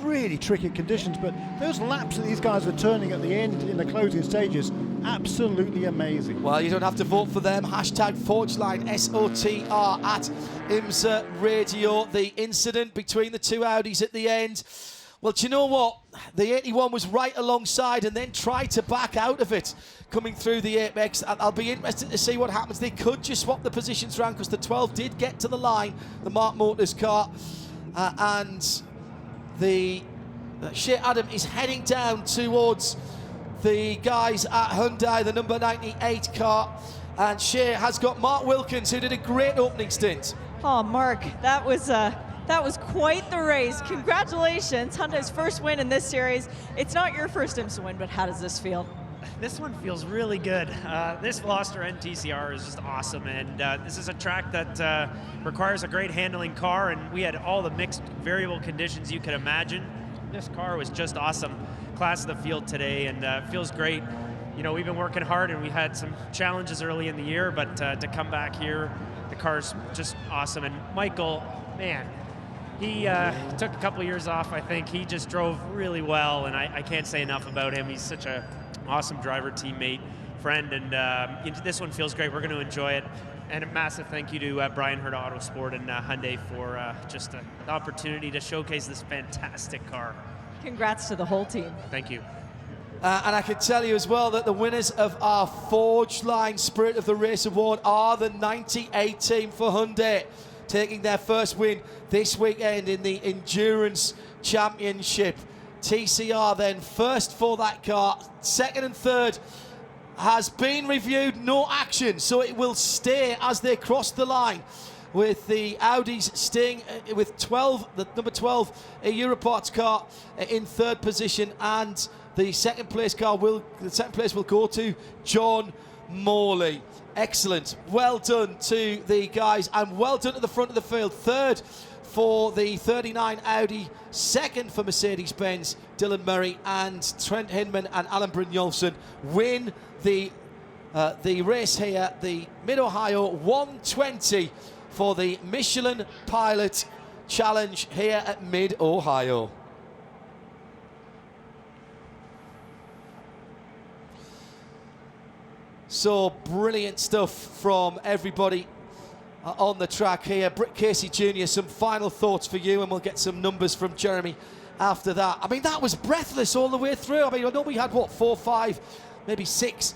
really tricky conditions, but those laps that these guys were turning at the end in the closing stages, absolutely amazing.
Well, you don't have to vote for them. Hashtag Forgeline, SOTR at IMSA Radio. The incident between the two Audis at the end. Well, do you know what? The 81 was right alongside and then tried to back out of it coming through the apex. I'll be interested to see what happens. They could just swap the positions around because the 12 did get to the line, the Mark Motors car, and the Shea Adam is heading down towards the guys at Hyundai, the number 98 car. And Shea has got Mark Wilkins, who did a great opening stint.
Oh, Mark, that was quite the race. Congratulations, Hyundai's first win in this series. It's not your first IMSA win, but how does this feel?
This one feels really good. This Veloster NTCR is just awesome, and this is a track that requires a great handling car, and we had all the mixed variable conditions you could imagine. This car was just awesome. Class of the field today, and feels great. You know, we've been working hard, and we had some challenges early in the year, but to come back here, the car's just awesome. And Michael, man, he took a couple of years off, I think. He just drove really well, and I can't say enough about him. He's such a awesome driver, teammate, friend, and this one feels great. We're going to enjoy it. And a massive thank you to Brian Hurd Autosport and Hyundai for just the opportunity to showcase this fantastic car.
Congrats to the whole team.
Thank you.
And I can tell you as well that the winners of our Forge Line Spirit of the Race Award are the 98 team for Hyundai, taking their first win this weekend in the Endurance Championship. TCR then first for that car. Second and third has been reviewed, no action, so it will stay as they cross the line, with the Audis staying with 12, the number 12 Europarts car in third position, and the second place will go to John Morley. Excellent. Well done to the guys, and well done to the front of the field. Third for the 39 Audi, second for Mercedes-Benz, Dylan Murray, and Trent Hinman and Alan Brynjolfsson win the race here, the Mid-Ohio 120 for the Michelin Pilot Challenge here at Mid-Ohio. So brilliant stuff from everybody on the track here. Britt Casey Jr., some final thoughts for you, and we'll get some numbers from Jeremy after that. I mean, that was breathless all the way through. I mean, I know we had, 4, 5, maybe 6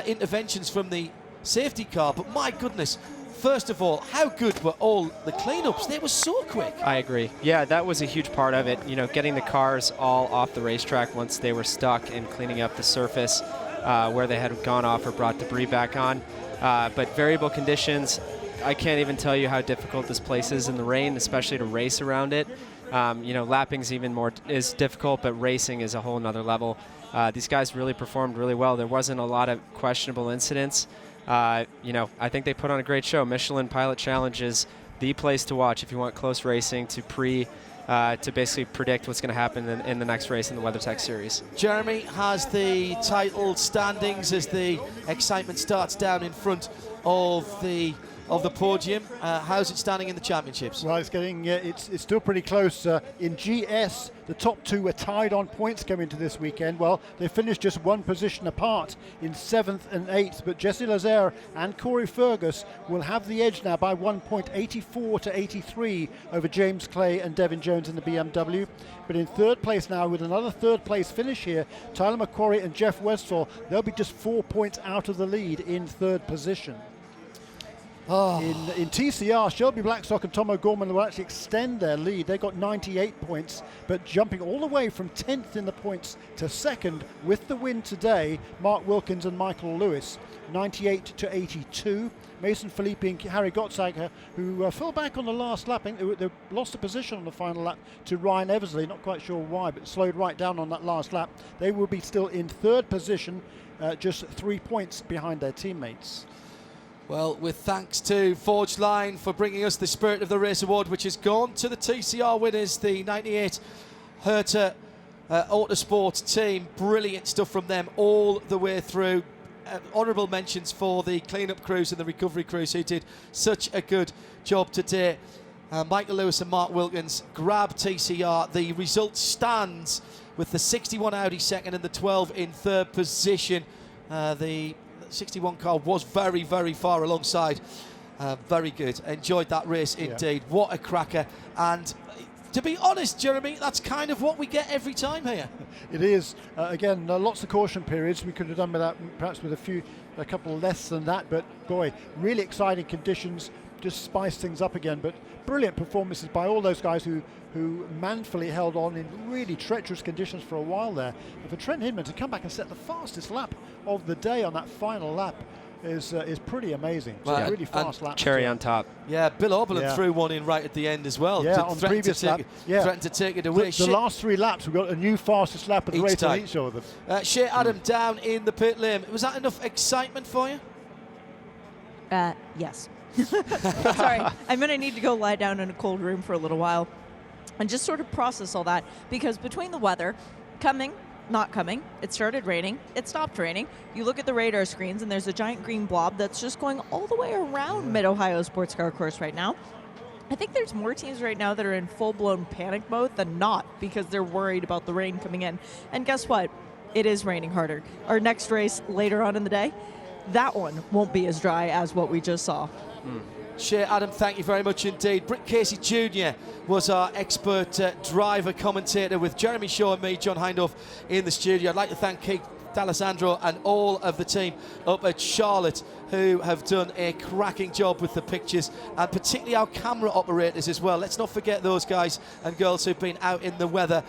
interventions from the safety car, but my goodness, first of all, how good were all the cleanups? They were so quick.
I agree. Yeah, that was a huge part of it. You know, getting the cars all off the racetrack once they were stuck and cleaning up the surface where they had gone off or brought debris back on. But variable conditions, I can't even tell you how difficult this place is in the rain, especially to race around it. You know, lapping's even more is difficult, but racing is a whole nother level. These guys really performed really well. There wasn't a lot of questionable incidents. You know, I think they put on a great show. Michelin Pilot Challenge is the place to watch if you want close racing to basically predict what's going to happen in the next race in the WeatherTech Series.
Jeremy has the title standings as the excitement starts down in front of the podium. How's it standing in the championships?
Well, it's getting it's still pretty close. In GS, the top two were tied on points coming into this weekend. Well, they finished just one position apart in 7th and 8th, but Jesse Lazaire and Corey Fergus will have the edge now by 1 point, 84 to 83 over James Clay and Devin Jones in the BMW. But in third place now, with another third place finish here, Tyler McQuarrie and Jeff Westphal, they'll be just 4 points out of the lead in third position.
Oh.
In TCR, Shelby Blackstock and Tom O'Gorman will actually extend their lead. They got 98 points, but jumping all the way from 10th in the points to second with the win today, Mark Wilkins and Michael Lewis, 98 to 82. Mason Filippi and Harry Gottsegger, who fell back on the last lap. I think they lost a position on the final lap to Ryan Eversley, not quite sure why, but slowed right down on that last lap. They will be still in third position, just 3 points behind their teammates.
Well, with thanks to Forge Line for bringing us the Spirit of the Race Award, which has gone to the TCR winners, the 98 Herta Autosport team. Brilliant stuff from them all the way through. Honourable mentions for the clean-up crews and the recovery crews who did such a good job today. Michael Lewis and Mark Wilkins grab TCR. The result stands with the 61 Audi second and the 12 in third position. The 61 car was very, very far alongside. Very good. Enjoyed that race indeed. Yeah. What a cracker. And to be honest, Jeremy, that's kind of what we get every time here.
It is. Again, lots of caution periods. We could have done with that, perhaps with a couple less than that. But boy, really exciting conditions. just spice things up again. But brilliant performances by all those guys who manfully held on in really treacherous conditions for a while there. And for Trent Hindman to come back and set the fastest lap of the day on that final lap is pretty amazing. It's a really fast lap.
Cherry on top.
Yeah, Bill Oberlin threw one in right at the end as well.
Yeah, on the previous lap.
Threatened to take it away.
The last 3 laps, we've got a new fastest lap of the race on each of them.
Shea Adam down in the pit lane. Was that enough excitement for you?
Yes. Sorry, I'm going to need to go lie down in a cold room for a little while and just sort of process all that, because between the weather, coming, not coming, it started raining, it stopped raining. You look at the radar screens and there's a giant green blob that's just going all the way around Mid-Ohio Sports Car Course right now. I think there's more teams right now that are in full-blown panic mode than not, because they're worried about the rain coming in. And guess what? It is raining harder. Our next race later on in the day, that one won't be as dry as what we just saw.
Shea Adam, thank you very much indeed. Britt Casey Jr. was our expert driver commentator, with Jeremy Shaw and me, John Hindhaugh, in the studio. I'd like to thank Keith D'Alessandro and all of the team up at Charlotte who have done a cracking job with the pictures, and particularly our camera operators as well. Let's not forget those guys and girls who've been out in the weather.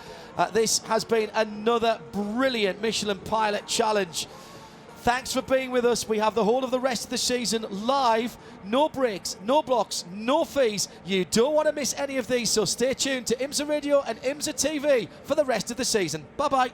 This has been another brilliant Michelin Pilot Challenge. Thanks for being with us. We have the whole of the rest of the season live. No breaks, no blocks, no fees. You don't want to miss any of these, so stay tuned to IMSA Radio and IMSA TV for the rest of the season. Bye-bye.